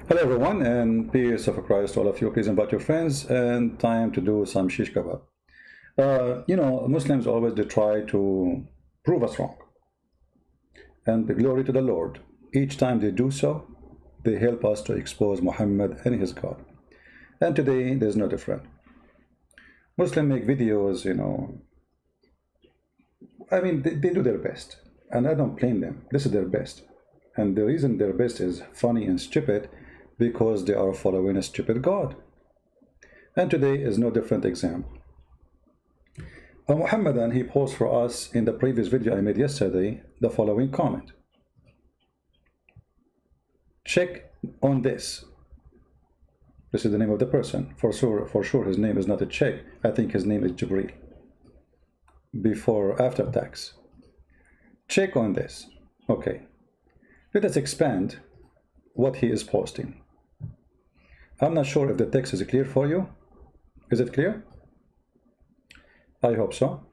Hello everyone, and peace of Christ to all of you. Please invite your friends, and time to do some shish kebab. Muslims always they try to prove us wrong, and the glory to the Lord. Each time they do so, they help us to expose Muhammad and his God. And today there's no different. Muslims make videos, they do their best, and I don't blame them. This is their best, and the reason their best is funny and stupid because they are following a stupid God. And today is no different example. A Muhammadan, he posed for us in the previous video I made yesterday the following comment. Check on this. This is the name of the person. For sure his name is not a check. I think his name is Jibril. Before after tax. Check on this. Okay. Let us expand what he is posting. I'm not sure if the text is clear for you. Is it clear? I hope so.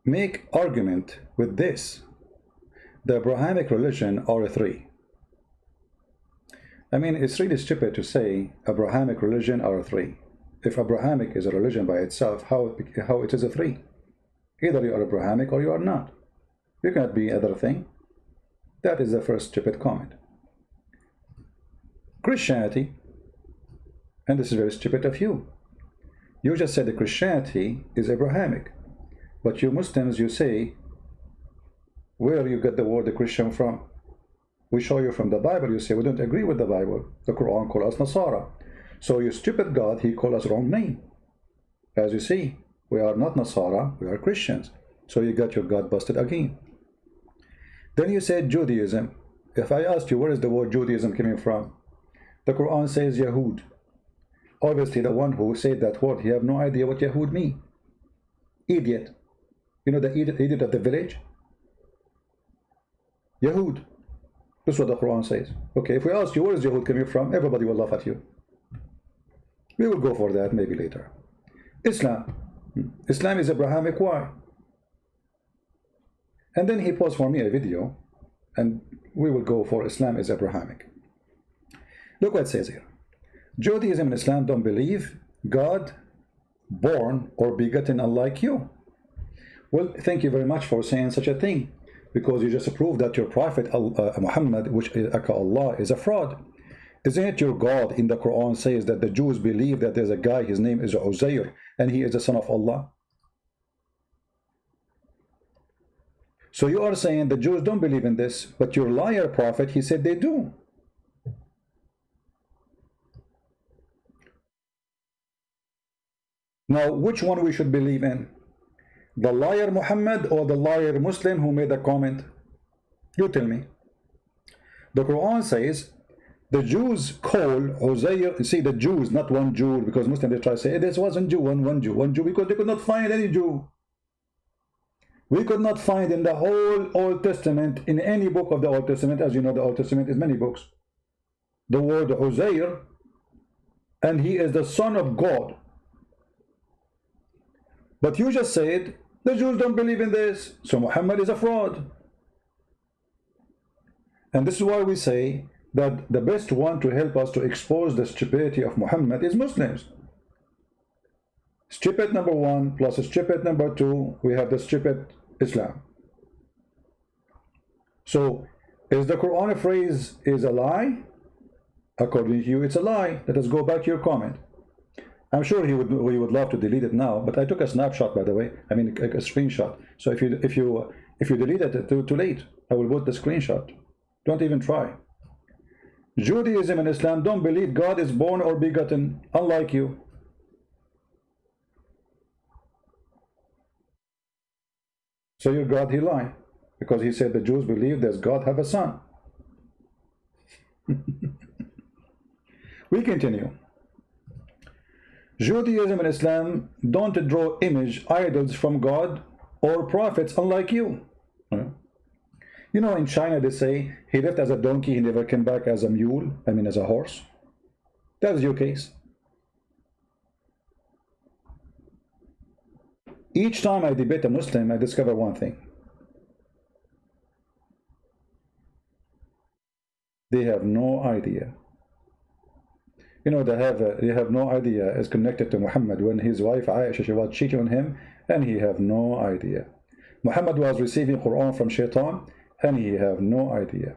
Make argument with this. The Abrahamic religion are three. I mean, it's really stupid to say Abrahamic religion are three. If Abrahamic is a religion by itself, how it is a three? Either you are Abrahamic or you are not. You cannot be other thing. That is the first stupid comment. Christianity, and this is very stupid of you. You just said that Christianity is Abrahamic, but you Muslims, you say, where you get the word Christian from? We show you from the Bible, you say we don't agree with the Bible. The Quran calls us Nasara. So you stupid God, he called us wrong name. As you see, we are not Nasara, we are Christians. So you got your God busted again. Then you said Judaism. If I asked you where is the word Judaism coming from, the Quran says Yahud. Obviously the one who said that word, he have no idea what Yahud mean. Idiot. You know the idiot of the village? Yahud. This is what the Quran says. Okay, if we ask you where is Yahud coming from, everybody will laugh at you. We will go for that maybe later. Islam. Islam is Abrahamic. Why? And then he posed for me a video, and we will go for Islam is Abrahamic. Look what it says here. Judaism and Islam don't believe God born or begotten unlike you. Well, thank you very much for saying such a thing, because you just proved that your prophet Muhammad, which is Allah, is a fraud. Isn't it your God in the Quran says that the Jews believe that there's a guy, his name is Uzair, and he is the son of Allah? So you are saying the Jews don't believe in this, but your liar prophet, he said they do. Now, which one we should believe in? The liar Muhammad or the liar Muslim who made a comment? You tell me. The Quran says the Jews call Uzair, see the Jews, not one Jew, because Muslims they try to say hey, this wasn't Jew, one Jew, because they could not find any Jew. We could not find in the whole Old Testament, in any book of the Old Testament, as you know the Old Testament is many books, the word Uzair, and he is the son of God. But you just said the Jews don't believe in this, so Muhammad is a fraud. And this is why we say that the best one to help us to expose the stupidity of Muhammad is Muslims. Stupid number one plus stupid number two, we have the stupid Islam. So is the Quran phrase is a lie? According to you, it's a lie. Let us go back to your comment. I'm sure we would love to delete it now, but I took a snapshot, by the way. I mean a screenshot. So if you delete it too late, I will put the screenshot. Don't even try. Judaism and Islam don't believe God is born or begotten, unlike you. So your God, he lied, because he said the Jews believe that God have a son. We continue. Judaism and Islam don't draw image idols from God or prophets unlike you. You know, in China they say he left as a donkey, he never came back as a mule, I mean as a horse. That is your case. Each time I debate a Muslim, I discover one thing. They have no idea. You know, they have no idea is connected to Muhammad when his wife Aisha, she was cheating on him, and he have no idea. Muhammad was receiving Quran from Shaitan, and he have no idea.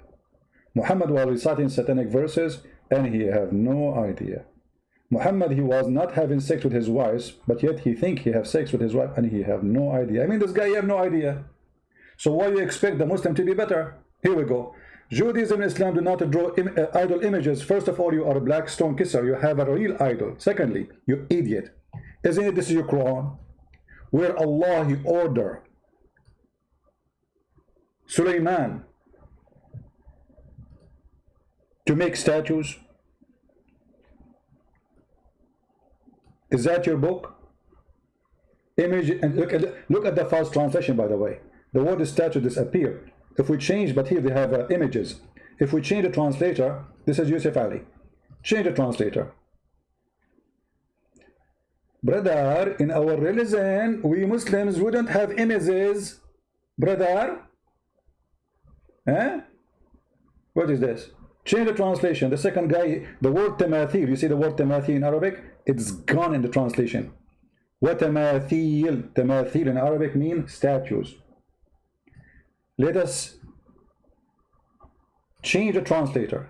Muhammad was reciting satanic verses, and he have no idea. Muhammad, he was not having sex with his wives, but yet he think he have sex with his wife, and he have no idea. I mean, this guy, he have no idea. So why you expect the Muslim to be better? Here we go. Judaism and Islam do not draw idol images. First of all, you are a black stone kisser. You have a real idol. Secondly, you idiot. Isn't it this is your Quran? Where Allah, he order Sulaiman to make statues. Is that your book? Image, and look at the false translation, by the way. The word statue disappeared. If we change, but here they have images. If we change the translator, this is Yusuf Ali. Change the translator. Brother, in our religion, we Muslims wouldn't have images. Brother? Eh? What is this? Change the translation. The second guy, the word tamathil, you see the word tamathil in Arabic? It's gone in the translation. What tamathil? Tamathil in Arabic means statues. Let us change the translator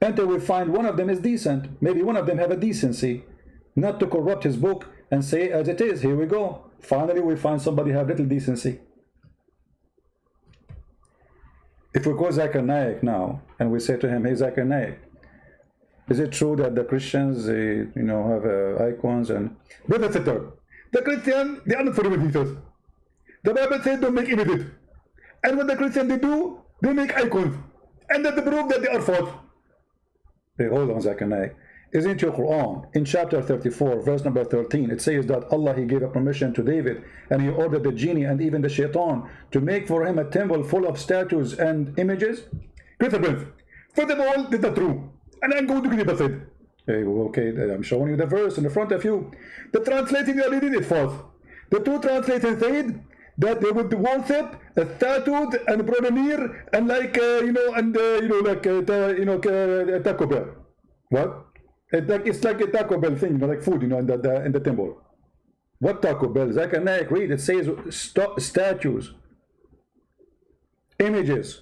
until we find one of them is decent. Maybe one of them have a decency, not to corrupt his book and say as it is. Here we go. Finally, we find somebody have little decency. If we call Zakir Naik now and we say to him, hey Zakir Naik, is it true that the Christians, you know, have icons and brother sister, the Christian, they are not for Jesus. The Bible says don't make images. And what the Christians they do, they make icons. And that the proof that they are false. Hey, hold on, Zakir Naik. Isn't your Quran in chapter 34, verse number 13, it says that Allah, he gave a permission to David and he ordered the genie and even the shaitan to make for him a temple full of statues and images? Christian Prince, first of all, this is true. And I'm going to give you the hey, okay, I'm showing you the verse in the front of you. The translating you are reading is false. The two translators said that they would worship a statue and Brodemir and like you know, and you know, like Taco Bell. What? It's like a Taco Bell thing, you know, like food, you know, in the temple. What Taco Bell? Zakir Naik, read. It says statues, images.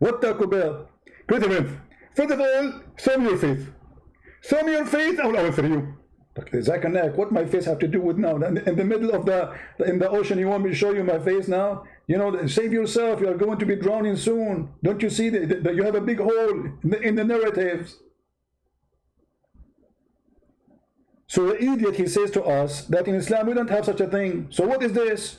What Taco Bell? Christian, first of all, show me your face. Show me your face, I will answer you. Okay, Zakir Naik, what my face have to do with now? In the middle of in the ocean, you want me to show you my face now? You know, save yourself. You are going to be drowning soon. Don't you see that you have a big hole in the narratives? So the idiot, he says to us that in Islam we don't have such a thing. So what is this?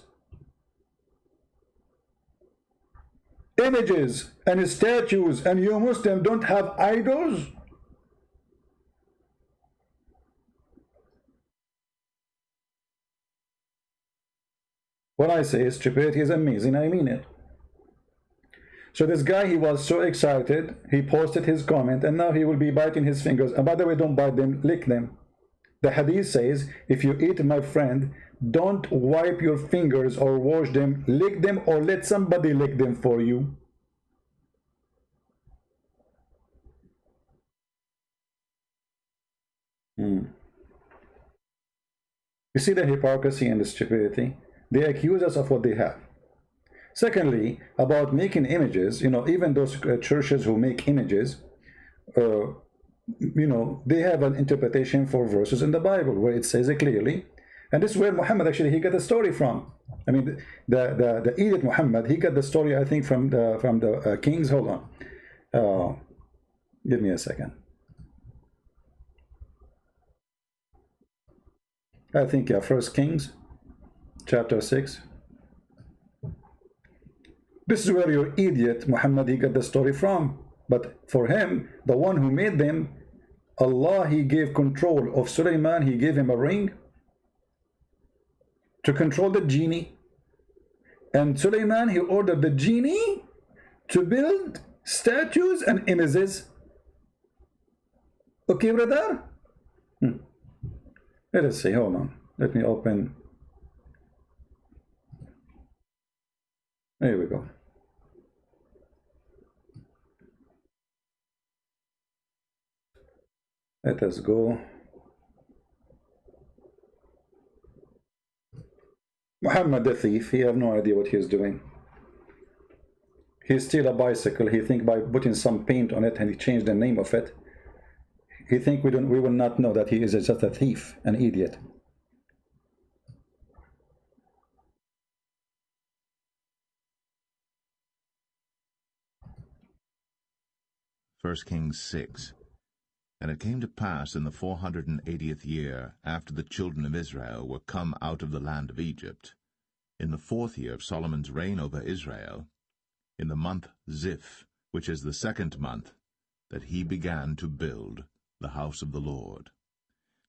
Images and statues, and you Muslims don't have idols? When I say stupidity is amazing, I mean it. So this guy, he was so excited, he posted his comment, and now he will be biting his fingers. And by the way, don't bite them, lick them. The hadith says, if you eat my friend, don't wipe your fingers or wash them, lick them, or let somebody lick them for you. You see the hypocrisy and the stupidity? They accuse us of what they have. Secondly, about making images, you know, even those churches who make images, you know, they have an interpretation for verses in the Bible where it says it clearly. And this is where Muhammad actually, he got the story from. I mean, the idiot Muhammad, he got the story, I think, from the kings. Hold on. Give me a second. I think, yeah, First Kings, chapter 6. This is where your idiot Muhammad, he got the story from. But for him, the one who made them, Allah, he gave control of Sulaiman. He gave him a ring to control the genie. And Sulaiman, he ordered the genie to build statues and images. Okay, brother? Let us see. Hold on. Let me open. There we go. Let us go. Muhammad the thief, he have no idea what he is doing. He steal a bicycle. He think by putting some paint on it and he changed the name of it. He think we will not know that he is just a thief, an idiot. First Kings 6. And it came to pass in the 480th year, after the children of Israel were come out of the land of Egypt, in the 4th year of Solomon's reign over Israel, in the month Ziph, which is the 2nd month, that he began to build the house of the Lord.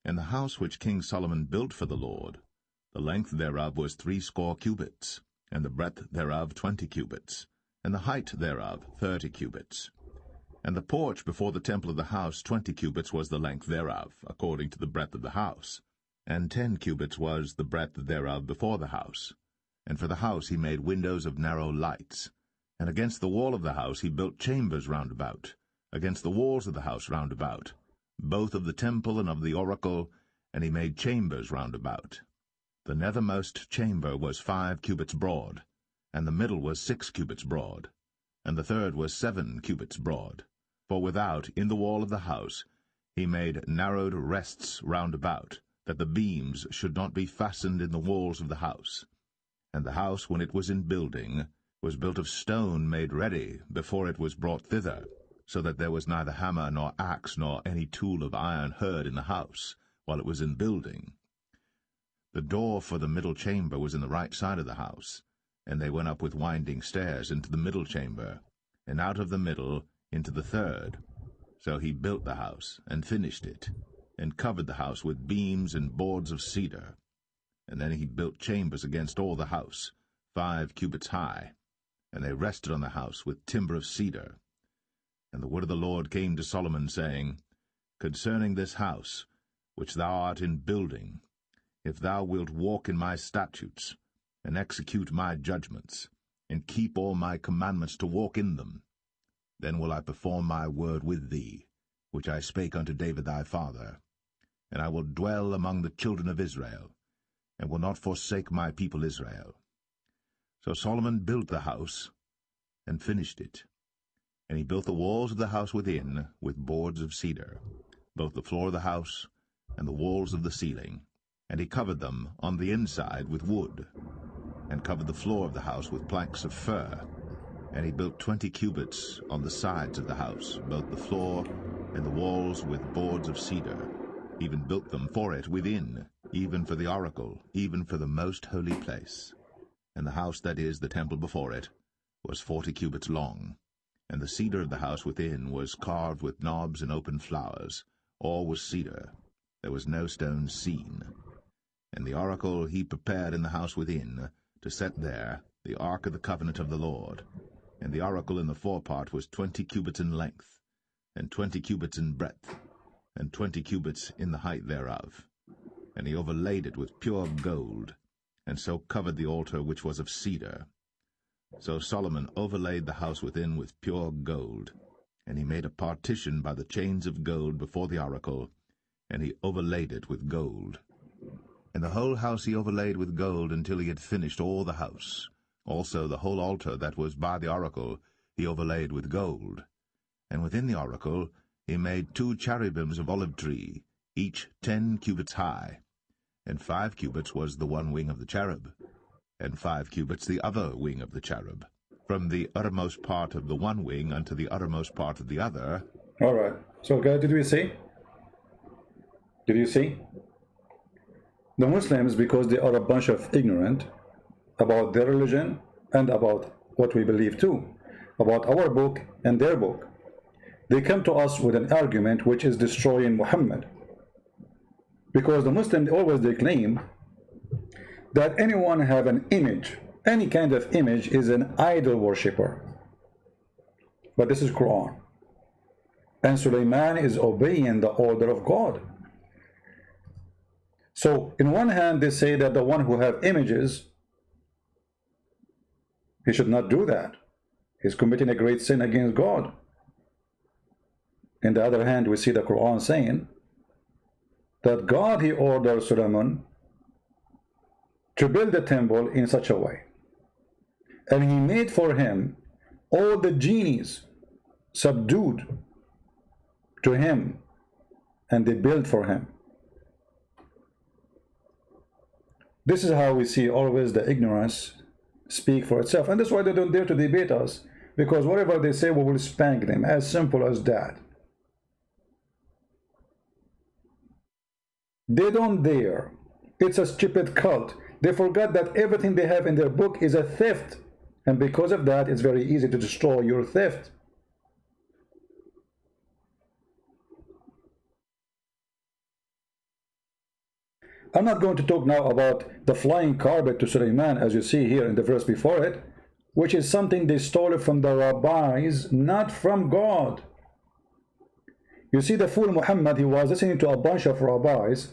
And the house which King Solomon built for the Lord, the length thereof was 60 cubits, and the breadth thereof 20 cubits, and the height thereof 30 cubits. And the porch before the temple of the house 20 cubits was the length thereof, according to the breadth of the house, and 10 cubits was the breadth thereof before the house. And for the house he made windows of narrow lights. And against the wall of the house he built chambers round about, against the walls of the house round about, both of the temple and of the oracle, and he made chambers round about. The nethermost chamber was 5 cubits broad, and the middle was 6 cubits broad, and the third was 7 cubits broad. For without, in the wall of the house, he made narrowed rests round about, that the beams should not be fastened in the walls of the house. And the house, when it was in building, was built of stone made ready before it was brought thither, so that there was neither hammer nor axe nor any tool of iron heard in the house, while it was in building. The door for the middle chamber was in the right side of the house, and they went up with winding stairs into the middle chamber, and out of the middle into the third. So he built the house, and finished it, and covered the house with beams and boards of cedar. And then he built chambers against all the house, 5 cubits high, and they rested on the house with timber of cedar. And the word of the Lord came to Solomon, saying, Concerning this house, which thou art in building, if thou wilt walk in my statutes, and execute my judgments, and keep all my commandments to walk in them, then will I perform my word with thee, which I spake unto David thy father, and I will dwell among the children of Israel, and will not forsake my people Israel. So Solomon built the house, and finished it. And he built the walls of the house within with boards of cedar, both the floor of the house and the walls of the ceiling. And he covered them on the inside with wood, and covered the floor of the house with planks of fir. And he built 20 cubits on the sides of the house, both the floor and the walls with boards of cedar, even built them for it within, even for the oracle, even for the most holy place. And the house, that is, the temple before it, was 40 cubits long. And the cedar of the house within was carved with knobs and open flowers. All was cedar. There was no stone seen. And the oracle he prepared in the house within, to set there the ark of the covenant of the Lord. And the oracle in the forepart was 20 cubits in length, and 20 cubits in breadth, and 20 cubits in the height thereof. And he overlaid it with pure gold, and so covered the altar which was of cedar. So Solomon overlaid the house within with pure gold, and he made a partition by the chains of gold before the oracle, and he overlaid it with gold. And the whole house he overlaid with gold until he had finished all the house. Also the whole altar that was by the oracle he overlaid with gold. And within the oracle he made 2 cherubims of olive tree, each 10 cubits high. And 5 cubits was the one wing of the cherub, and 5 cubits the other wing of the cherub, from the uttermost part of the one wing unto the uttermost part of the other. All right. So, guys, did we see? Did you see? The Muslims, because they are a bunch of ignorant about their religion and about what we believe too, about our book and their book, they come to us with an argument which is destroying Muhammad. Because the Muslims always they claim that anyone have an image, any kind of image is an idol worshipper. But this is Quran. And Sulaiman is obeying the order of God. So in one hand they say that the one who have images, he should not do that. He's committing a great sin against God. In the other hand, we see the Quran saying that God, he ordered Solomon to build the temple in such a way. And he made for him all the genies subdued to him, and they built for him. This is how we see always the ignorance speak for itself. And that's why they don't dare to debate us, because whatever they say, we will spank them. As simple as that. They don't dare. It's a stupid cult. They forgot that everything they have in their book is a theft. And because of that, it's very easy to destroy your theft. I'm not going to talk now about the flying carpet to Sulaiman, as you see here in the verse before it, which is something they stole from the rabbis, not from God. You see, the fool Muhammad, he was listening to a bunch of rabbis,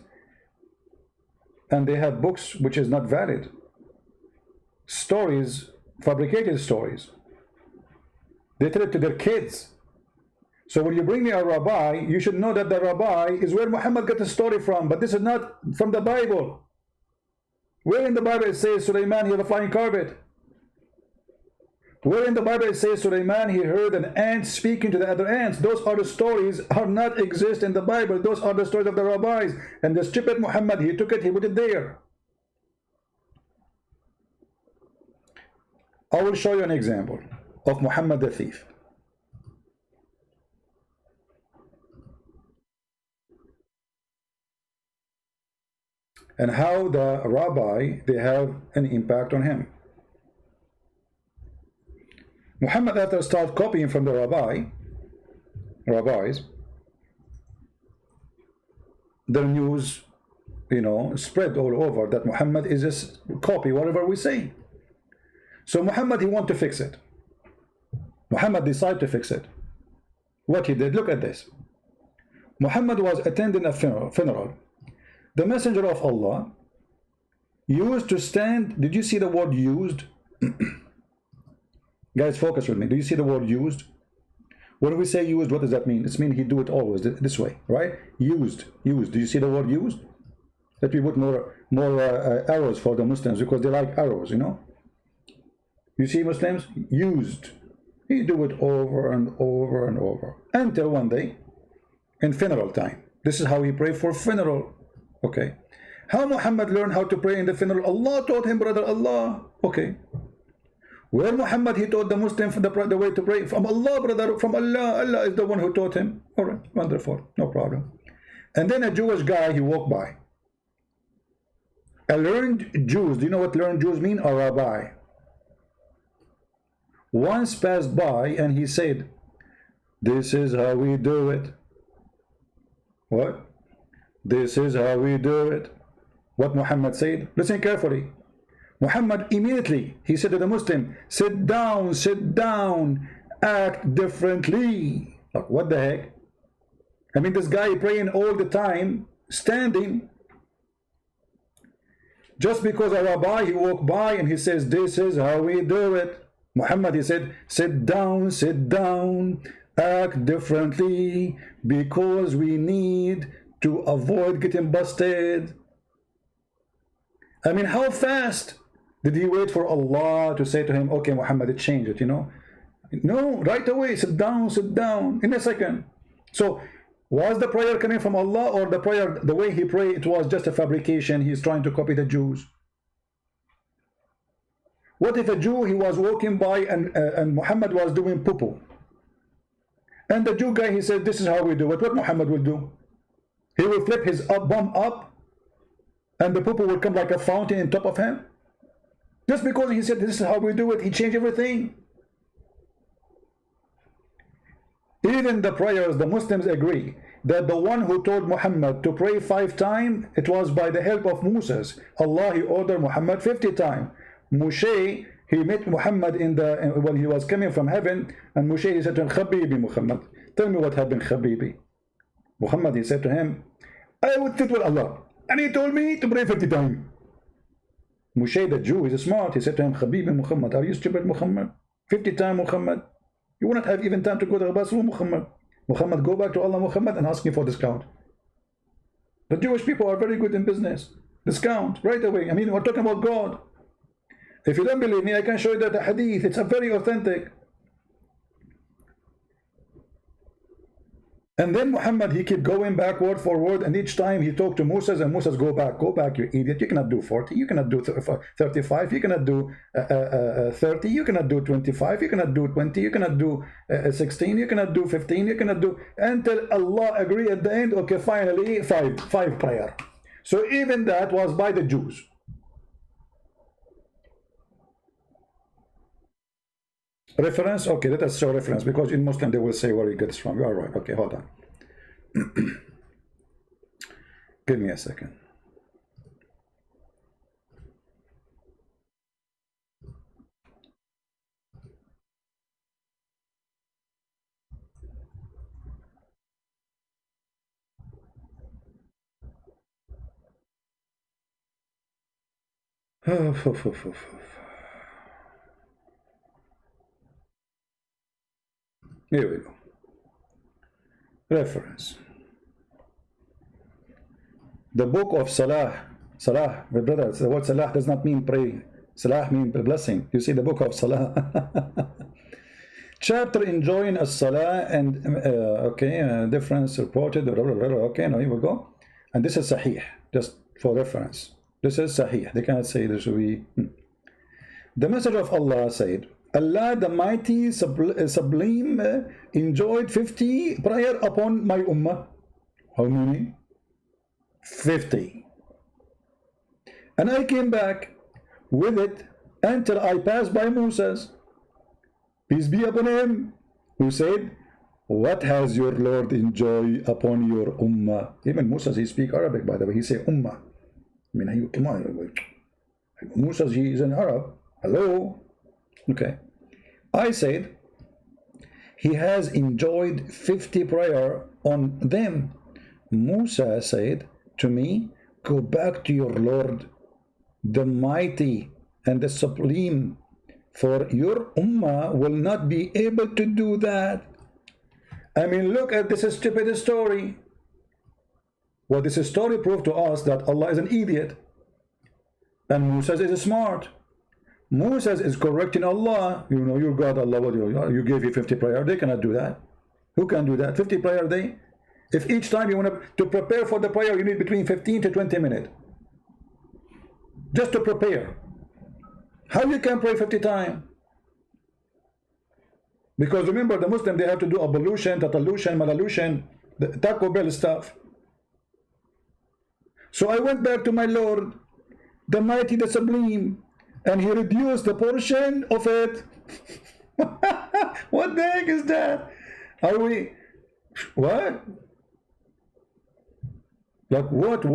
and they have books which is not valid. Stories, fabricated stories. They tell it to their kids. So when you bring me a rabbi, you should know that the rabbi is where Muhammad got the story from, but this is not from the Bible. Where in the Bible it says Sulaiman, he had a flying carpet? Where in the Bible it says Sulaiman, he heard an ant speaking to the other ants? Those are the stories, are not exist in the Bible. Those are the stories of the rabbis. And the stupid Muhammad, he took it, he put it there. I will show you an example of Muhammad the thief. And how the rabbi, they have an impact on him. Muhammad, after start copying from the rabbis, the news, spread all over that Muhammad is just copy whatever we say. So Muhammad, he want to fix it. Muhammad decided to fix it. What he did, look at this. Muhammad was attending a funeral. The messenger of Allah used to stand. Did you see the word used? Guys, focus with me. Do you see the word used? When we say used, what does that mean? It means he do it always this way, right? Used. Do you see the word used? Let me put more arrows for the Muslims, because they like arrows, You see Muslims? Used. He do it over and over and over. Until one day, in funeral time. This is how he prayed for funeral. Okay. How Muhammad learned how to pray in the funeral? Allah taught him, brother. Allah. Okay. Where Muhammad, he taught the Muslim the way to pray? From Allah, brother. From Allah. Allah is the one who taught him. All right. Wonderful. No problem. And then a Jewish guy, he walked by. A learned Jews. Do you know what learned Jews mean? A rabbi. Once passed by and he said, this is how we do it. What? This is how we do it. What Muhammad said? Listen carefully. Muhammad immediately, he said to the Muslim, sit down, act differently. Like, what the heck? I mean, this guy praying all the time, standing. Just because a rabbi, he walked by and he says, this is how we do it. Muhammad, he said, sit down, act differently, because we need to avoid getting busted. I mean, how fast did he wait for Allah to say to him, okay, Muhammad, change it, No, right away, sit down, in a second. So, was the prayer coming from Allah, or the prayer, the way he prayed, it was just a fabrication? He's trying to copy the Jews. What if a Jew, he was walking by and Muhammad was doing poo-poo? And the Jew guy, he said, this is how we do it. What Muhammad will do? He will flip his bum up, and the poo-poo will come like a fountain on top of him. Just because he said, this is how we do it, he changed everything. Even the prayers, the Muslims agree that the one who told Muhammad to pray 5 times, it was by the help of Moses. Allah, he ordered Muhammad 50 times. Moshe, he met Muhammad when he was coming from heaven, and Moshe, he said to him, Habibi Muhammad, tell me what happened, Habibi. Muhammad, he said to him, I would sit with Allah, and he told me to pray 50 times. Moshe, the Jew, is smart. He said to him, Habibi Muhammad, are you stupid, Muhammad? 50 times, Muhammad. You won't have even time to go to the bathroom, Muhammad. Muhammad, go back to Allah, Muhammad, and ask him for discount. The Jewish people are very good in business. Discount right away. I mean, we're talking about God. If you don't believe me, I can show you that the hadith. It's a very authentic. And then Muhammad, he kept going backward, forward, and each time he talked to Moses, and Moses, go back, you idiot. You cannot do 40, you cannot do 35, you cannot do 30, you cannot do 25, you cannot do 20, you cannot do 16, you cannot do 15, you cannot do, until Allah agree at the end, okay, finally, five prayer. So even that was by the Jews. Reference? Okay, let us show reference, because in Muslim they will say where he gets from. You are right. Okay, hold on. Give me a second. Here we go. Reference. The book of Salah. Salah, my brother, the word Salah does not mean pray. Salah means blessing. You see the book of Salah. Chapter enjoying a Salah and difference reported. Okay, now here we go. And this is Sahih, just for reference. This is Sahih. They cannot say this will be. The Messenger of Allah said, Allah the Mighty Sublime enjoyed 50 prayer upon my ummah. How many? 50. And I came back with it until I passed by Moses, peace be upon him, who said, what has your Lord enjoyed upon your ummah? Even Moses, he speaks Arabic, by the way. He say ummah. I mean, come on. Moses, he is an Arab. Hello? Okay. I said, he has enjoyed 50 prayer on them. Musa said to me, go back to your Lord, the Mighty and the Supreme, for your ummah will not be able to do that. I mean, look at this stupid story. Well, this story proved to us that Allah is an idiot and Musa is smart. Moses is correcting Allah. You know, you got Allah, what you gave you 50 prayer. They cannot do that. Who can do that? 50 prayer a day? If each time you want to prepare for the prayer, you need between 15 to 20 minutes. Just to prepare. How you can pray 50 times? Because remember, the Muslim, they have to do ablution, tatalution, malalution, the Taco Bell stuff. So I went back to my Lord, the Mighty, the Sublime, and he reduced the portion of it. What the heck is that? Are we... What? Like what?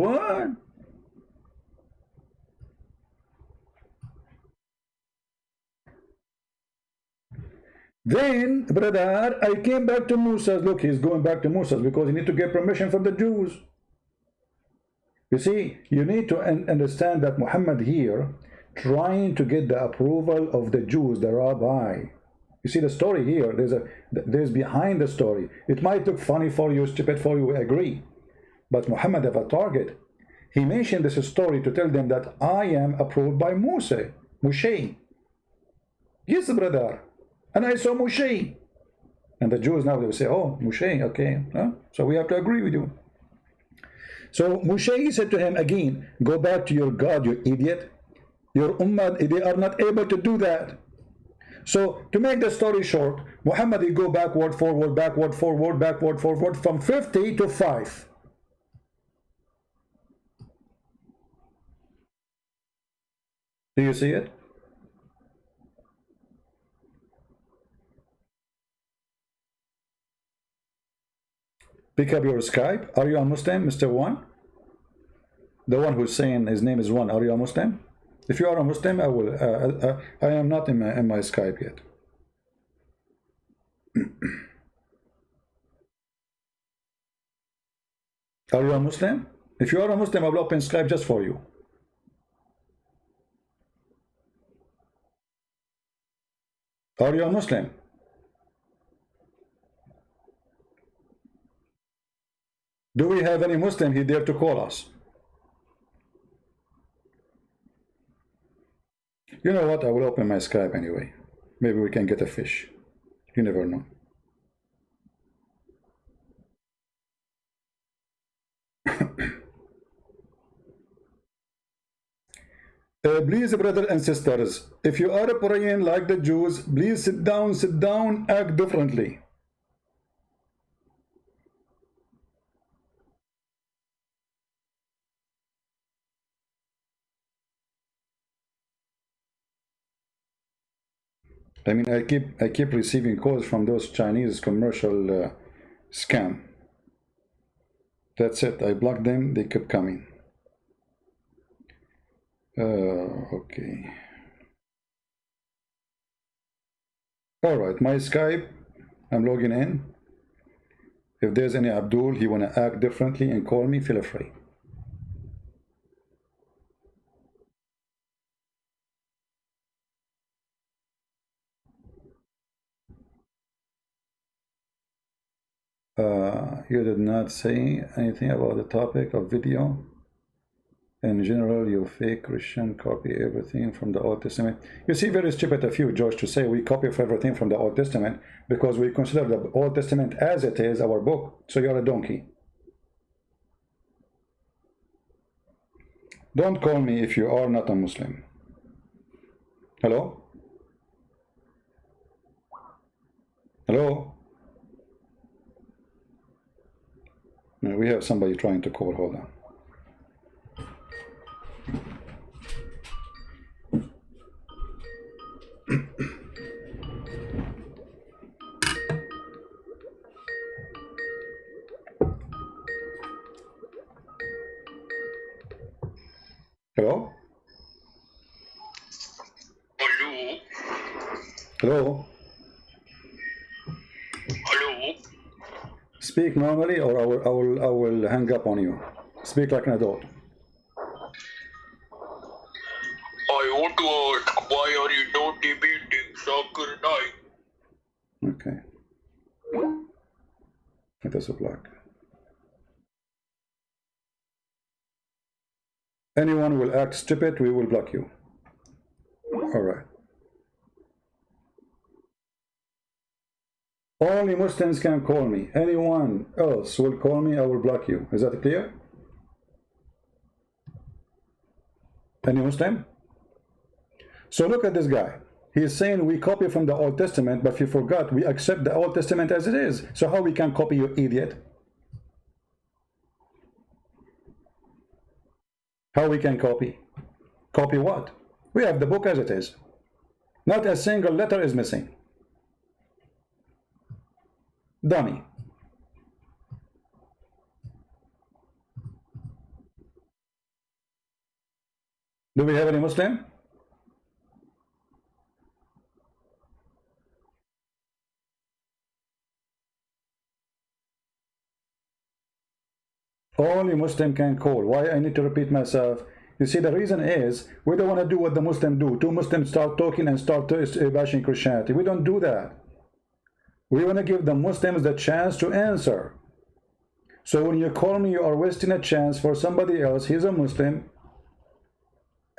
Then, brother, I came back to Moses. Look, he's going back to Moses because he need to get permission from the Jews. You see, you need to understand that Muhammad here trying to get the approval of the Jews, the rabbi. You see the story here, there's behind the story. It might look funny for you, stupid for you, we agree. But Muhammad have a target. He mentioned this story to tell them that I am approved by Moshe. Yes, brother. And I saw Moshe. And the Jews now, they will say, oh, Moshe, okay. Huh? So we have to agree with you. So Moshe said to him again, go back to your God, you idiot. Your ummah, they are not able to do that. So to make the story short, Muhammad, he go backward, forward, backward, forward, backward, forward, from 50 to 5. Do you see it? Pick up your Skype. Are you a Muslim, Mr. One? The one who's saying his name is One. Are you a Muslim? If you are a Muslim, I will. I am not in my Skype yet. Are you a Muslim? If you are a Muslim, I will open Skype just for you. Are you a Muslim? Do we have any Muslim he dare to call us? You know what? I will open my Skype anyway. Maybe we can get a fish. You never know. Please, brothers and sisters, if you are praying like the Jews, please sit down, act differently. I mean, I keep receiving calls from those Chinese commercial scam. That's it. I blocked them. They kept coming. Okay. All right. My Skype. I'm logging in. If there's any Abdul, he wanna act differently and call me, feel free. You did not say anything about the topic of video. In general, you fake Christian copy everything from the Old Testament. You see, very stupid of you, George, to say we copy everything from the Old Testament because we consider the Old Testament as it is our book. So you're a donkey. Don't call me if you are not a Muslim. Hello? Hello? No, we have somebody trying to call. Hold on. Hello? Hello? Hello? Hello? Speak normally or I will hang up on you. Speak like an adult. I want to ask, why are you not debating Zakir Naik? Okay. It is a block. Anyone will act stupid, we will block you. All right. Only Muslims can call me. Anyone else will call me, I will block you. Is that clear? Any Muslim? So look at this guy. He is saying we copy from the Old Testament, but he forgot we accept the Old Testament as it is. So how we can copy, you idiot? How we can copy? Copy what? We have the book as it is. Not a single letter is missing. Dummy. Do we have any Muslim? Only Muslim can call. Why I need to repeat myself? You see, the reason is we don't want to do what the Muslims do. Two Muslims start talking and start bashing Christianity. We don't do that. We want to give the Muslims the chance to answer. So when you call me, you are wasting a chance for somebody else. He's a Muslim.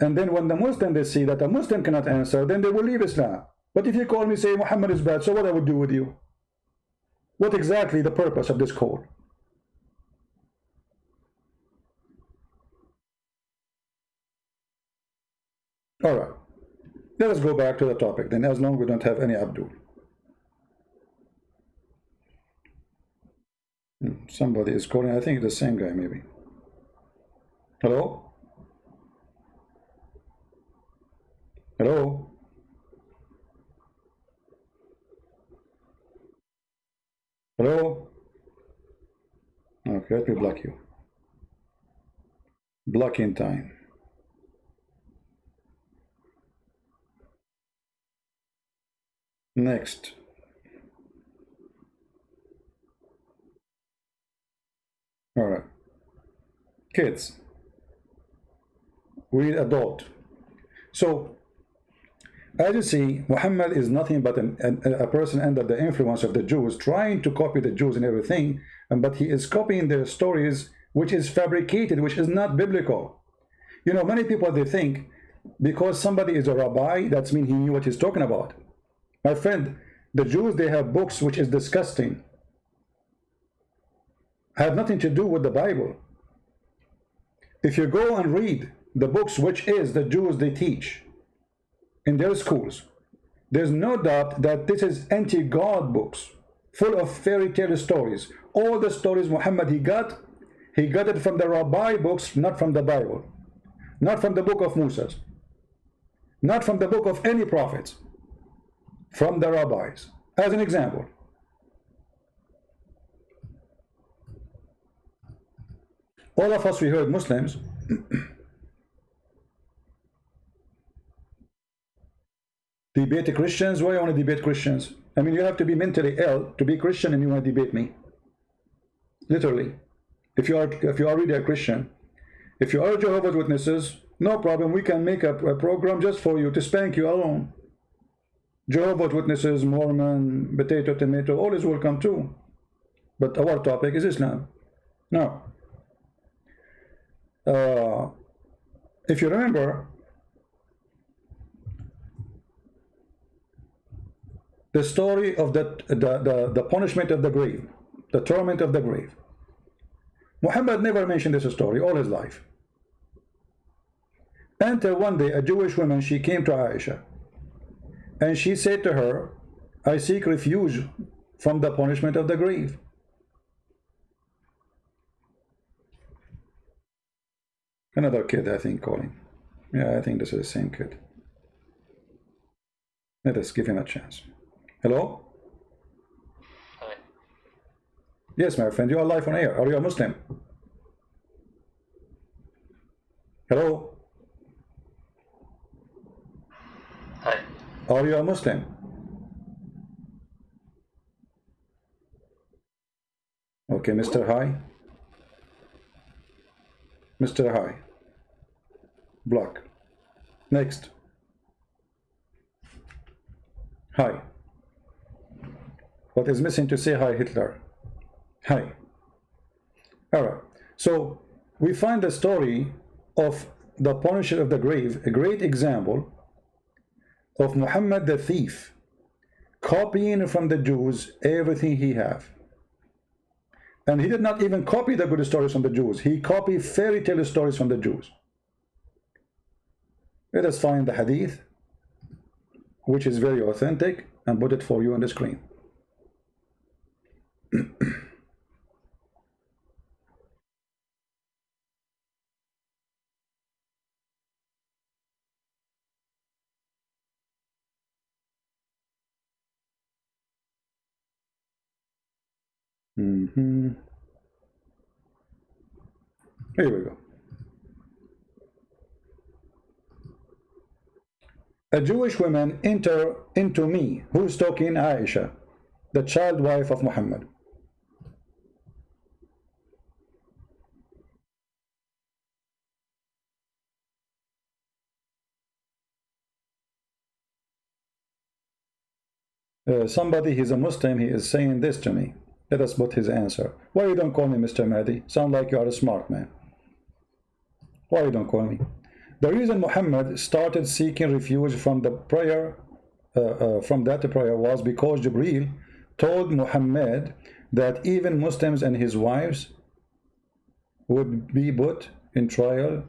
And then when the Muslim, they see that a Muslim cannot answer, then they will leave Islam. But if you call me, say Muhammad is bad, so what I would do with you? What exactly the purpose of this call? All right, let us go back to the topic then, as long as we don't have any Abdul. Somebody is calling. I think the same guy maybe. Hello? Hello? Hello? Okay, let me block you. Blocking time. Next. All right. Kids. We adult. So, as you see, Muhammad is nothing but a person under the influence of the Jews, trying to copy the Jews and everything, but he is copying their stories, which is fabricated, which is not biblical. You know, many people, they think because somebody is a rabbi, that means he knew what he's talking about. My friend, the Jews, they have books which is disgusting, have nothing to do with the Bible. If you go and read the books which is the Jews they teach in their schools, there's no doubt that this is anti-God books, full of fairy tale stories. All the stories Muhammad he got it from the rabbi books, not from the Bible, not from the book of Moses, not from the book of any prophets, from the rabbis. As an example, all of us, we heard Muslims debate Christians. Why you want to debate Christians? I mean, you have to be mentally ill to be Christian and you want to debate me. Literally. If you are really a Christian, if you are Jehovah's Witnesses, no problem, we can make a program just for you to spank you alone. Jehovah's Witnesses, Mormon, potato, tomato, all is welcome too. But our topic is Islam. Now, if you remember, the story of the punishment of the grave, the torment of the grave. Muhammad never mentioned this story all his life. Until one day, a Jewish woman, she came to Aisha, and she said to her, I seek refuge from the punishment of the grave. Another kid, I think, calling. Yeah, I think this is the same kid. Let us give him a chance. Hello? Hi. Yes, my friend, you are live on air. Are you a Muslim? Hello? Hi. Are you a Muslim? Okay, Mr. Hi. Mr. Hi. Block. Next. Hi. What is missing to say hi, Hitler? Hi. Alright. So we find the story of the punishment of the grave, a great example of Muhammad the thief copying from the Jews everything he have. And he did not even copy the good stories from the Jews. He copied fairy tale stories from the Jews. Let us find the hadith, which is very authentic, and put it for you on the screen. Here we go. A Jewish woman enter into me. Who's talking? Aisha, the child wife of Muhammad. Somebody, he's a Muslim, he is saying this to me. Let us put his answer. Why you don't call me Mr. Mahdi? Sound like you are a smart man. Why you don't call me? The reason Muhammad started seeking refuge from the prayer, from that prayer, was because Jibreel told Muhammad that even Muslims and his wives would be put in trial.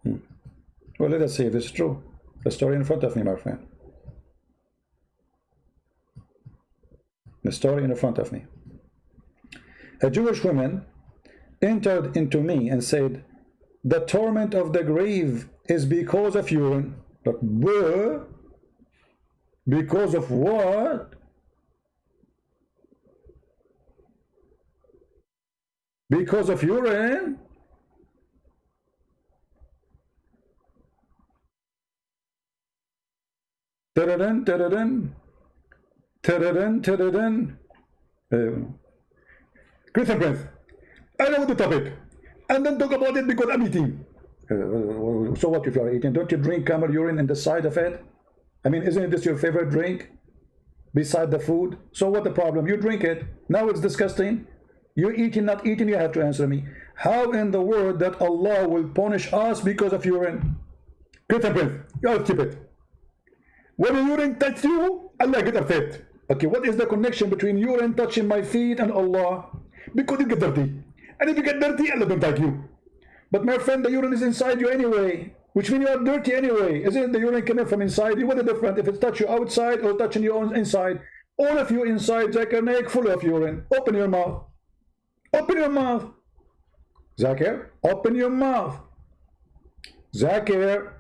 Well, let us see if this is true. The story in front of me, my friend. The story in front of me. A Jewish woman entered into me and said, the torment of the grave is because of urine. But where? Because of what? Because of urine? Ta-da-dun, ta-da-dun. Ta-da-dun, ta-da-dun. Christian Prince, I know the topic. And then talk about it because I'm eating. So what if you are eating? Don't you drink camel urine in the side of it? I mean, isn't this your favorite drink? beside the food. So what the problem? You drink it. Now it's disgusting. You eating, not eating, you have to answer me. How in the world that Allah will punish us because of urine? Get a breath. You're stupid. When urine touches you, Allah get upset. Okay, what is the connection between urine touching my feet and Allah? Because you get dirty. And if you get dirty, Allah don't like you. But my friend, the urine is inside you anyway, which means you are dirty anyway. Isn't the urine coming from inside you? What is the difference if it's touching you outside or touching you on inside? All of you inside, Zakir Naik, full of urine. Open your mouth. Open your mouth. Zakir, open your mouth. Zakir,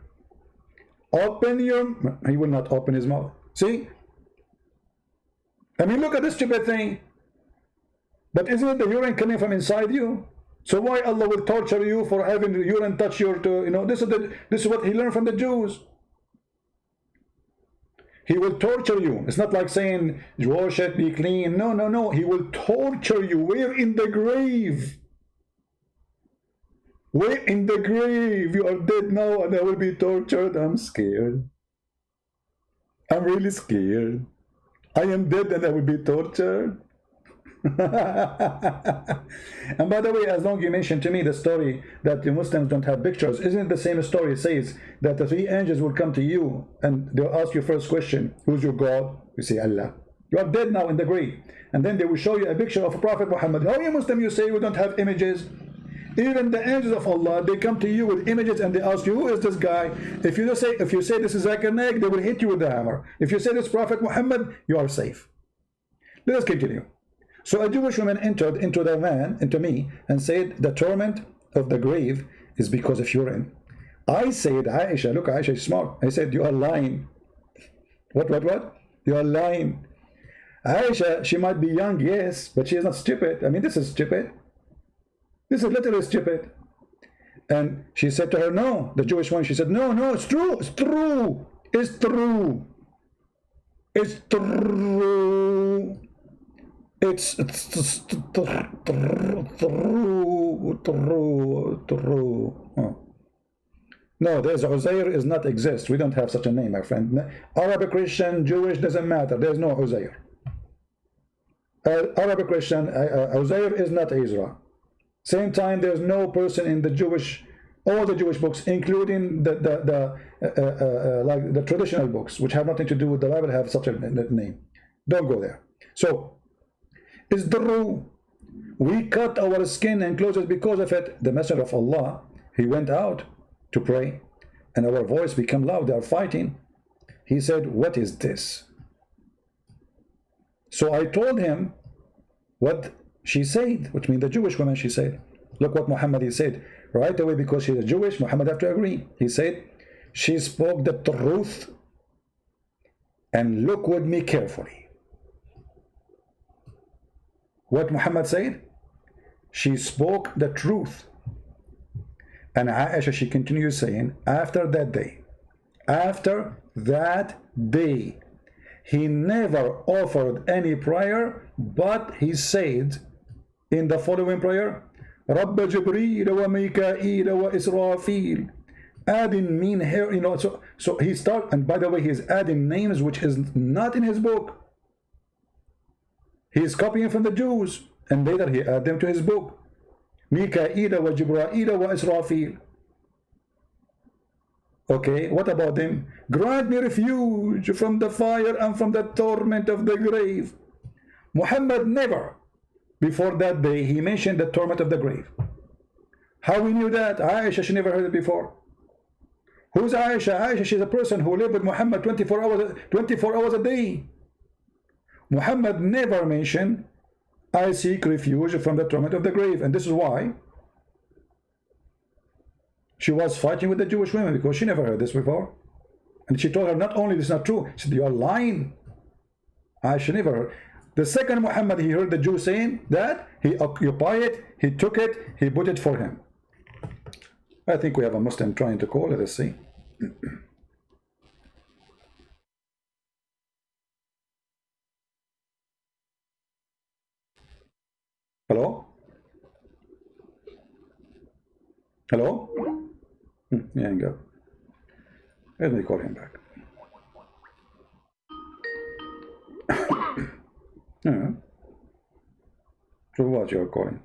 open your... He will not open his mouth. See? I mean, look at this stupid thing. But isn't it the urine coming from inside you? So why Allah will torture you for having the urine touch your... this is what he learned from the Jews. He will torture you. It's not like saying, wash it, be clean. No, no, no. He will torture you. Where? In the grave. Where? In the grave. You are dead now and I will be tortured. I'm scared. I'm really scared. I am dead and I will be tortured. And by the way, as long as you mentioned to me the story that the Muslims don't have pictures, isn't it the same story? It says that the three angels will come to you and they'll ask you first question, who's your God? You say Allah. You are dead now in the grave, and then they will show you a picture of Prophet Muhammad. How you Muslim you say we don't have images? Even the angels of Allah, they come to you with images and they ask you, who is this guy? If you say this is Zakir Naik, they will hit you with the hammer. If you say this Prophet Muhammad, you are safe. Let us continue. So a Jewish woman entered into me, and said the torment of the grave is because of urine. I said, Aisha, look, Aisha is smart. I said, you are lying. What? You are lying. Aisha, she might be young, yes, but she is not stupid. I mean, this is stupid. This is literally stupid. And she said to her, no, the Jewish one, she said, no, it's true, it's true, it's true, it's true. It's true. Oh. No, there's Uzair is not exist. We don't have such a name, my friend. Arabic, Christian, Jewish, doesn't matter. There's no Uzair. Arabic, Christian, Uzair is not Ezra. Same time, there's no person in the Jewish, all the Jewish books, including like the traditional books, which have nothing to do with the Bible, have such a name. Don't go there. So, it's true. We cut our skin and clothes because of it. The Messenger of Allah, he went out to pray, and our voice became loud. They are fighting. He said, what is this? So I told him what she said, which means the Jewish woman, she said, look what Muhammad he said. Right away, because she's a Jewish, Muhammad have to agree. He said, she spoke the truth, and look with me carefully. What Muhammad said? She spoke the truth. And Aisha, she continues saying, after that day, he never offered any prayer, but he said in the following prayer, Rabba Jibreel wa Mikael wa Israfil. Adding mean here, so he start, and by the way, he's adding names which is not in his book. He is copying from the Jews, and later he added them to his book. Mikael wa Jibreel wa Israfil. Okay, what about them? Grant me refuge from the fire and from the torment of the grave. Muhammad never, before that day, he mentioned the torment of the grave. How we knew that? Aisha, she never heard it before. Who's Aisha? Aisha, she's a person who lived with Muhammad 24 hours a day. Muhammad never mentioned, I seek refuge from the torment of the grave. And this is why she was fighting with the Jewish women, because she never heard this before. And she told her, not only this is not true, she said, you are lying. Aisha never heard. The second Muhammad, he heard the Jews saying that, he occupied it, he took it, he put it for him. I think we have a Muslim trying to call. Let us see. Hello? Hello? Yeah, hang up. Let me call him back. Yeah. So what you're calling?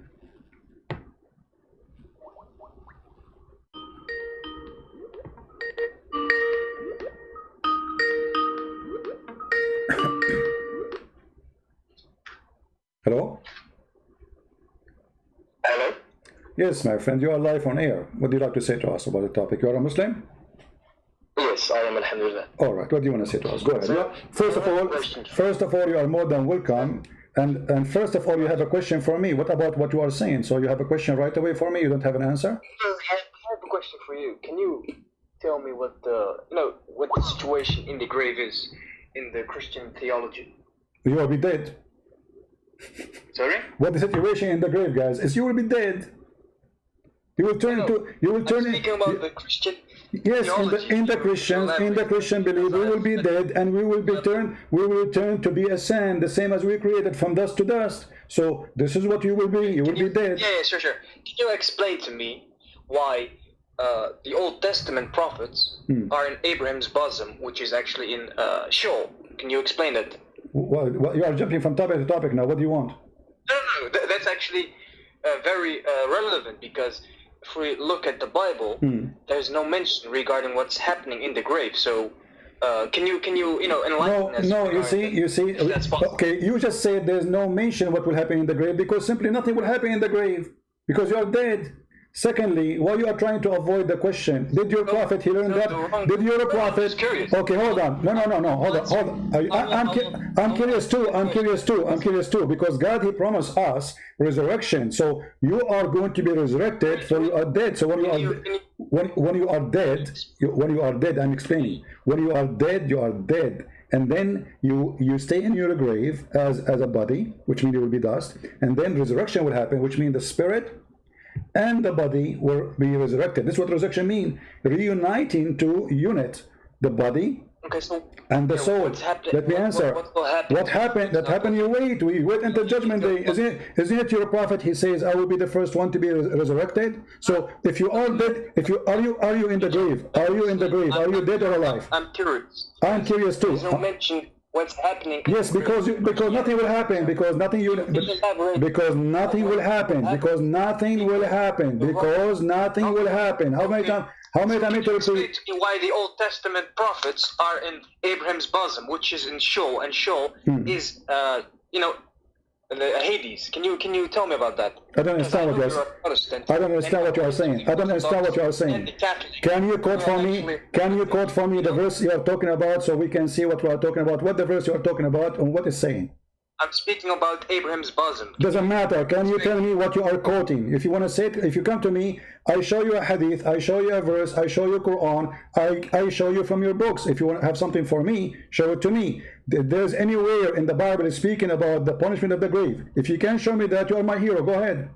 Hello? Hello? Yes, my friend, you are live on air. What do you like to say to us about the topic? You are a Muslim? Yes, I am, alhamdulillah. All right. What do you want to say to us? Go ahead. So, Yeah. First of all, you are more than welcome. And first of all, you have a question for me. What about what you are saying? So you have a question right away for me. You don't have an answer? I have a question for you. Can you tell me what what the situation in the grave is in the Christian theology? You will be dead. Sorry? What the situation in the grave, guys, is you will be dead. You will turn into. You will turn. I'm speaking about the Christian. Yes, in the Christian belief, we will be dead, and we will return to be a sand, the same as we created from dust to dust. So this is what you will be. You will be dead. Yeah, sure. Can you explain to me why the Old Testament prophets are in Abraham's bosom, which is actually in Sheol? Can you explain that? Well, you are jumping from topic to topic now. What do you want? No. That's actually very relevant, because if we look at the Bible, there's no mention regarding what's happening in the grave. So, can you enlighten us? No. You see. That's possible. Okay, you just said there's no mention what will happen in the grave because simply nothing will happen in the grave because you are dead. Secondly, why you are trying to avoid the question? Did your prophet he learn that? Did your prophet? Okay, hold on. No. Hold on. I'm curious too because God he promised us resurrection. So you are going to be resurrected. So you are dead. So when you are dead, I'm explaining. When you are dead, you are dead. And then you stay in your grave as a body, which means you will be dust. And then resurrection will happen, which means the spirit and the body will be resurrected. This is what resurrection means: reuniting to unit the body and the soul. Let me answer. What happened? That happened. We wait until judgment day. Isn't it your prophet? He says, "I will be the first one to be resurrected." So, if you are dead, are you in the grave? Are you in the grave? Are you dead or alive? I'm curious. I'm curious too. There's no mention what's happening. Yes, because nothing will happen. Because nothing will happen. How many times? How many times? Explain to me why the Old Testament prophets are in Abraham's bosom, which is in Sheol, and Sheol is the Hades. Can you tell me about that? I don't understand what you are. I don't understand what you are saying. I don't understand what you are saying. Can you quote for me? Can you quote for me the verse you are talking about so we can see what we are talking about? What the verse you are talking about and what it's saying? I'm speaking about Abraham's bosom. Doesn't matter. Can you tell me what you are quoting? If you want to say it, if you come to me, I show you a hadith, I show you a verse, I show you Quran, I show you from your books. If you want to have something for me, show it to me. There's anywhere in the Bible speaking about the punishment of the grave. If you can show me that, you are my hero. Go ahead.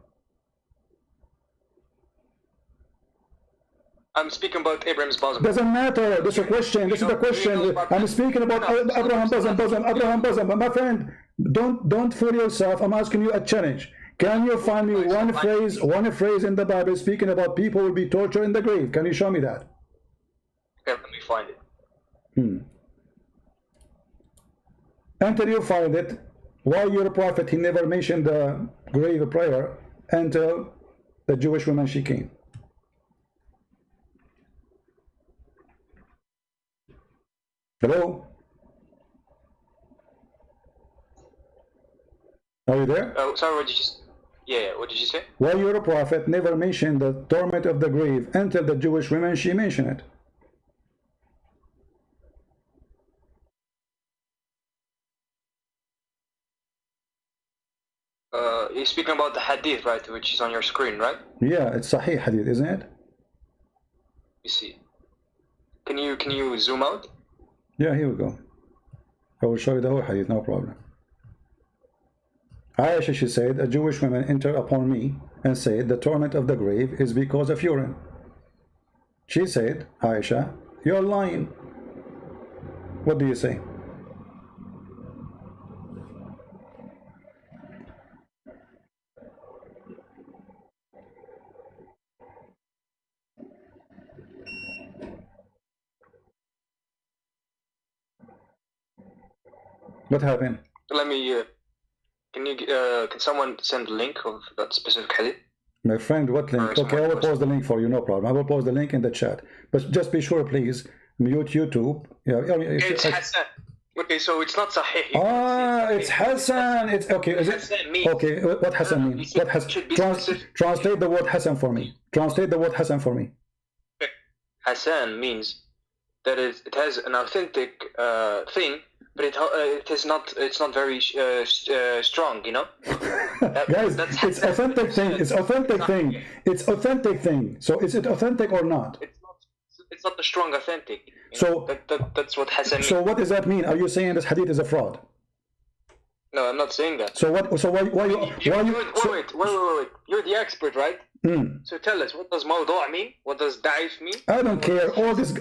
I'm speaking about Abraham's bosom. Doesn't matter. This is a question. This is the question. I'm speaking about Abraham's bosom. My friend, don't fool yourself. I'm asking you a challenge. Can you find me one phrase in the Bible speaking about people will be tortured in the grave? Can you show me that? Okay, let me find it. Until you find it, why your prophet he never mentioned the grave prayer until the Jewish woman she came? Hello? Are you there? Oh, sorry, what did you say? Yeah, what did you say? Why your prophet never mentioned the torment of the grave until the Jewish women she mentioned it? You're speaking about the hadith, right, which is on your screen, right? Yeah, it's Sahih hadith, isn't it? You see. Can you zoom out? Yeah, here we go. I will show you the whole hadith, no problem. Aisha, she said, a Jewish woman entered upon me and said, the torment of the grave is because of urine. She said, Aisha, you're lying. What do you say? What happened? Let me Can someone send the link of that specific hadith? My friend, what link? Okay, I will post the link for you, no problem. I will post the link in the chat. But just be sure, please, mute YouTube. Yeah, It's Hassan. Okay, so it's not Sahih. it's Hassan. It's okay. Is it? Hassan means, Okay, what Hassan means? What has translate the word Hassan for me. Translate the word Hassan for me. Hassan means that it has an authentic thing, but it is not. It's not very strong, you know. Guys, it's authentic thing. It's authentic thing. It's authentic thing. So is it authentic or not? It's not the strong authentic. So that's what Hassan means. So what does that mean? Are you saying this hadith is a fraud? No, I'm not saying that. So what? So why you? Wait. You're the expert, right? So tell us, what does mawdu' mean? What does da'if mean? I don't care. All this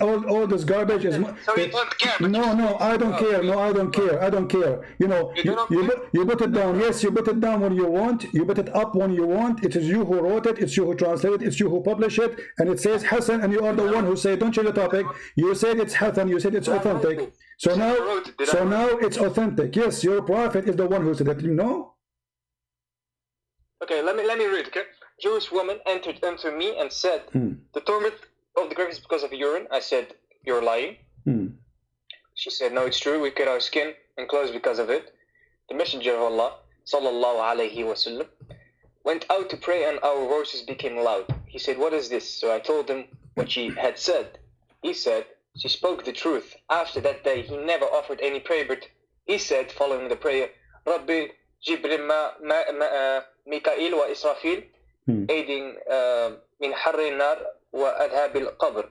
garbage is. So you don't care. No, I don't care. No, I don't care. I don't care. You know, you put it down. Yes, you put it down when you want. You put it up when you want. It is you who wrote it. It's you who translated it. It's you who published it. And it says Hassan, and you are the one who said, don't change the topic. You said it's Hassan. You said it's authentic. So now it's authentic. Yes, your prophet is the one who said it. You know. Okay, let me read. Okay. Jewish woman entered unto me and said, the torment of the grave is because of urine. I said, you're lying. She said, no, it's true. We cut our skin and clothes because of it. The Messenger of Allah, sallallahu alayhi wasallam, went out to pray and our voices became loud. He said, what is this? So I told him what she had said. He said, she spoke the truth. After that day, he never offered any prayer, but he said, following the prayer, Rabbi Jibril Mikail wa Israfil, aiding min harri nar wa adhabil qabr.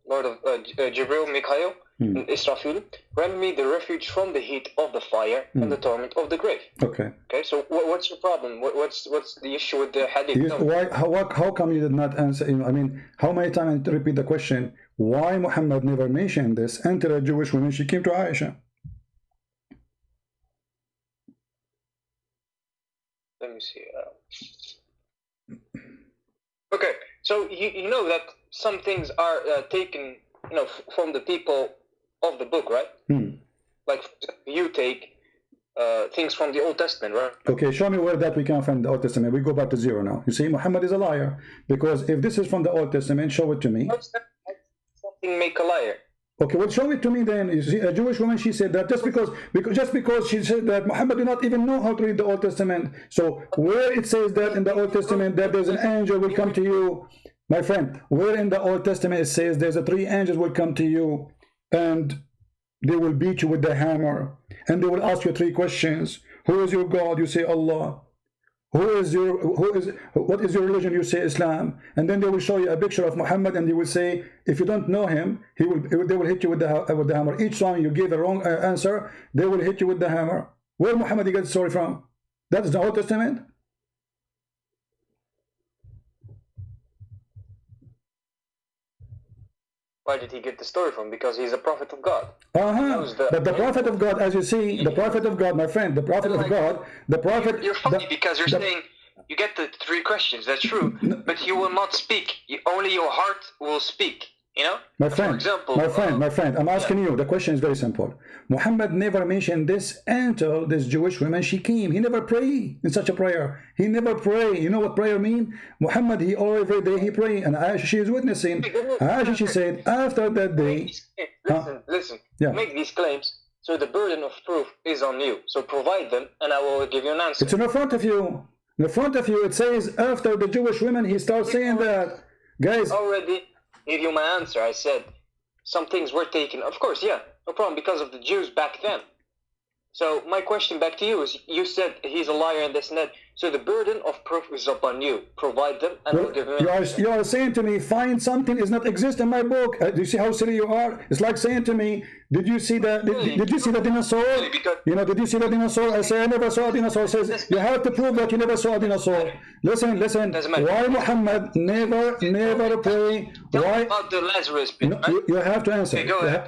Lord of Jibril, Mikhail, and Israfil, grant me the refuge from the heat of the fire and the torment of the grave. Okay. Okay. So what's your problem? What's the issue with the hadith? How come you did not answer? I mean, how many times to repeat the question? Why Muhammad never mentioned this until a Jewish woman she came to Aisha? Let me see. Okay, so you know that some things are taken, from the people of the book, right? Like you take things from the Old Testament, right? Okay, show me where that we can find the Old Testament. We go back to zero now. You see, Muhammad is a liar because if this is from the Old Testament, show it to me. Something make a liar. Okay, well, show it to me then. You see, a Jewish woman, she said that just because she said that Muhammad did not even know how to read the Old Testament. So where it says that in the Old Testament that there's an angel will come to you, my friend, where in the Old Testament it says there's three angels will come to you and they will beat you with the hammer and they will ask you three questions. Who is your God? You say Allah. What is your religion? You say Islam. And then they will show you a picture of Muhammad and they will say, if you don't know him, they will hit you with the hammer. Each time you give a wrong answer, they will hit you with the hammer. Where Muhammad he got the story from? That is the Old Testament. Where did he get the story from? Because he's a prophet of God. But the prophet of God, as you see, the prophet of God, my friend, the prophet of God, the prophet. You're funny because you're saying you get the three questions. That's true, but he will not speak. Only your heart will speak. My friend, for example, my friend, I'm asking you, the question is very simple. Muhammad never mentioned this until this Jewish woman, she came. He never prayed in such a prayer. He never prayed. You know what prayer mean? Muhammad, every day he prayed, and Aisha, she is witnessing. Aisha, she said, after that day... Listen, make these claims, so the burden of proof is on you. So provide them, and I will give you an answer. It's in front of you. In front of you, it says, after the Jewish women, he starts saying that. Guys... Already... give you my answer. I said some things were taken. Of course, yeah, no problem, because of the Jews back then. So my question back to you is, you said he's a liar and this and that. So the burden of proof is upon you. Provide them and we'll give him you are saying to me, find something does not exist in my book. Do you see how silly you are? It's like saying to me, did you see the did you see the dinosaur? Did you see the dinosaur? I say I never saw a dinosaur. Says you have to prove that you never saw a dinosaur. Listen. Why Muhammad never pray? Why about the Lazarus bit, you have to answer.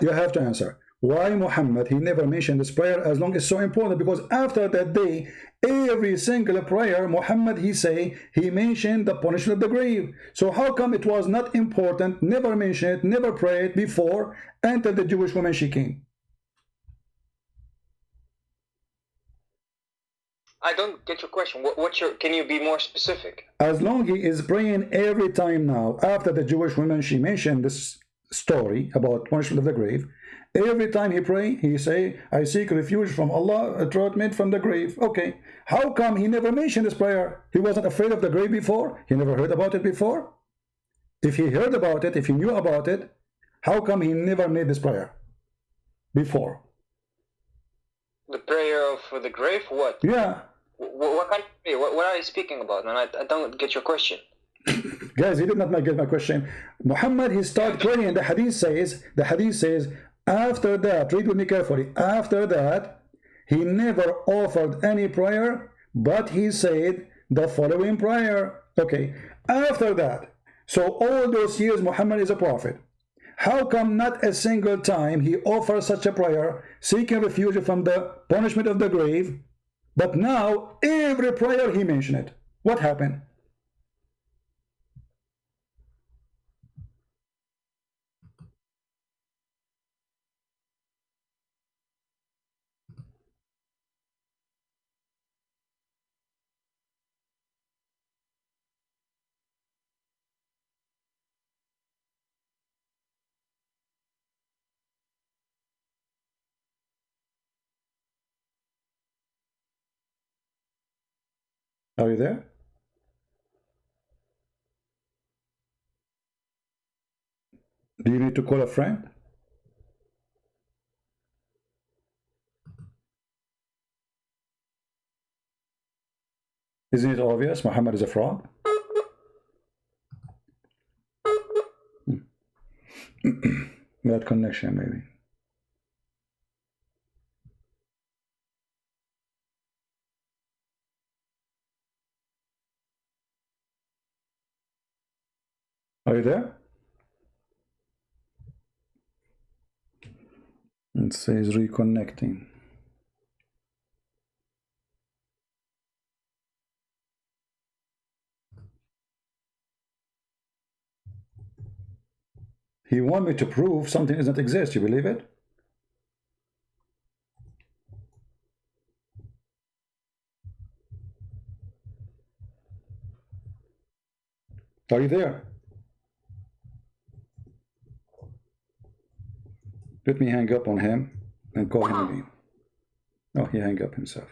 You have to answer. Why Muhammad he never mentioned this prayer as long as it's so important? Because after that day, every single prayer Muhammad he mentioned the punishment of the grave. So how come it was not important, never mentioned, never prayed before until the Jewish woman she came? I don't get your question. What's your? Can you be more specific? As long he is praying every time now, after the Jewish woman, she mentioned this story about punishment of the grave. Every time he pray, he say, I seek refuge from Allah, throat made from the grave. Okay, how come he never mentioned this prayer? He wasn't afraid of the grave before? He never heard about it before? If he heard about it, if he knew about it, how come he never made this prayer before? The prayer for the grave? What? Yeah. What kind of prayer? What are you speaking about, man? I don't get your question. Guys, he did not get my question. Muhammad, he started praying. The hadith says, after that, read with me carefully, after that, he never offered any prayer, but he said the following prayer. Okay, after that, so all those years Muhammad is a prophet. How come not a single time he offers such a prayer, seeking refuge from the punishment of the grave, but now every prayer he mentioned it? What happened? Are you there? Do you need to call a friend? Isn't it obvious Muhammad is a fraud? Bad connection, maybe. Are you there? It says reconnecting. He want me to prove something doesn't exist. You believe it? Are you there? Let me hang up on him and call him again. Oh, he hung up himself.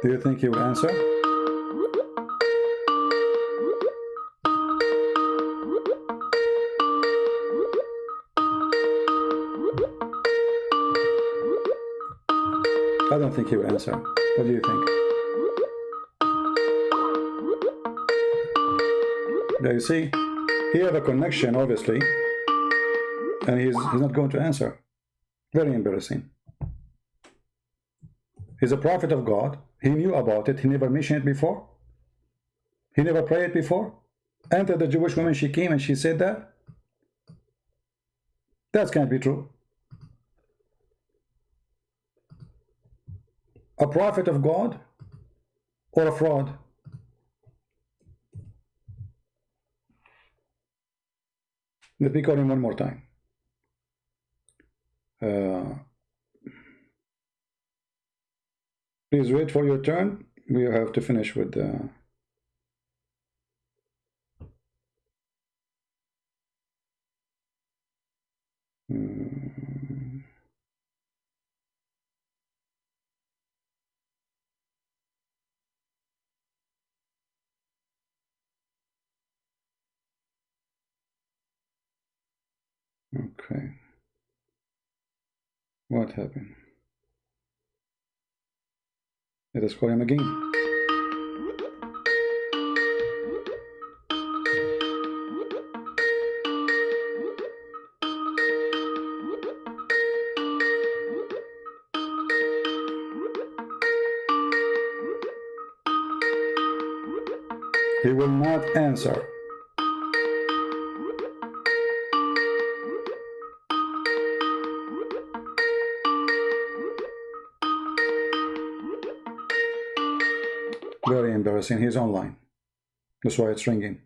Do you think he will answer? I don't think he will answer. What do you think? Now you see, he have a connection, obviously, and he's not going to answer. Very embarrassing. He's a prophet of God. He knew about it. He never mentioned it before. He never prayed before. Enter the Jewish woman, she came and she said that. That can't be true. A prophet of God or a fraud? Let me call him one more time. Please wait for your turn. We have to finish with the... Okay. What happened? Let us call him again. He will not answer. Very embarrassing. He's online. That's why it's ringing.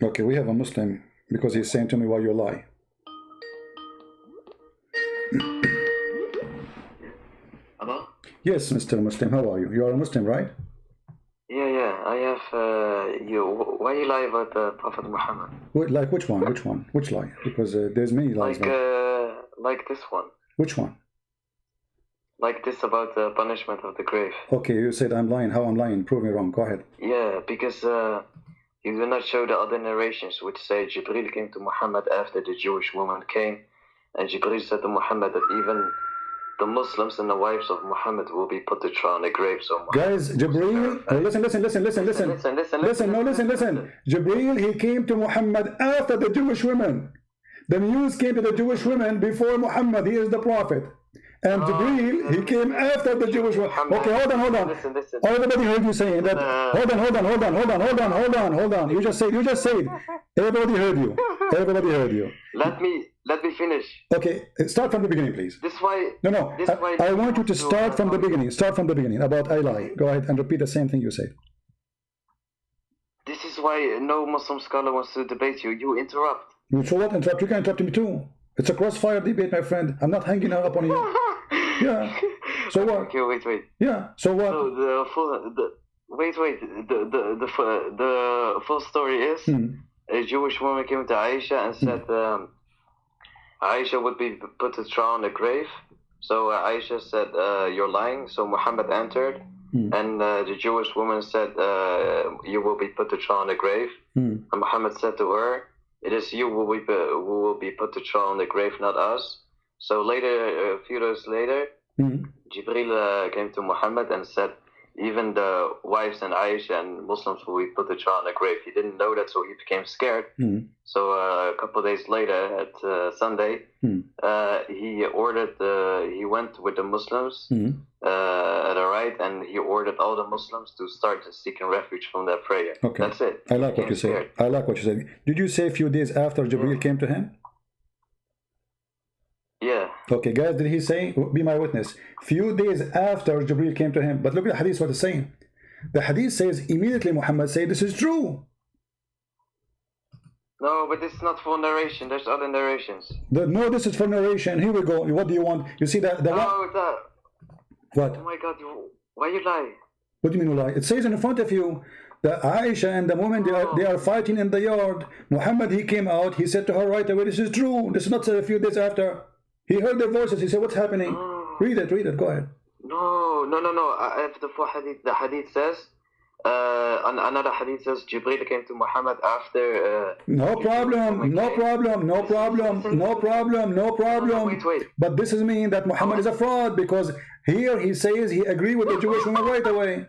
Okay, we have a Muslim because he's saying to me, why you lie? Hello? Yes, Mr. Muslim, how are you? You are a Muslim, right? Yeah, I have, why you lie about Prophet Muhammad? Like which one? Which one? Which lie? Because there's many lies. Like this one. Which one? Like this about the punishment of the grave. Okay, you said I'm lying. How I'm lying? Prove me wrong. Go ahead. Yeah, because you do not show the other narrations which say Jibril came to Muhammad after the Jewish woman came, and Jibril said to Muhammad that even the Muslims and the wives of Muhammad will be put to trial in the grave. So guys, Jibril, listen. Jibril, he came to Muhammad after the Jewish women. The news came to the Jewish women before Muhammad. He is the prophet. And Jibril, he came after the Jewish women. Okay, hold on. Listen. Everybody heard you saying that. Hold on. You just said. Everybody heard you. Let me finish. Okay, start from the beginning, please. This why. No. I want you to start from the beginning. Start from the beginning about I lie. Go ahead and repeat the same thing you said. This is why no Muslim scholar wants to debate you. You interrupt. So what? Interrupt? You can interrupt me too. It's a crossfire debate, my friend. I'm not hanging up on you. Yeah. So what? Okay, wait. Yeah. So what? So the full story is a Jewish woman came to Aisha and said Aisha would be put to trial in the grave. So Aisha said, "You're lying." So Muhammad entered, and the Jewish woman said, "You will be put to trial in the grave." And Muhammad said to her, "It is you who will be put to trial in the grave, not us." So later, a few days later, Jibril came to Muhammad and said, even the wives and Aisha and Muslims will be put to trial in the grave. He didn't know that, so he became scared. So a couple of days later, at Sunday, he went with the Muslims at a rite, and he ordered all the Muslims to start seeking refuge from their prayer. Okay. That's it. I like what you said. Did you say a few days after Jibril came to him? Yeah. Okay, guys, did he say, be my witness, few days after Jibril came to him? But look at the hadith, what it's saying. The hadith says, immediately Muhammad said, this is true. No, but this is not full narration. There's other narrations. No, this is for narration. Here we go. What do you want? You see that? What? Oh my God, why you lie? What do you mean you lie? It says in front of you that Aisha and the woman, they are fighting in the yard. Muhammad, he came out. He said to her right away, this is true. This is not a few days after. He heard their voices. He said, what's happening? Read it. Go ahead. No. I have the full hadith. The hadith says, another hadith says, Jibril came to Muhammad after... No problem. Wait. But this is mean that Muhammad is a fraud, because here he says he agreed with the Jewish woman right away.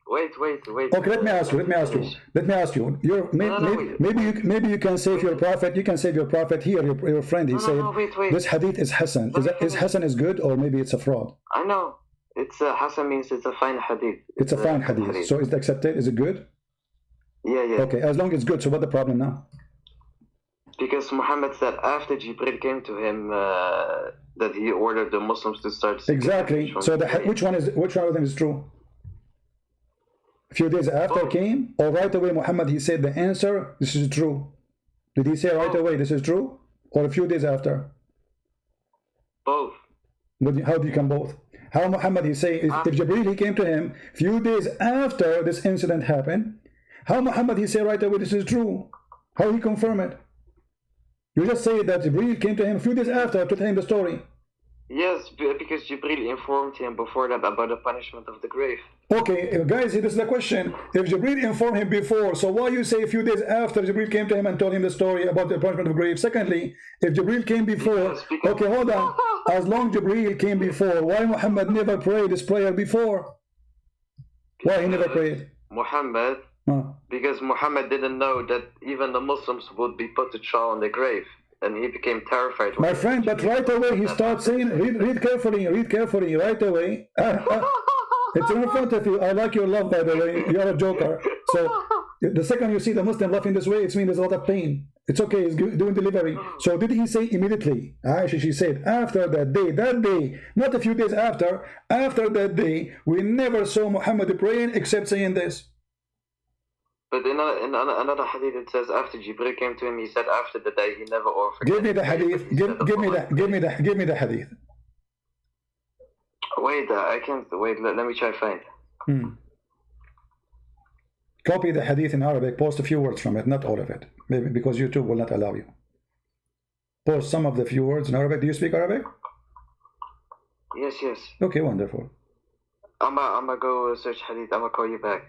Wait. Okay, let me ask you. Maybe you can save your prophet. You can save your prophet here. Your friend. He said this hadith is Hassan. Is Hassan is good, or maybe it's a fraud? I know. It's Hassan means it's a fine hadith. It's a fine hadith. So is it accepted? Is it good? Yeah. Okay, as long as it's good. So what's the problem now? Because Muhammad said after Jibril came to him that he ordered the Muslims to start. Exactly. So which one of them is true? A few days after came, or right away Muhammad, he said the answer, this is true. Did he say right away this is true, or a few days after? Both. How do you come both? How Muhammad, he say, if Jibril, he came to him few days after this incident happened, how Muhammad, he say right away this is true? How he confirm it? You just say that Jibril came to him a few days after to tell him the story. Yes, because Jibril informed him before that about the punishment of the grave. Okay, guys, this is the question. If Jibril informed him before, so why you say a few days after Jibril came to him and told him the story about the punishment of the grave? Secondly, if Jibril came before, okay, hold on. As long Jibril came before, why Muhammad never prayed this prayer before? Why he never prayed? Muhammad because Muhammad didn't know that even the Muslims would be put to trial in the grave, and he became terrified. My friend, but right away he starts saying, read carefully, right away. It's in front of you. I like your love, by the way. You're a joker. So the second you see the Muslim laughing this way, it means there's a lot of pain. It's okay, he's doing delivery. So did he say immediately? Aisha, she said, after that day, not a few days after that day, we never saw Muhammad praying except saying this. But in another hadith it says after Jibril came to him, he said after the day he never offered. Give me the hadith. Give me the hadith. Wait, I can't wait. Let me try to find. Copy the hadith in Arabic. Post a few words from it, not all of it, maybe because YouTube will not allow you. Post some of the few words in Arabic. Do you speak Arabic? Yes. Okay, wonderful. I'ma go search hadith. I'ma call you back.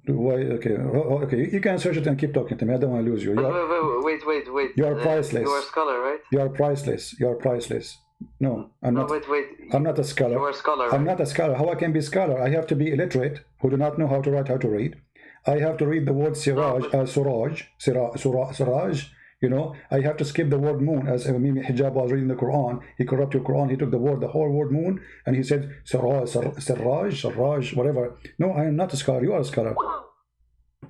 Why? Okay, okay. You can search it and keep talking to me. I don't want to lose you. Wait. You are priceless. You are a scholar, right? You are priceless. No, I'm not. Wait. I'm not a scholar. You are a scholar. I'm not a scholar. How I can be a scholar? I have to be illiterate, who do not know how to write, how to read. I have to read the word siraj, siraj. You know, I have to skip the word moon. As Mimi Hijab was reading the Quran, he corrupted the Quran. He took the whole word moon, and he said siraj, whatever. No, I am not a scholar. You are a scholar.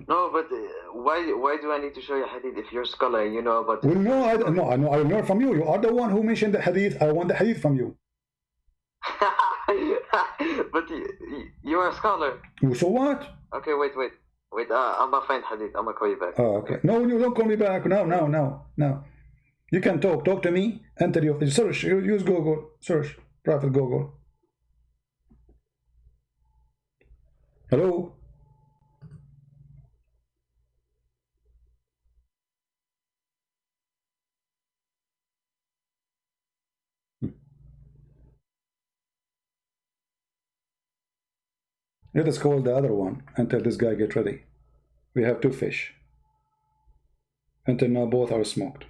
No, but why do I need to show you hadith if you're a scholar and you know about? Well, no, I know. I will learn from you. You are the one who mentioned the hadith. I want the hadith from you. But you are a scholar. So what? Okay, wait. I'm gonna find hadith. I'm gonna call you back. Oh, okay. No, you don't call me back. No. You can talk to me. Enter your search. Use Google. Search Prophet Google. Hello. Let us call the other one until this guy get ready. We have 2 fish. Until now both are smoked.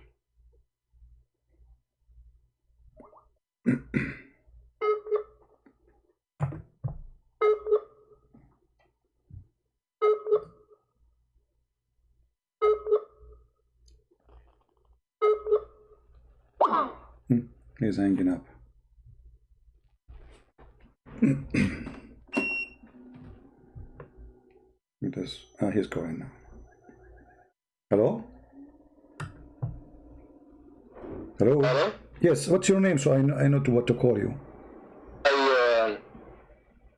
He's hanging up. He's going now. Hello? Hello? Yes, what's your name so I know what to call you?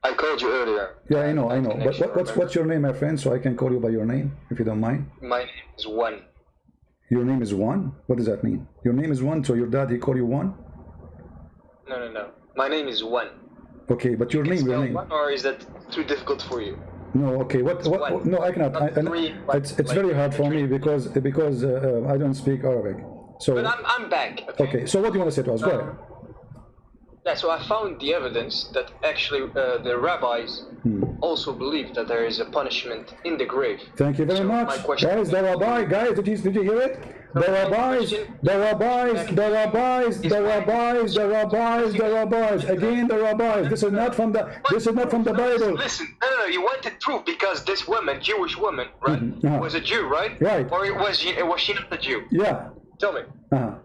I called you earlier. Yeah, I know. But what's your name, my friend, so I can call you by your name, if you don't mind? My name is One. Your name is One? What does that mean? Your name is One, so your dad, he call you One? No. My name is One. Okay, but your name. One, or is that too difficult for you? No, okay. What? No, I cannot. It's very hard for me because I don't speak Arabic. So. But I'm back. Okay. So what do you want to say to us? Go ahead. Yeah. So I found the evidence that actually the rabbis also believe that there is a punishment in the grave. Thank you very much, guys. The rabbi, guys, did you hear it? The rabbis. Again, the rabbis. This is not from the Bible. Listen, no. You wanted proof because this woman, Jewish woman, right, was a Jew, right? Right. Or was she not a Jew? Yeah. Tell me.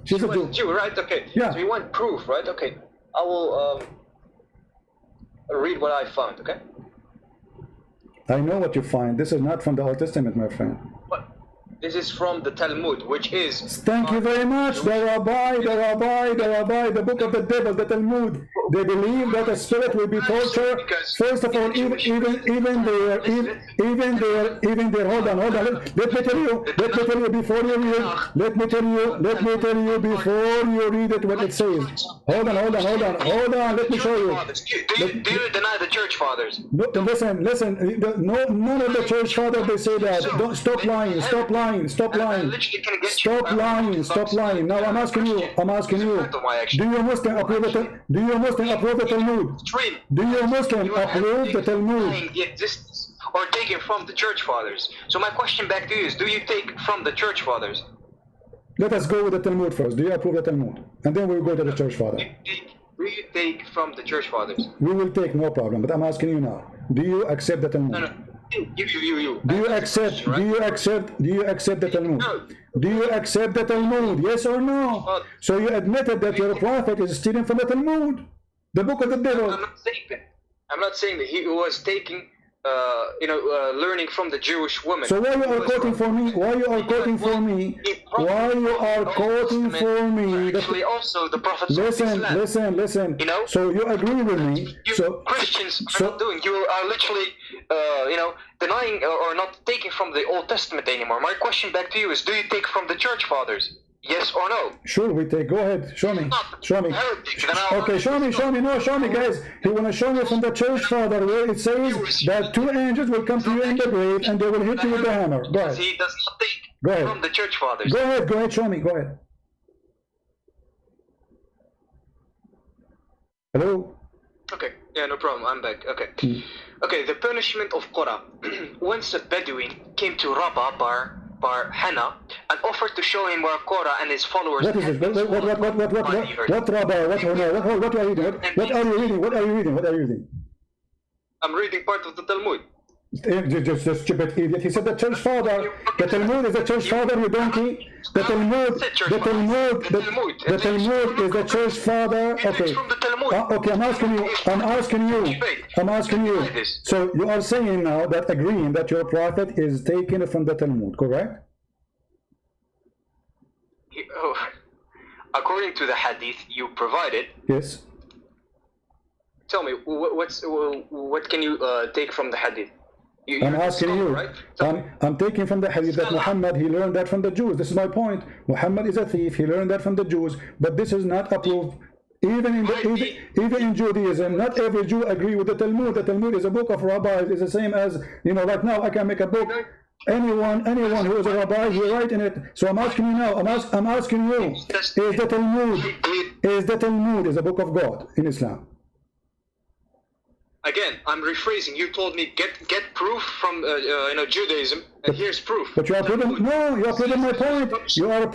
She's she a was a Jew, right? Okay. Yeah. So you want proof, right? Okay. I will read what I found. Okay. I know what you find. This is not from the Old Testament, my friend. What? This is from the Talmud, which is... Thank you very much. The rabbi, the book of the devil, the Talmud. They believe that a spirit will be tortured. First of all, even their, hold on. Let me tell you before you read. Let me tell you before you read it what it says. Hold on. Let me show you. Do you deny the church fathers? No, listen. None of the church fathers they say that. Don't stop lying. Stop lying. Now I'm asking you. Do you Muslim approve the Talmud? Do you Muslim approve the Talmud? The existence or taken from the church fathers. So my question back to you is: do you take from the church fathers? Let us go with the Talmud first. Do you approve the Talmud? And then we'll go to the church father. Do you take from the church fathers? We will take, no problem. But I'm asking you now. Do you accept the Talmud? No. You. Do you accept? Do you accept? Do you accept the Talmud? No. Do you accept the Talmud? Yes or no? So you admitted that your prophet is stealing from the Talmud, the book of the devil. I'm not saying that. I'm not saying that he was taking, learning from the Jewish woman. So why you are quoting for me? Why you are quoting for me? Why you are quoting for me? Actually, also the Prophet. Listen. You know? So you agree with me? So Christians are not doing. You are literally, denying or not taking from the Old Testament anymore. My question back to you is: do you take from the Church Fathers? Yes or no? Sure, we take. Go ahead. Show me. Show me. Okay, show me. No, show me, guys. You want to show me from the Church Father where it says that 2 angels will come to you in the grave and they will hit you with the hammer. Go ahead. He does not take Go ahead. from the Church Fathers. Go ahead. Show me. Go ahead. Hello. Okay. Yeah, no problem. I'm back. Okay. Okay. The punishment of Qura. Once a Bedouin came to Rabbah Bar Hannah and offered to show him where Korah and his followers. What is it? What Rabbah? What are you reading? What are you reading? I'm reading part of the Talmud. Just stupid idiot. He said the Church Father. The Talmud is the Church Father, you donkey. The Talmud is the Church Father. Okay. Okay, I'm asking you. So you are saying now that agreeing that your prophet is taken from the Talmud, correct? According to the hadith you provided. Yes. Tell me, what can you take from the hadith? I'm asking you. Right? I'm taking from the hadith that Muhammad, he learned that from the Jews. This is my point. Muhammad is a thief. He learned that from the Jews. But this is not approved. Even in Judaism, not every Jew agree with the Talmud. The Talmud is a book of rabbis. It's the same as, right now I can make a book. Anyone who is a rabbi, he write in it. So I'm asking you now. I'm asking you. Is the Talmud is a book of God in Islam? Again, I'm rephrasing. You told me get proof from Judaism, and here's proof. But you are proving my point. You are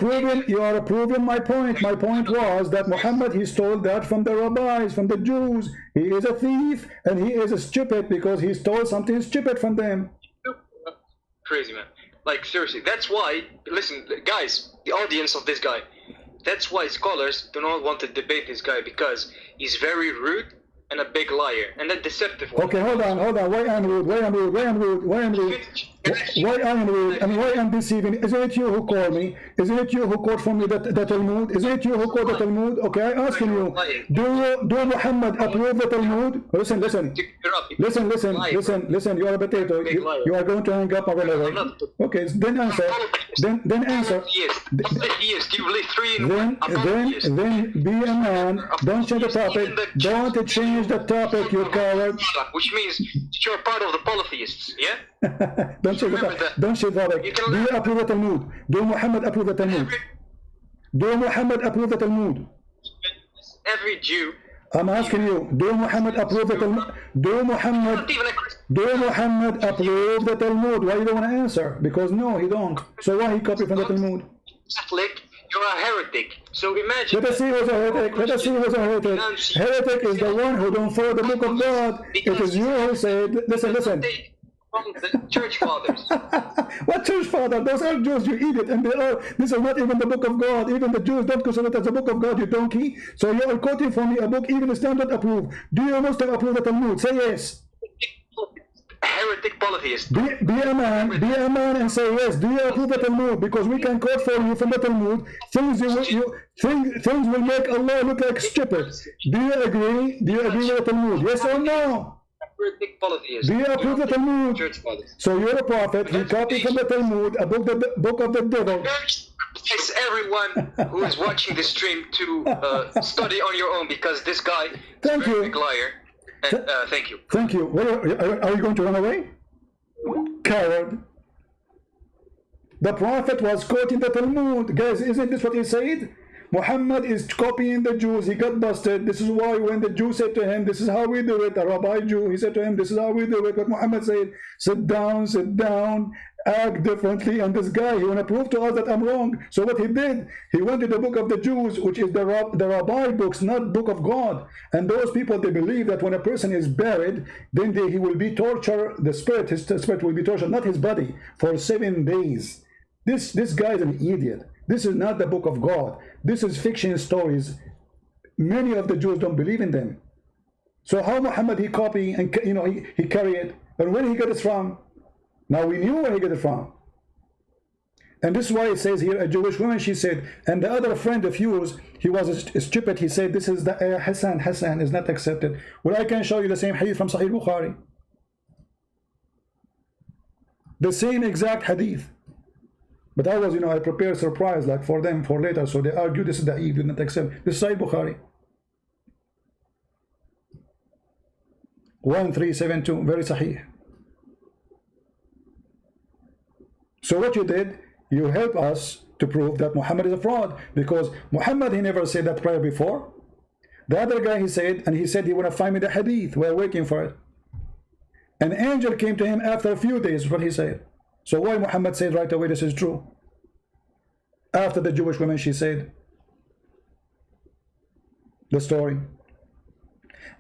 proving my point. My point was that Muhammad, he stole that from the rabbis, from the Jews. He is a thief and he is a stupid because he stole something stupid from them. Crazy, man. Like, seriously, that's why, listen, guys, the audience of this guy, that's why scholars do not want to debate this guy, because he's very rude and a big liar and a deceptive one. Okay, hold on. Why I'm rude? Why I'm rude and why I'm deceiving? Isn't it you who called me? Isn't it you who quote from me the Talmud? Isn't it you who quote the Talmud? Okay, I'm asking you. Do Muhammad approve the Talmud? Listen. Listen. You are a potato. You are going to hang up or whatever. Okay, then answer. Then answer. Yes. You believe 3 in 1. Then be a man. Don't change the topic. Don't change the topic, you coward. Which means you're part of the polytheists, yeah? Don't change the topic. Don't change the topic. Do you approve the Talmud? Do Muhammad approve the Talmud? Do Muhammad approve the Talmud? Every Jew. I'm asking you, do Muhammad approve the Talmud? Do Muhammad approve the Talmud? Why you don't want to answer? Because no, he don't. So why he copy from the Talmud? Catholic, you're a heretic. So imagine. Let us see who's a heretic. Heretic is the one who don't follow the book of God. It is you who said, listen. From the Church Fathers. What Church Father? Those are Jews, you idiot. And this is not even the book of God. Even the Jews don't consider it as the book of God, you donkey. So you are quoting for me a book even Islam don't approve. Do you Muslim approve the Talmud? Say yes. Heretic polytheist. Be a man and say yes. Do you approve the Talmud? Because we can quote for you from the Talmud things things will make Allah look like stupid. Do you agree? Do you agree with the Talmud? Yes or no? Do you approve the Talmud? So you're a prophet. He copied from the Talmud, a book of the devil. It's everyone who is watching the stream to study on your own, because this guy is a very big liar. And, thank you. Thank you. Are you going to run away? Coward. The prophet was quoting the Talmud. Guys, isn't this what he said? Muhammad is copying the Jews. He got busted. This is why when the Jew said to him, this is how we do it, a rabbi Jew, he said to him, this is how we do it. But Muhammad said, sit down, act differently. And this guy, he want to prove to us that I'm wrong. So what he did, he went to the book of the Jews, which is the rabbi books, not book of God. And those people, they believe that when a person is buried, then he will be tortured, his spirit will be tortured, not his body, for 7 days. This guy is an idiot. This is not the book of God. This is fiction stories. Many of the Jews don't believe in them. So how Muhammad he copy and he carry it, and where he got it from? Now we knew where he got it from. And this is why it says here, a Jewish woman, she said, and the other friend of yours, he was stupid. He said, this is the Hassan is not accepted. Well, I can show you the same hadith from Sahih Bukhari. The same exact hadith. But I was, I prepared a surprise like for them for later. So they argue this is the Eid, did not accept. This is Sahih Bukhari. 1372, very Sahih. So what you did, you help us to prove that Muhammad is a fraud, because Muhammad, he never said that prayer before. The other guy, he said he want to find me the hadith. We're waiting for it. An angel came to him after a few days, what he said. So why Muhammad said right away this is true? After the Jewish woman, she said the story.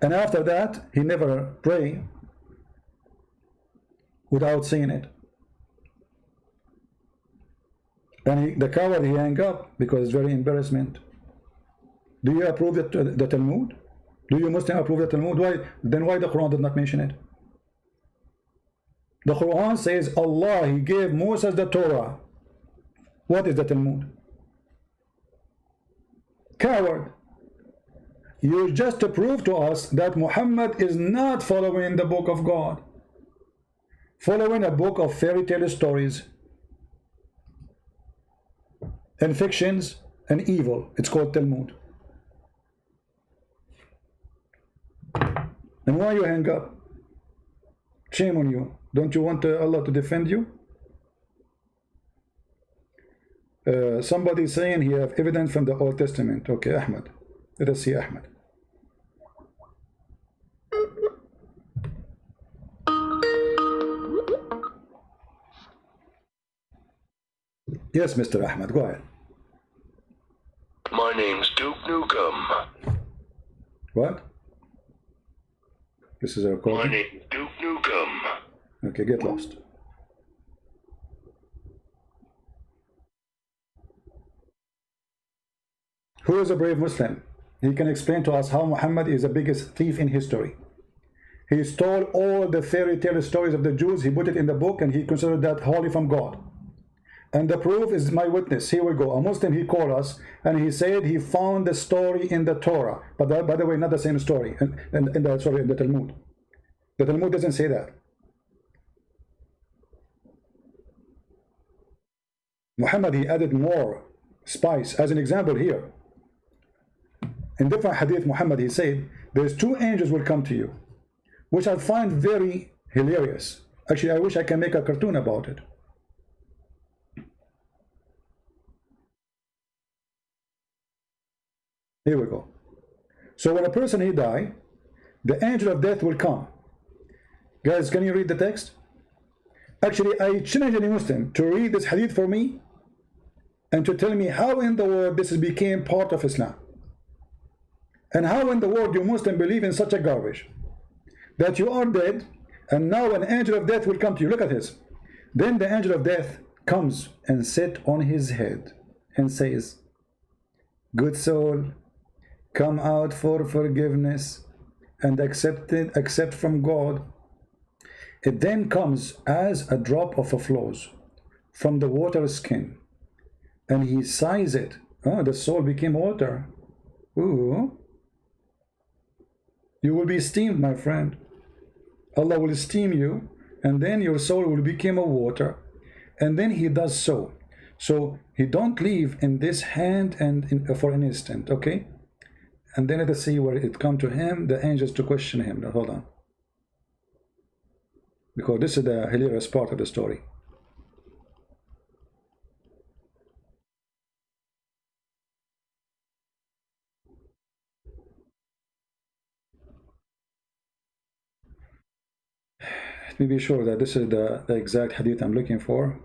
And after that, he never prayed without seeing it. And the coward, he hung up because it's very embarrassment. Do you approve the Talmud? Do you Muslim approve the Talmud? Why the Quran did not mention it? The Quran says Allah, he gave Moses the Torah. What is the Talmud? Coward. You just to prove to us that Muhammad is not following the book of God, following a book of fairy tale stories and fictions and evil. It's called Talmud. And why you hang up? Shame on you. Don't you want Allah to defend you? Somebody saying he have evidence from the Old Testament. Okay, Ahmed. Let us see Ahmed. Yes, Mr. Ahmed, go ahead. My name's Duke Nukem. What? This is a recording? My name's Duke Nukem. Okay, get lost. Who is a brave Muslim? He can explain to us how Muhammad is the biggest thief in history. He stole all the fairy tale stories of the Jews, he put it in the book, and he considered that holy from God. And the proof is my witness. Here we go. A Muslim, he called us and he said he found the story in the Torah. But by the way, not the same story in the Talmud. The Talmud doesn't say that. Muhammad, he added more spice. As an example here, in different hadith, Muhammad, he said, there's 2 angels will come to you, which I find very hilarious. Actually, I wish I can make a cartoon about it. Here we go. So when a person he die, the angel of death will come. Guys, can you read the text? Actually, I challenge any Muslim to read this hadith for me and to tell me how in the world this became part of Islam. And how in the world you Muslim believe in such a garbage. That you are dead and now an angel of death will come to you. Look at this. Then the angel of death comes and sits on his head and says, good soul, come out for forgiveness and accept from God. It then comes as a drop of a flows from the water skin, and he sighs it. Oh, the soul became water. Ooh. You will be steamed, my friend. Allah will steam you, and then your soul will become a water. And then he does so. So he don't leave in this hand and for an instant, okay? And then let us see where it come to him, the angels to question him. Now, hold on. Because this is the hilarious part of the story. Let me be sure that this is the exact hadith I'm looking for.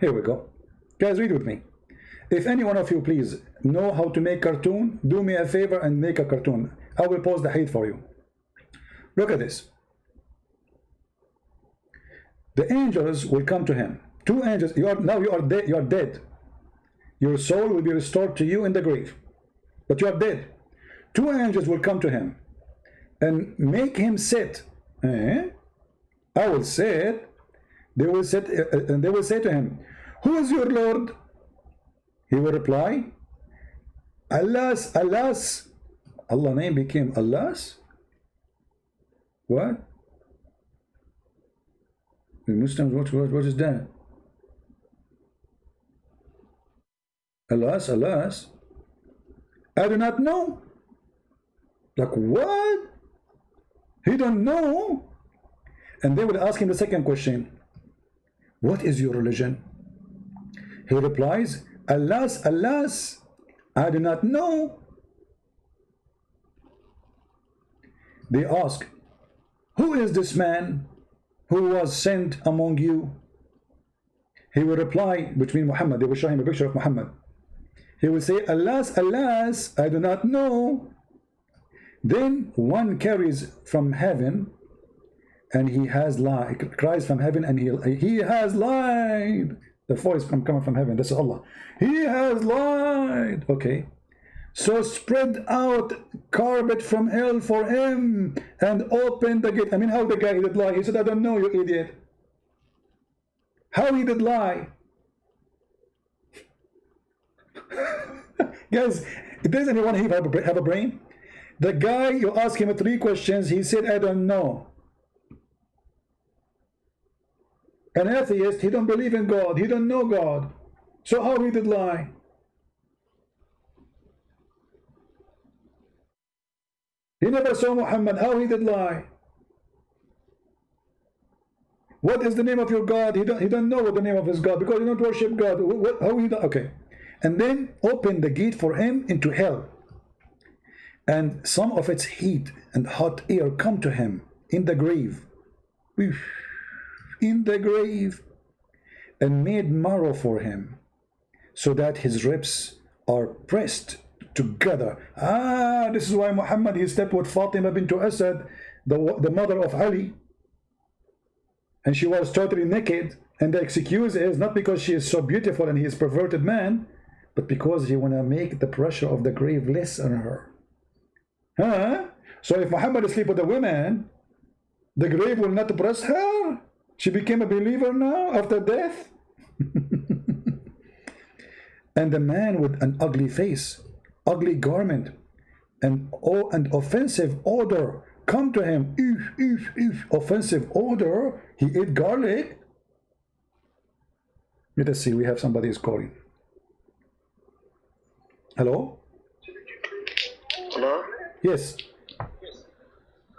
Here we go. Guys, read with me. If any one of you, please, know how to make cartoon, do me a favor and make a cartoon. I will post the hadith for you. Look at this. The angels will come to him. Two angels. You are dead. You are dead. Your soul will be restored to you in the grave, but you are dead. Two angels will come to him and make him sit. I will sit. They will sit, and they will say to him, "Who is your Lord?" He will reply, "Allah's, Allah's." Allah name became Allah's. What? The Muslims, what is that? Allah's, Allah's. I do not know. Like what? He don't know. And they will ask him the second question. What is your religion? He replies, Allah's, Allah's. I do not know. They ask, who is this man who was sent among you? He will reply, between Muhammad, they will show him a picture of Muhammad. He will say, Allah's, Allah's, I do not know. Then one carries from heaven, and he has lied, cries from heaven, and he has lied. The voice coming from heaven, that's Allah. He has lied. Okay. So spread out carpet from hell for him and open the gate. I mean, how the guy did lie? He said, I don't know, you idiot. How he did lie? Guys, does anyone here have a brain? The guy, you ask him 3 questions, he said, I don't know. An atheist, he don't believe in God, he don't know God. So how he did lie? He never saw Muhammad, how he did lie? What is the name of your God? He don't know what the name of his God, because he don't worship God. How he done? Okay. And then open the gate for him into hell. And some of its heat and hot air come to him in the grave. In the grave. And made marrow for him, so that his ribs are pressed together. This is why Muhammad, he slept with Fatima bint Asad, the mother of Ali. And she was totally naked. And the excuse is not because she is so beautiful and he is a perverted man, but because he want to make the pressure of the grave less on her. So if Muhammad sleep with a woman, the grave will not press her. She became a believer now after death. And the man with an ugly face, ugly garment, and offensive odor come to him. Offensive odor. He ate garlic. Let us see. We have somebody is calling. Hello? Hello? Yes.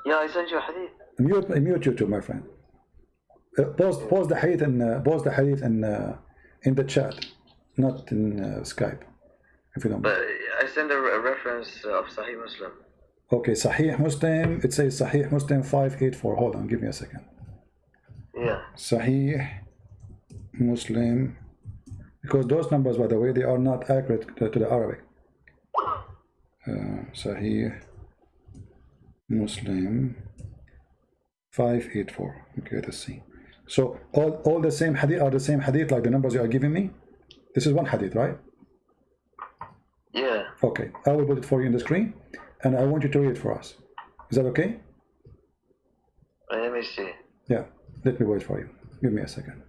Yeah, I sent you a hadith. Mute you too, my friend. Pause the hadith in the chat, not in Skype, if you don't mind. But I sent a reference of Sahih Muslim. Okay, Sahih Muslim. It says Sahih Muslim 584. Hold on, give me a second. Yeah. Sahih Muslim, because those numbers, by the way, they are not accurate to the Arabic. Sahih Muslim 584. Okay, let's see. So all the same hadith are the same hadith, like the numbers you are giving me. This is one hadith, right? Yeah. Okay, I will put it for you in the screen, and I want you to read it for us. Is that okay? Let me see. Yeah, let me wait for you. Give me a second.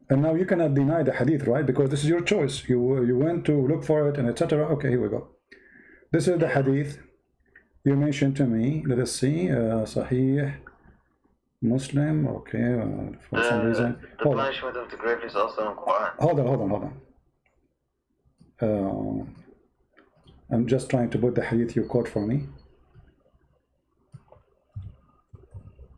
And now you cannot deny the hadith, right? Because this is your choice. You went to look for it and etc. Okay, here we go. This is the hadith you mentioned to me. Let us see. Sahih Muslim. Okay, for some reason. The punishment of the grave is also in Quran. Hold on. I'm just trying to put the hadith you quote for me.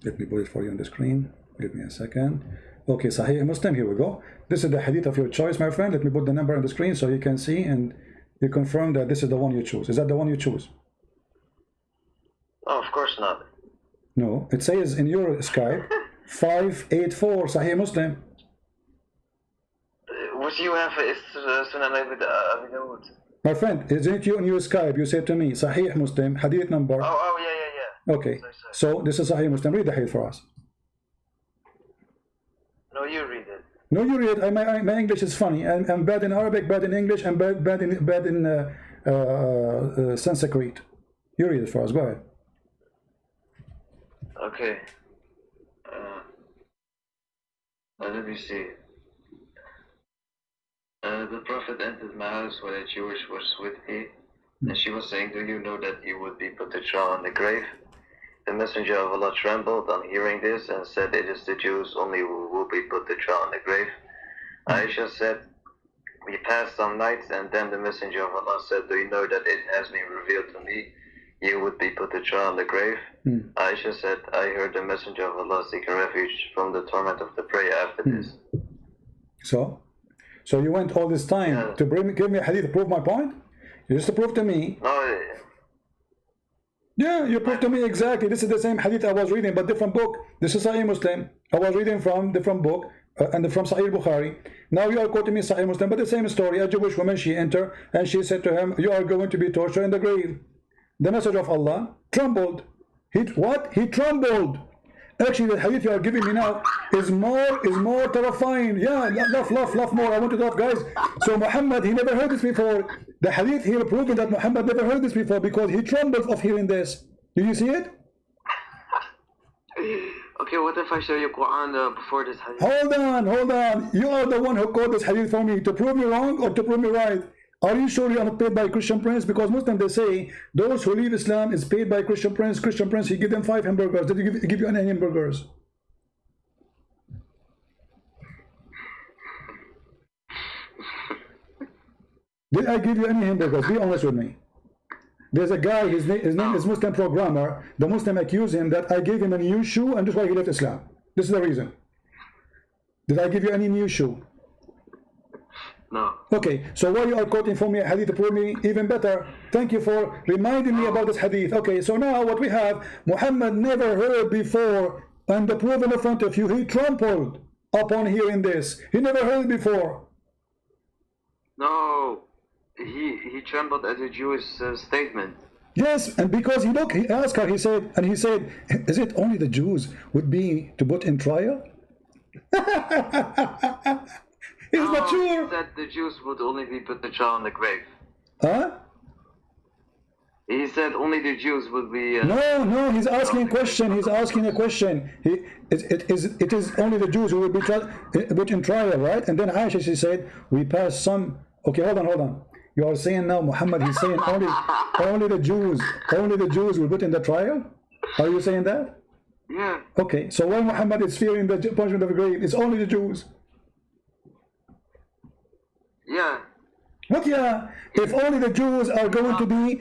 Let me put it for you on the screen. Give me a second. Okay, Sahih Muslim, here we go. This is the hadith of your choice, my friend. Let me put the number on the screen so you can see and you confirm that this is the one you choose. Is that the one you choose? Oh, of course not. No, it says in your Skype 584 Sahih Muslim. What you have is Sunan Abi Dawud. My friend, isn't it you in your Skype? You said to me Sahih Muslim, hadith number. Oh, yeah. Okay, Sorry. so this is Sahih Muslim. Read the hadith for us. No, you read it. No, you read. My English is funny. I'm bad in Arabic, bad in English, and bad in Sanskrit. You read it for us. Go ahead. Okay. Let me see. The Prophet entered my house when a Jewish was with me, and she was saying, "Do you know that you would be put to trial in the grave?" The Messenger of Allah trembled on hearing this and said, "It is the Jews only who will be put to trial in the grave." Aisha said, "We passed some nights, and then the Messenger of Allah said, 'Do you know that it has been revealed to me you would be put to trial in the grave?'" Aisha said, "I heard the Messenger of Allah seeking refuge from the torment of the prayer after this." So you went all this time to give me a hadith to prove my point? You just to prove to me. No, Yeah, you proved to me exactly. This is the same hadith I was reading, but different book. This is Sahih Muslim. I was reading from different book and from Sahih Bukhari. Now you are quoting me Sahih Muslim, but the same story. A Jewish woman, she entered and she said to him, "You are going to be tortured in the grave." The message of Allah trembled. He trembled. Actually, the hadith you are giving me now is more terrifying. Yeah, laugh more. I want to laugh, guys. So Muhammad, he never heard this before. The hadith here proving that Muhammad never heard this before because he trembled of hearing this. Do you see it? Okay, what if I show you Quran before this hadith? Hold on. You are the one who quote this hadith for me to prove me wrong or to prove me right. Are you sure you are not paid by Christian Prince? Because Muslims, they say those who leave Islam is paid by Christian Prince. Christian Prince, he give them 5 hamburgers. Did he give you any hamburgers? Did I give you any hamburgers? Be honest with me. There's a guy, his name is Muslim Programmer. The Muslim accused him that I gave him a new shoe and that's why he left Islam. This is the reason. Did I give you any new shoe? No. Okay, so why you are quoting for me a hadith to prove me even better? Thank you for reminding me about this hadith. Okay, so now what we have, Muhammad never heard before, and the proof in front of you, he trampled upon hearing this. He never heard before. No, he trembled at the Jewish statement. Yes, and because he asked her, he said, is it only the Jews would be to put in trial? He's not sure. He said the Jews would only be put to trial in the grave. Huh? He said only the Jews would be... No, he's asking a question. He's asking a question. It is only the Jews who will be put in trial, right? And then Aisha, she said, we pass some... Okay, hold on. You are saying now, Muhammad, he's saying only the Jews will put in the trial? Are you saying that? Yeah. Okay, so why Muhammad is fearing the punishment of the grave? It's only the Jews. Yeah. What? Yeah. If only the Jews are going to be,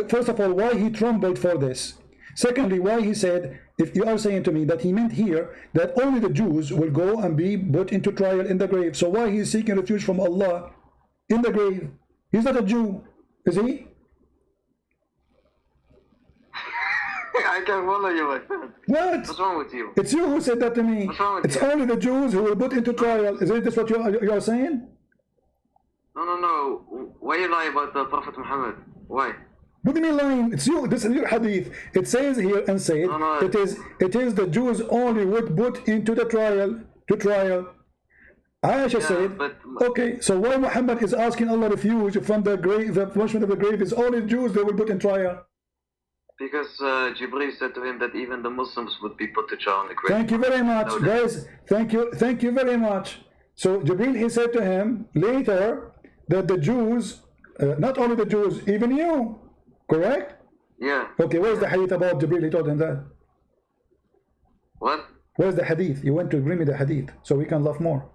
first of all, why he trembled for this? Secondly, why he said, if you are saying to me that he meant here that only the Jews will go and be put into trial in the grave. So why he is seeking refuge from Allah in the grave? He's not a Jew, is he? I can't follow you, my friend. What? What's wrong with you? It's you who said that to me. What's wrong with it's you? only the Jews who will put into trial. Isn't this what you are saying? No. Why you lie about the Prophet Muhammad? Why? What do you mean lying? It's you. This is your hadith. It says here and said No. it is the Jews only would put into the trial Aisha said, okay, so why Muhammad is asking Allah refuge from the grave, the punishment of the grave is only Jews they will put in trial? Because Jibreel said to him that even the Muslims would be put to trial in the grave. Thank you very much, guys. Thank you very much. So Jibreel, he said to him later that the Jews, not only the Jews, even you, correct? Yeah. Okay, where's the hadith about Jibreel? He told him that. What? Where's the hadith? You went to bring me the hadith so we can laugh more.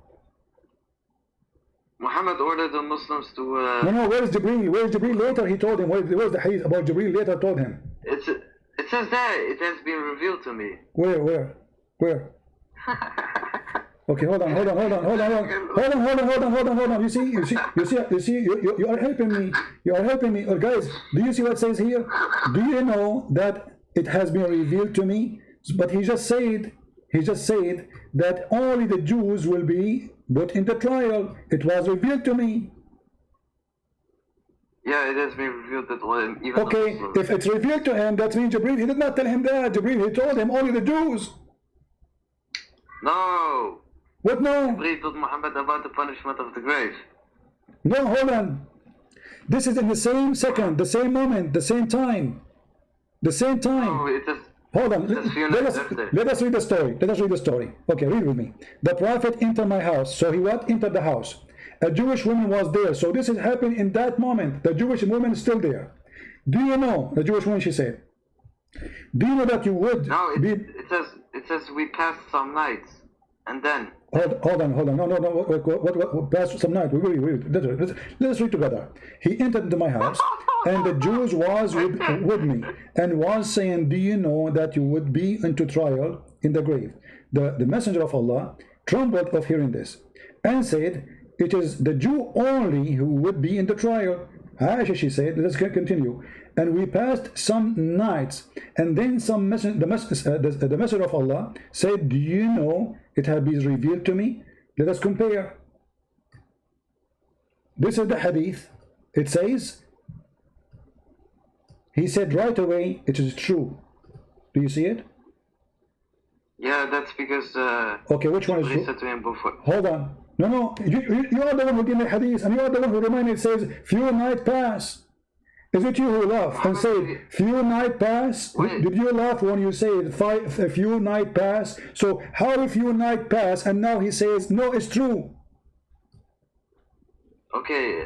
Muhammad ordered the Muslims to... No, where is Jibreel? Where is Jibreel? Later he told him. Where's the hadith about Jibreel? Later told him. It says that. It has been revealed to me. Where? Okay, hold on. You are helping me. Oh, guys, do you see what it says here? Do you know that it has been revealed to me? But he just said that only the Jews will be put into trial. It was revealed to me. Yeah, it has been revealed that even Okay, if it's revealed to him, that means Jibreel, he did not tell him that. Jibreel, he told him only the Jews. No. What no? Jibreel told Muhammad about the punishment of the grave. No, hold on. This is in the same second, the same moment, the same time. The same time. No, it is. Hold on. Let Let us read the story. Okay, read with me. The Prophet entered my house. So he what? Entered the house. A Jewish woman was there. So this is happening in that moment. The Jewish woman is still there. Do you know, the Jewish woman, she said, do you know that you would be... It says we passed some nights, and then... Hold on. No. What passed some night? Let's read together. He entered into my house, and the Jews was with me, and was saying, do you know that you would be into trial in the grave? The messenger of Allah trembled of hearing this, and said, it is the Jew only who would be in the trial. Aisha, she said, let's continue. And we passed some nights, and then the messenger of Allah said, do you know it had been revealed to me? Let us compare. This is the hadith. It says, he said right away, it is true. Do you see it? Yeah, that's because okay, which one is true? said to him before. Hold on. No, you are the one who gave me hadith, and you are the one who reminded. It says, few nights pass. Is it you who laughed and said, few nights pass? Did you laugh when you said a few nights pass? So how a few nights pass, and now he says, no, it's true. Okay,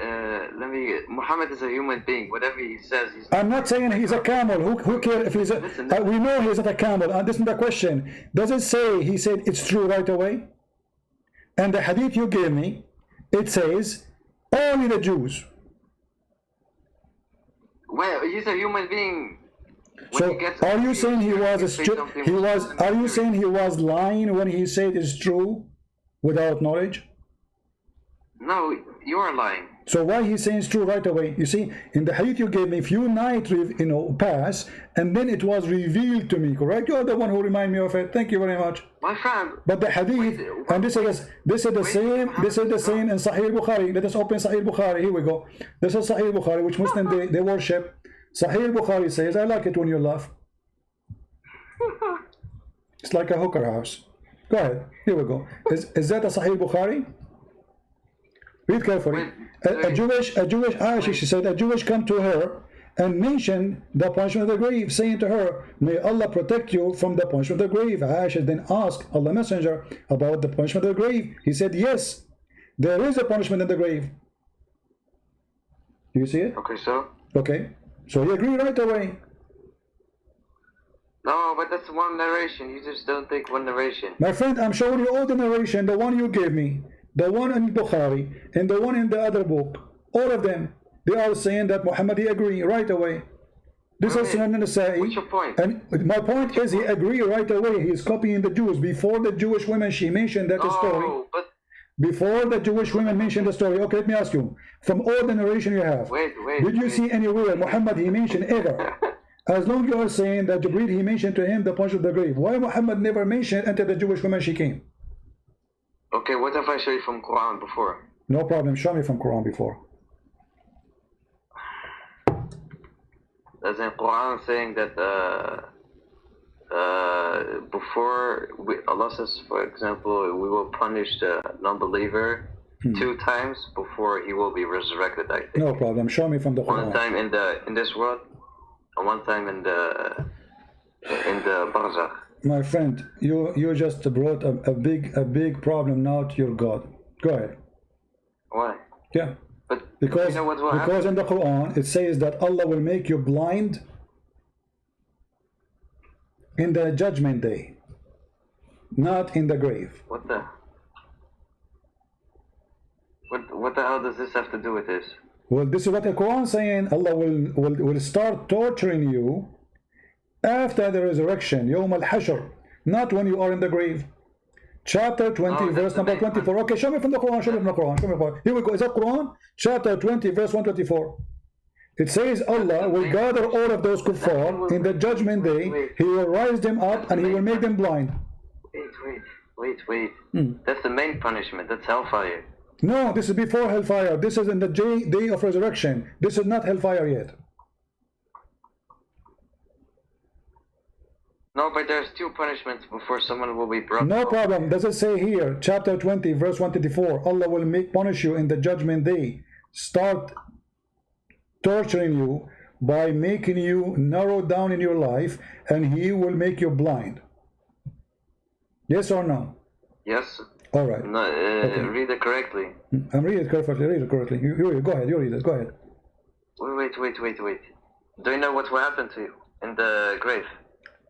Muhammad is a human being. Whatever he says, I'm not saying he's a camel. Who cares if he's a... we know he's not a camel. And this is the question. Does it say he said it's true right away? And the hadith you gave me, it says only the Jews. Well, he's a human being. So are you saying he was are you saying he was lying when he said it's true without knowledge? No, you are lying. So why he's saying it's true right away? You see, in the hadith you gave me, few nights pass, and then it was revealed to me, correct? You're the one who remind me of it. Thank you very much. My friend. But the hadith, and this is the same in Sahih Bukhari. Let us open Sahih Bukhari. Here we go. This is Sahih Bukhari, which Muslim they worship. Sahih Bukhari says, I like it when you laugh. It's like a hooker house. Go ahead. Here we go. Is that a Sahih Bukhari? Read carefully. A Jewish Aisha, she said, a Jewish come to her and mentioned the punishment of the grave, saying to her, may Allah protect you from the punishment of the grave. Aisha then asked Allah Messenger about the punishment of the grave. He said, yes, there is a punishment in the grave. Do you see it? Okay, so? Okay. So he agreed right away. No, but that's one narration. You just don't take one narration. My friend, I'm showing you all the narration, the one you gave me, the one in Bukhari, and the one in the other book. All of them. They are saying that Muhammad, he agreed right away. This is Sunan Nasa'i. What's your point? And my point is he agreed right away. He is copying the Jews. Before the Jewish women, she mentioned that story. But before the Jewish women mentioned the story. Okay, let me ask you. From all the narration you have, did you see anywhere Muhammad he mentioned ever? As long as you are saying that Jibreel he mentioned to him the punishment of the grave, why Muhammad never mentioned until the Jewish woman she came? Okay, what if I show you from Quran before? No problem. Show me from Quran before. As in Quran saying that before Allah says, for example, we will punish the non-believer 2 times before he will be resurrected. I think. No problem. Show me from the Quran. One time in this world, and one time in the barzakh. My friend, you just brought a big problem now to your God. Go ahead. Why? Yeah. But because you know what will happen? In the Quran it says that Allah will make you blind in the judgment day, not in the grave. What the hell does this have to do with this? Well, this is what the Quran is saying. Allah will start torturing you after the resurrection, Yawm al-Hashr, not when you are in the grave. Chapter 20, No, verse number 24. Okay, show me from the Quran. Show me from the Quran. Show me from the Quran. Here we go. Is that Quran? Chapter 20, verse 124. It says Allah will gather all of those kuffar in the judgment day. He will rise them up and he will make them blind. Wait. That's the main punishment. That's hellfire. No, this is before hellfire. This is in the day of resurrection. This is not hellfire yet. No, but there's two punishments before someone will be brought. No problem. Does it say here, chapter 20, verse 124, Allah will punish you in the judgment day. Start torturing you by making you narrow down in your life, and He will make you blind. Yes or no? Yes. All right. No, Okay. Read it correctly. I'm reading it correctly. Read it correctly. You go ahead. You read it. Go ahead. Wait. Do you know what will happen to you in the grave?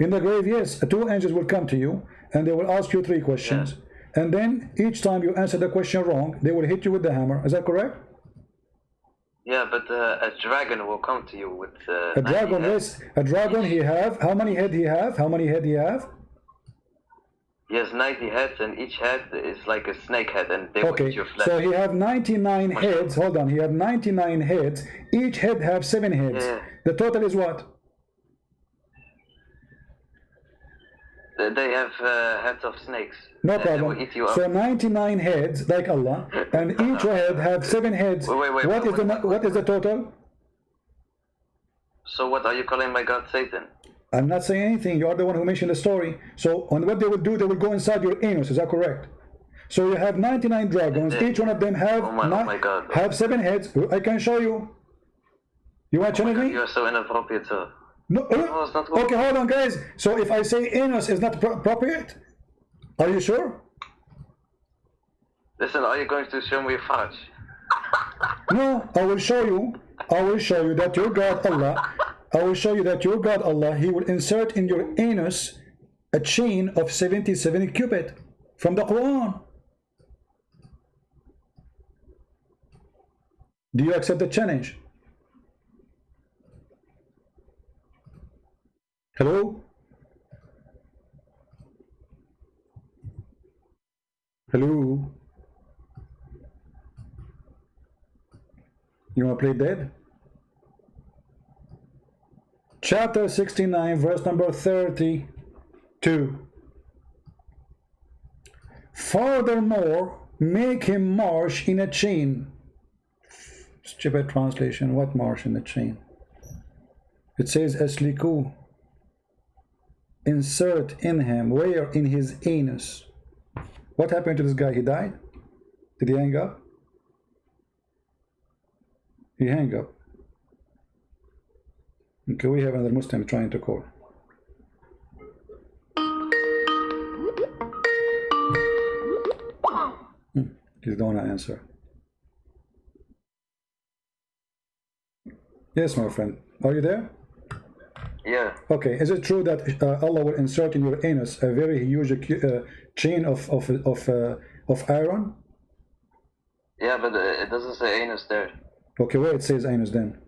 In the grave, yes, two angels will come to you and they will ask you 3 questions. Yeah. And then each time you answer the question wrong, they will hit you with the hammer. Is that correct? Yeah, but a dragon will come to you with A dragon, yes. A dragon he have. How many head he have? How many head he have? He has 90 heads, and each head is like a snake head, and they will Okay, eat your flesh. so he have 99 heads. Hold on, he have 99 heads. Each head have 7 heads. Yeah. The total is what? They have heads of snakes. No and They will problem. eat you up. So 99 heads, like Allah, and each head have 7 heads. Wait, What is the total? So what are you calling my god Satan? I'm not saying anything. You are the one who mentioned the story. So on what they will do, they will go inside your anus. Is that correct? So you have 99 dragons. Each one of them have Oh my God. have 7 heads. I can show you. You want to challenge me? You are so inappropriate, sir. No. No, it's not good. Okay, hold on, guys. So if I say anus is not appropriate, are you sure? Listen, are you going to show me fudge? No, I will show you. I will show you that your God Allah. I will show you that your God Allah, He will insert in your anus a chain of 77 cubit from the Quran. Do you accept the challenge? Hello? Hello? You want to play dead? Chapter 69, verse number 32. Furthermore, make him march in a chain. Stupid translation. What march in a chain? It says asliku. Insert in him. Where? In his anus. What happened to this guy? He died? Did he hang up? He hang up. Okay, we have another Muslim trying to call. He don't want to answer. Yes, my friend. Are you there? Yeah. Okay. Is it true that Allah will insert in your anus a very huge chain of iron? Yeah, but it doesn't say anus there Okay, where it says anus then?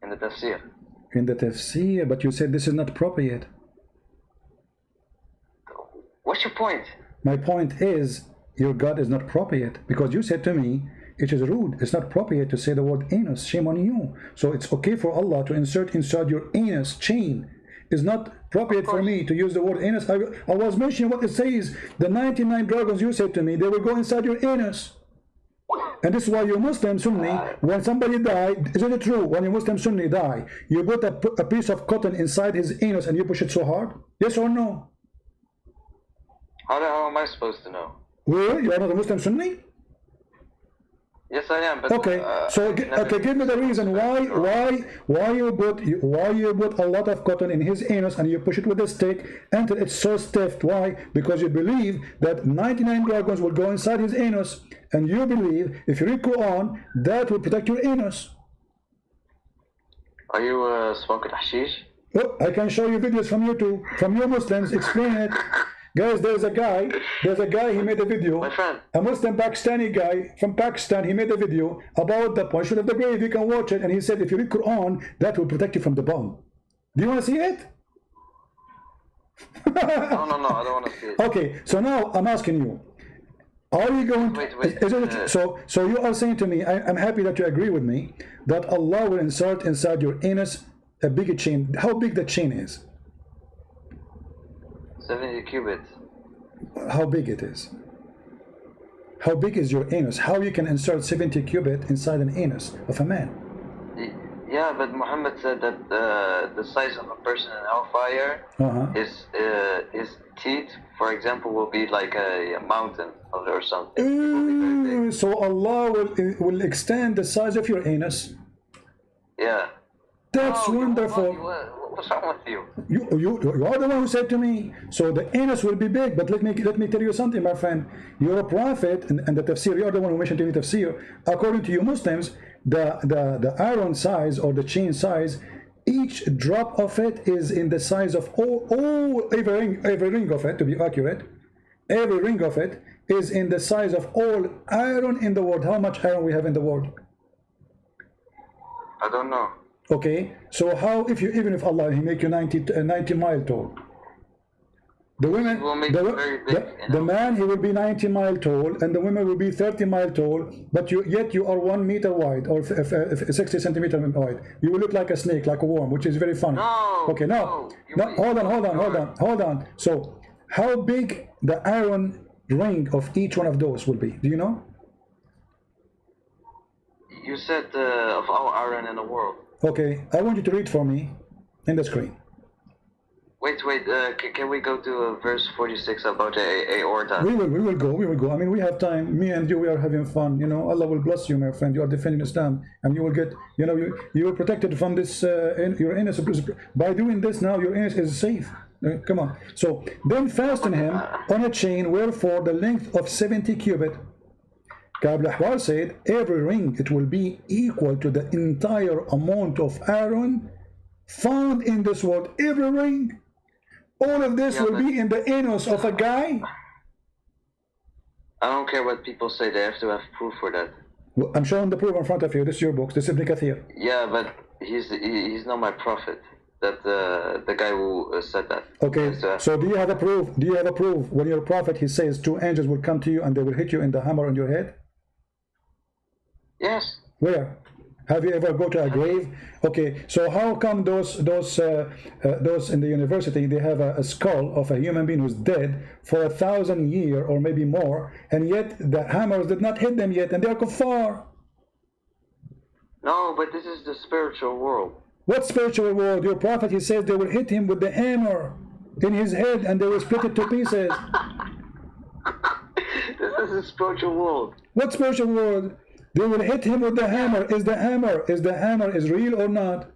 in the tafsir. In the tafsir, but you said this is not appropriate. What's your point? My point is, your God is not appropriate because you said to me, it is rude. It's not appropriate to say the word anus. Shame on you. So it's okay for Allah to insert inside your anus chain. It's not appropriate for me to use the word anus. I was mentioning what it says. The 99 dragons you said to me, they will go inside your anus. And this is why you Muslim Sunni, when somebody died, isn't it true? When you Muslim Sunni die, you put a piece of cotton inside his anus and you push it so hard? Yes or no? How am I supposed to know? Well, you are not a Muslim Sunni? Yes, I am. But Okay, so give me the reason why you put a lot of cotton in his anus and you push it with a stick until it's so stiff. Why? Because you believe that 99 dragons will go inside his anus, and you believe if you read Quran that will protect your anus. Are you smoking hashish? Oh, I can show you videos from YouTube, from your Muslims, explain it. Guys, there's a guy, he made a video, My friend. a Muslim Pakistani guy from Pakistan, he made a video about the punishment of the grave. You can watch it, and he said if you read Quran, that will protect you from the bomb. Do you want to see it? No, I don't want to see it. Okay, so now I'm asking you, are you going to, Wait, so you are saying to me, I'm happy that you agree with me, that Allah will insert inside your anus a big chain. How big the chain is? 70 cubits. How big it is? How big is your anus? How you can insert 70 cubit inside an anus of a man? Yeah, but Muhammad said that the size of a person in hellfire, his teeth, for example, will be like a mountain or something. It will be very big. So Allah will extend the size of your anus. Yeah. That's wonderful. What's wrong with you? You are the one who said to me, so the anus will be big. But let me tell you something, my friend. You're a prophet, and the tafsir, you're the one who mentioned to me tafsir. According to you Muslims, the iron size or the chain size, each drop of it is in the size of every ring of it, to be accurate. Every ring of it is in the size of all iron in the world. How much iron we have in the world? I don't know. Okay, so how even if Allah He make you 90 mile tall, the women, the man he will be 90 mile tall, and the women will be 30 mile tall, but yet you are 1 meter wide or 60 centimeter wide. You will look like a snake, like a worm, which is very funny. No, okay, now hold on. So how big the iron ring of each one of those will be? Do you know? You said of all iron in the world. Okay, I want you to read for me in the screen. Wait, can we go to verse 46 about aorta? We will go. I mean, we have time. Me and you, we are having fun. You know, Allah will bless you, my friend. You are defending Islam, and you will get, you know, you are protected from this, your anus. By doing this now, your anus is safe. Come on. So, then fasten him on a chain, wherefore the length of 70 cubit. Ka'b al-Ahbar said, every ring, it will be equal to the entire amount of iron found in this world. Every ring. All of this will be in the anus of a guy. I don't care what people say. They have to have proof for that. Well, I'm showing the proof in front of you. This is your books. This is Ibn Kathir. Yeah, but he's not my prophet. That the guy who said that. Okay. So do you have a proof? Do you have a proof when your prophet he says 2 angels will come to you and they will hit you in the hammer on your head? Yes. Where? Have you ever go to a grave? Okay, so how come those in the university they have a skull of a human being who's dead for 1,000 years or maybe more, and yet the hammers did not hit them yet, and they are kuffar? No, but this is the spiritual world. What spiritual world? Your prophet he says they will hit him with the hammer in his head and they will split it to pieces. This is the spiritual world. What spiritual world? They will hit him with the hammer. Is the hammer is real or not?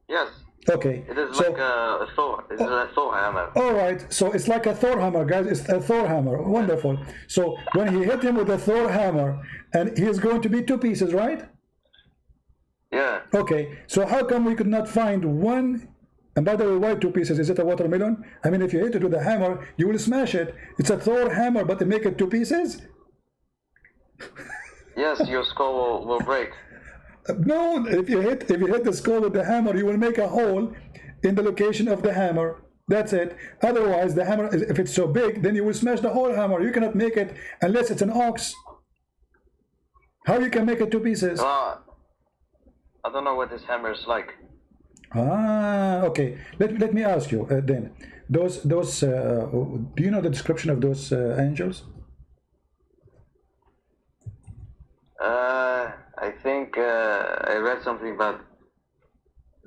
Yes. Okay. It is like a Thor. It is a Thor hammer. All right. So it's like a Thor hammer, guys. It's a Thor hammer. Wonderful. So when he hit him with a Thor hammer, and he is going to be 2 pieces, right? Yeah. Okay. So how come we could not find one? And by the way, why 2 pieces? Is it a watermelon? I mean, if you hit it with a hammer, you will smash it. It's a Thor hammer, but they make it 2 pieces. Yes, your skull will break. No, if you hit the skull with the hammer, you will make a hole in the location of the hammer. That's it. Otherwise, the hammer, if it's so big, then you will smash the whole hammer. You cannot make it unless it's an ox. How you can make it 2 pieces? I don't know what this hammer is like. Ah, okay. Let me ask you then. Those do you know the description of those angels? I think I read something about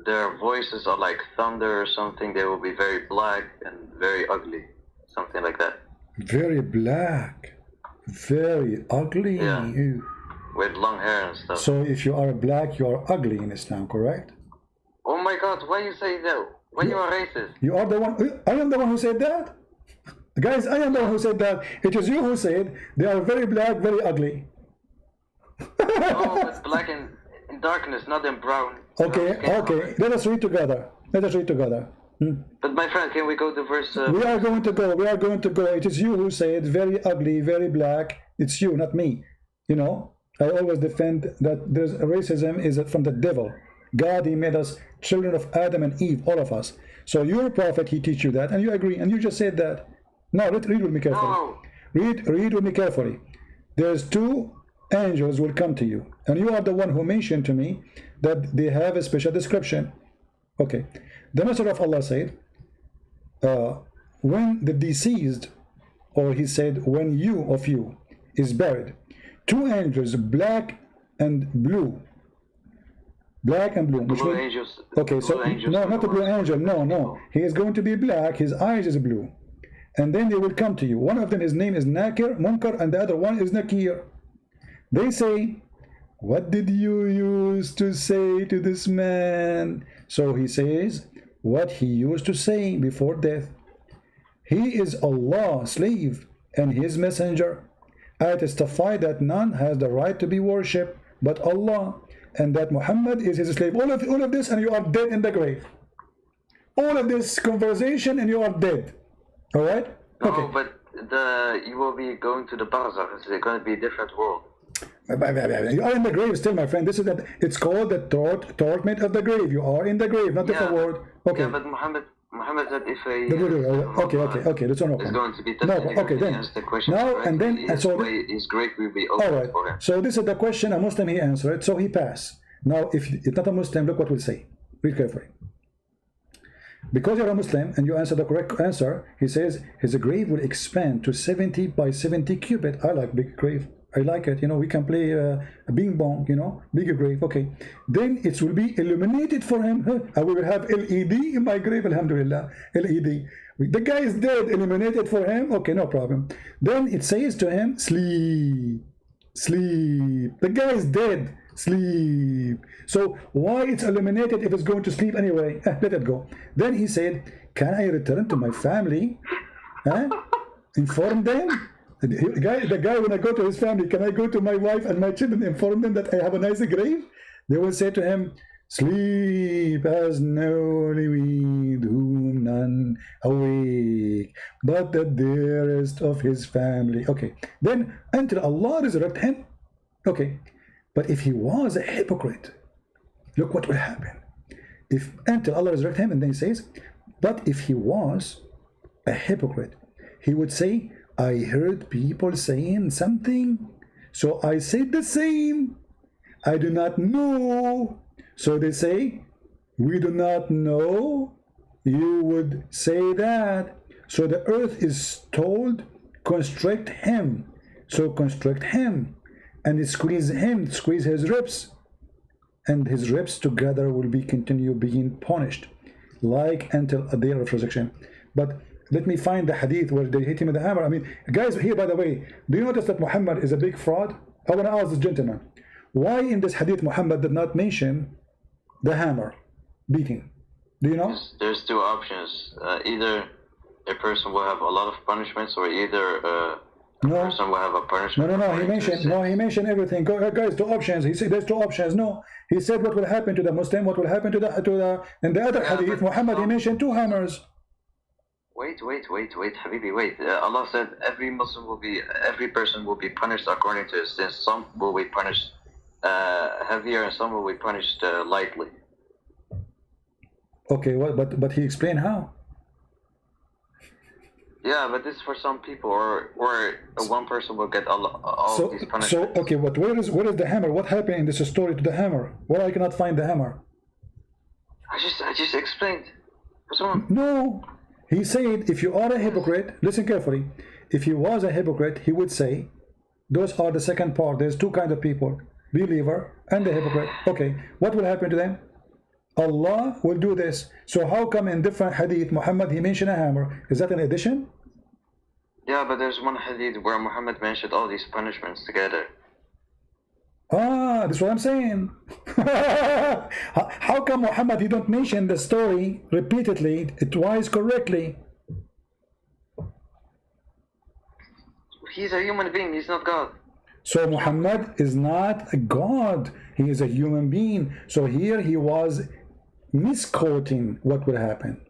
their voices are like thunder or something. They will be very black and very ugly, something like that. Very black, very ugly. Yeah. With long hair and stuff. So if you are black, you are ugly in Islam, correct? Oh my God! Why you say that? Why you are racist? You are the one. I am the one who said that. Guys, I am the one who said that. It is you who said they are very black, very ugly. No, it's black and in darkness, not in brown. Okay. Let us read together. But my friend, can we go to verse? We are going to go. It is you who said very ugly, very black. It's you, not me. You know, I always defend that racism is from the devil. God, he made us children of Adam and Eve, all of us. So your prophet, he teach you that, and you agree, and you just said that. Now, read with me carefully. No. Read with me carefully. There's two angels will come to you, and you are the one who mentioned to me that they have a special description. Okay. The Messenger of Allah said, when the deceased, or he said, when you is buried, two angels, black and blue. Black and blue. Blue angels. Okay, so no, not the blue angel. No. He is going to be black. His eyes is blue, and then they will come to you. One of them, his name is Nakir, Munkar, and the other one is Nakir. They say, "What did you use to say to this man?" So he says, what he used to say before death. He is Allah's slave and his messenger. I testify that none has the right to be worshipped but Allah, and that Muhammad is his slave. All of this, and you are dead in the grave. All of this conversation, and you are dead. All right? Okay. No, but you will be going to the barzakh. It's going to be a different world. You are in the grave still, my friend. This is that. It's called the torment of the grave. You are in the grave, not different word. Okay. Yeah, but Muhammad said if okay. That's no it's going to be no, okay, then the question now correctly, and then his grave will be open all right. for him. So this is the question. A Muslim, he answered, so he passed. Now, if it's not a Muslim, look what we'll say. Read carefully. Because you're a Muslim and you answer the correct answer, he says his grave will expand to 70 by 70 cubit. I like big grave. I like it. You know, we can play a bing bong, you know, bigger grave. Okay. Then it will be illuminated for him. I will have LED in my grave. Alhamdulillah. LED. The guy is dead. Illuminated for him. Okay, no problem. Then it says to him, sleep. Sleep. The guy is dead. Sleep. So why it's illuminated if it's going to sleep anyway? Let it go. Then he said, can I return to my family? Inform them. The guy, when I go to his family, can I go to my wife and my children, inform them that I have a nice grave? They will say to him, sleep as no with whom none awake, but the dearest of his family. Okay, then until Allah resurrect him. Okay, but if he was a hypocrite, look what will happen. If until Allah resurrect him, and then he says, but if he was a hypocrite, he would say, I heard people saying something, so I said the same. I do not know. So they say, we do not know. You would say that. So the earth is told, constrict him. So constrict him. And squeeze him, squeeze his ribs. And his ribs together will be continue being punished, like until a day of resurrection. But let me find the hadith where they hit him with the hammer. I mean, guys, here, by the way, do you notice that Muhammad is a big fraud? I want to ask this gentleman, why in this hadith Muhammad did not mention the hammer beating? Do you know? There's two options. Either a person will have a lot of punishments, or either a person will have a punishment. No. He mentioned everything. Guys, two options. He said there's two options. No, he said what will happen to the Muslim, what will happen to the. In the other hadith, Muhammad he mentioned two hammers. Wait, Habibi, wait. Allah said every person will be punished according to his sins. Some will be punished heavier, and some will be punished lightly. Okay, well, but he explained how. Yeah, but this is for some people, or one person will get all these punishments. So okay, but where is the hammer? What happened in this story to the hammer? Where I cannot find the hammer? I just explained. What's wrong? No. He said, if you are a hypocrite, listen carefully. If he was a hypocrite, he would say, those are the second part. There's two kinds of people, believer and the hypocrite. Okay, what will happen to them? Allah will do this. So how come in different hadith, Muhammad, he mentioned a hammer? Is that an addition? Yeah, but there's one hadith where Muhammad mentioned all these punishments together. Ah, that's what I'm saying. How come Muhammad, he don't mention the story repeatedly, twice correctly? He's a human being, he's not God. So Muhammad is not a God, he is a human being. So here he was misquoting what will happen.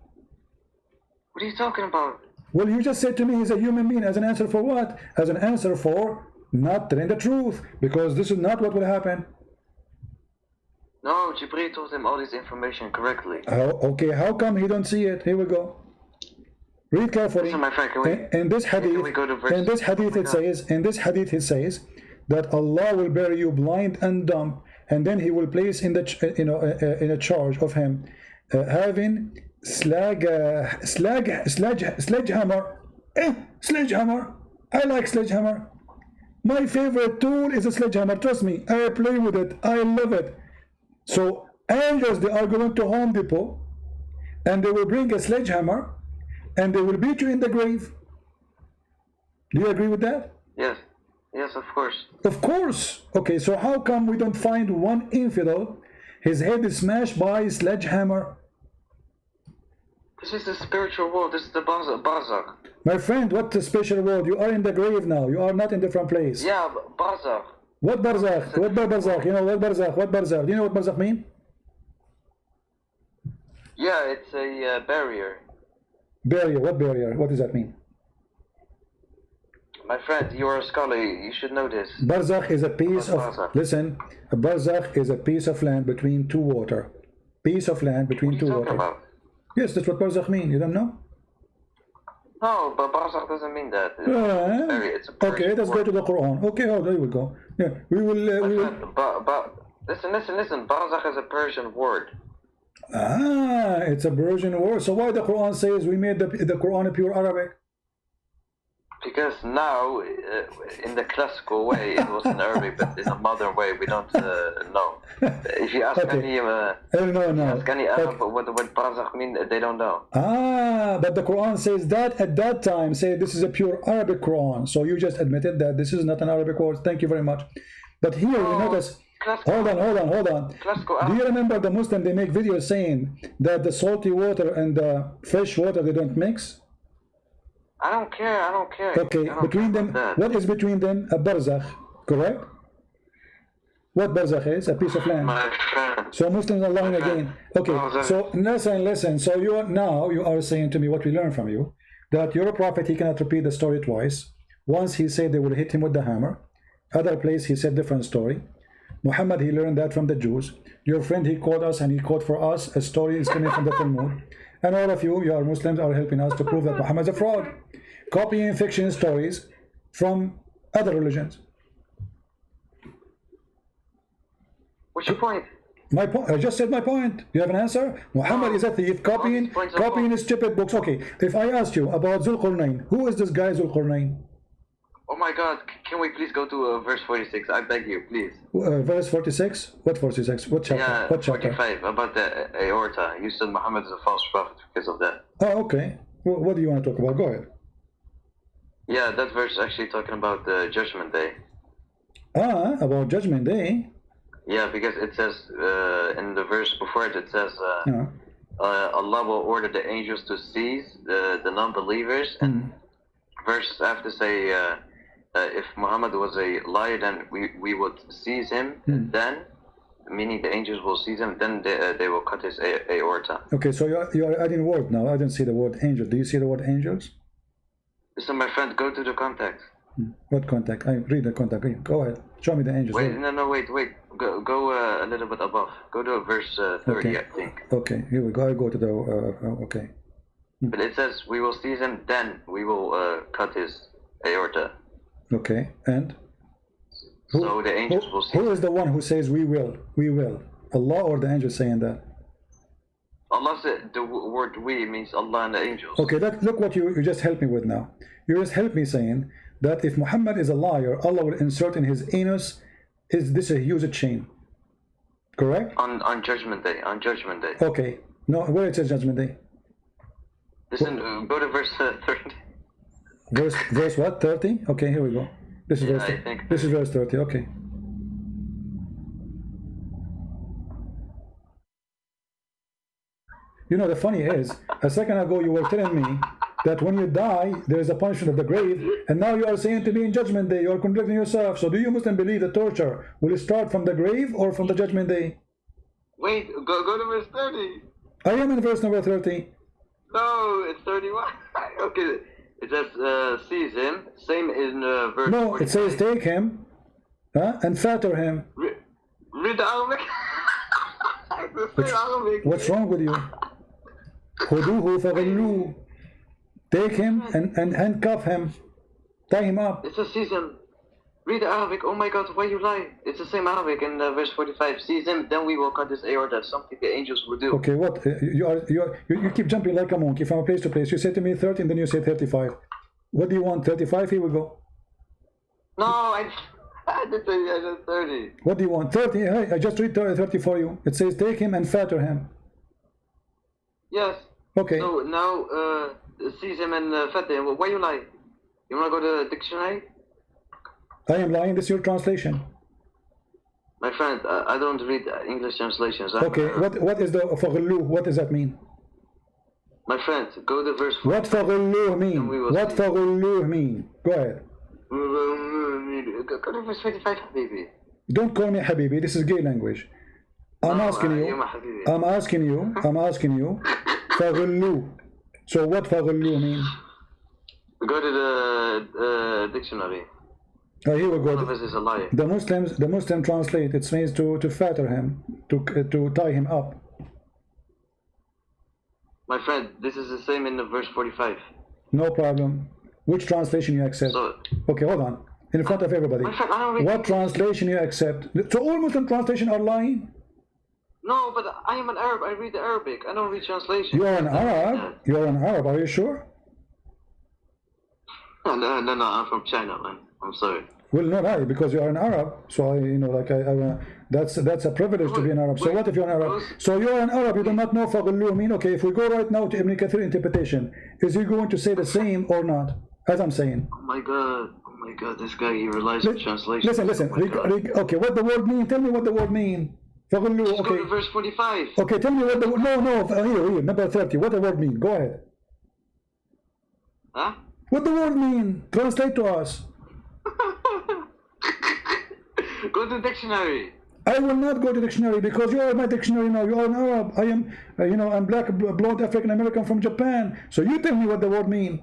What are you talking about? Well, you just said to me he's a human being. As an answer for what? As an answer for not telling the truth, because this is not what will happen. No, Jibril told him all this information correctly. Okay, how come he don't see it? Here we go. Read carefully. Listen, my friend, In this hadith, can we go to verse? in this hadith it says that Allah will bury you blind and dumb, and then He will place in the in a charge of Him having sledgehammer. Sledgehammer. I like sledgehammer. My favorite tool is a sledgehammer. Trust me, I play with it. I love it. So angels, they are going to Home Depot, and they will bring a sledgehammer, and they will beat you in the grave. Do you agree with that? Yes. Yes, of course. Of course. Okay, so how come we don't find one infidel, his head is smashed by a sledgehammer? This is the spiritual world. This is the barzakh. My friend, what a special world. You are in the grave now. You are not in different place. Yeah, barzakh. What barzakh? What barzakh? You know what barzakh? What barzakh? Do you know what barzakh mean? Yeah, it's a barrier. Barrier. What barrier? What does that mean? My friend, you are a scholar. You should know this. Barzakh is a piece of... barzakh? Listen, a barzakh is a piece of land between two water. Piece of land between What are you two talking water. about? Yes, that's what barzakh mean. You don't know? No, but barzakh doesn't mean that. It's a Okay, let's go to the Quran. Okay, oh, there we go. Yeah, we will... Listen. Barzakh is a Persian word. It's a Persian word. So why the Quran says we made the Quran pure Arabic? Because now, in the classical way, it was in Arabic, but in a modern way, we don't know. If you ask any Arab what barzakh mean, they don't know. But the Quran says that at that time, say this is a pure Arabic Quran. So you just admitted that this is not an Arabic word. Thank you very much. But here we notice. Hold on. Do you remember the Muslim, they make videos saying that the salty water and the fresh water, they don't mix? I don't care. Okay, between them, what is between them? A barzakh, correct? What barzakh is? A piece of land. My friend. So Muslims are lying again. Okay, so listen. So you are saying to me what we learned from you, that your prophet, he cannot repeat the story twice. Once he said they will hit him with the hammer. Other place he said different story. Muhammad, he learned that from the Jews. Your friend, he called us and he quote for us a story is coming from the Talmud. And all of you are Muslims, are helping us to prove that Muhammad is a fraud. Copying fiction stories from other religions. What's your point? My point. I just said my point. You have an answer? Muhammad is a thief, copying his stupid books. Okay, if I asked you about Zulqarnain, who is this guy Zulqarnain? Oh my God, can we please go to verse 46? I beg you, please. Verse 46? What 46? What chapter? Yeah, what chapter? 45, about the aorta. You said Muhammad is a false prophet because of that. Oh, okay. What do you want to talk about? Go ahead. Yeah, that verse is actually talking about the Judgment Day. About Judgment Day? Yeah, because it says, in the verse before it says, Allah will order the angels to seize the non-believers, and verses after say, if Muhammad was a liar, then we would seize him, then, meaning the angels will seize him, then they will cut his aorta. Okay, so you are adding word now. I didn't see the word angel. Do you see the word angels? Listen, my friend, go to the context. What context? I read the context. Go ahead. Show me the angels. Wait. Go a little bit above. Go to verse 30, okay. I think. Okay, here we go. I go to the, okay. But it says, we will seize him, then we will cut his aorta. Okay, and? So the angels will seize him. Who is the one who says we will? We will. Allah or the angels saying that? Allah said the word we means Allah and the angels. Okay, look what you just helped me with now. You just helped me saying that if Muhammad is a liar, Allah will insert in his anus, is this a huge chain? Correct? On Judgment Day. On Judgment Day. Okay. No, where it says Judgment Day? Listen, go to verse 30. Verse what? 30? Okay, here we go. This is this is verse 30. Okay. You know, the funny is, a second ago you were telling me that when you die, there is a punishment of the grave, and now you are saying to me in Judgment Day, you are contradicting yourself. So do you Muslim believe the torture will start from the grave or from the Judgment Day? Wait, go to verse 30. I am in verse number 30. No, it's 31. Okay, it says, seize him. Same in verse No, 45. it says take him and fatter him. Read the Arabic. the same Arabic. What's wrong with you? خذوه فغلوه. Take him and handcuff him. Tie him up. It's a season. Read Arabic. Oh my God, why you lie? It's the same Arabic in verse 45. Seize him, then we will cut his aorta. Something the angels will do. Okay, what? You keep jumping like a monkey from place to place. You say to me 30 and then you say 35. What do you want? 35? Here we go. No, I did 30. What do you want? 30? Hey, I just read 30 for you. It says take him and fatter him. Yes. Okay. So now, seize him and fatter him. Why you lie? You wanna go to the dictionary? I am lying. This is your translation. My friend, I don't read English translations. Okay. What is the فغلوه? What does that mean? My friend, go to verse 4. What فغلوه mean? What فغلوه mean? Go ahead. Go to verse 25, Habibi. Don't call me Habibi. This is gay language. I'm asking you. I'm asking you. فغلوه. So what فغلوه mean? Go to the dictionary. Oh, here we One go. of us is a liar. The Muslim translate. It means to fatter him, to tie him up. My friend, this is the same in the verse 45. No problem. Which translation you accept? So, Okay, hold on. In front of everybody. my friend, I don't read. What translation you accept? So all Muslim translation are lying? No, but I am an Arab. I read the Arabic. I don't read translation. You are an Arab? You are an Arab, are you sure? No, I'm from China, man. I'm sorry. Well, not I, because you are an Arab. So that's a privilege to be an Arab. So what if you're an Arab? So you're an Arab, you do not know فغلوه mean. Okay, if we go right now to Ibn Kathir interpretation, is he going to say the same or not? As I'm saying. Oh my God, this guy, he relies on translation. Listen. Oh my God. Okay, what the word mean? Tell me what the word mean. فغلوه. Just go to Okay. verse 45. Okay, tell me what the here, number 30. What the word mean? Go ahead. Huh? What the word mean? Translate to us. Go to the dictionary. I will not go to dictionary because you are my dictionary now. You are an Arab. I am, I'm black, blonde, African American from Japan. So you tell me what the word mean.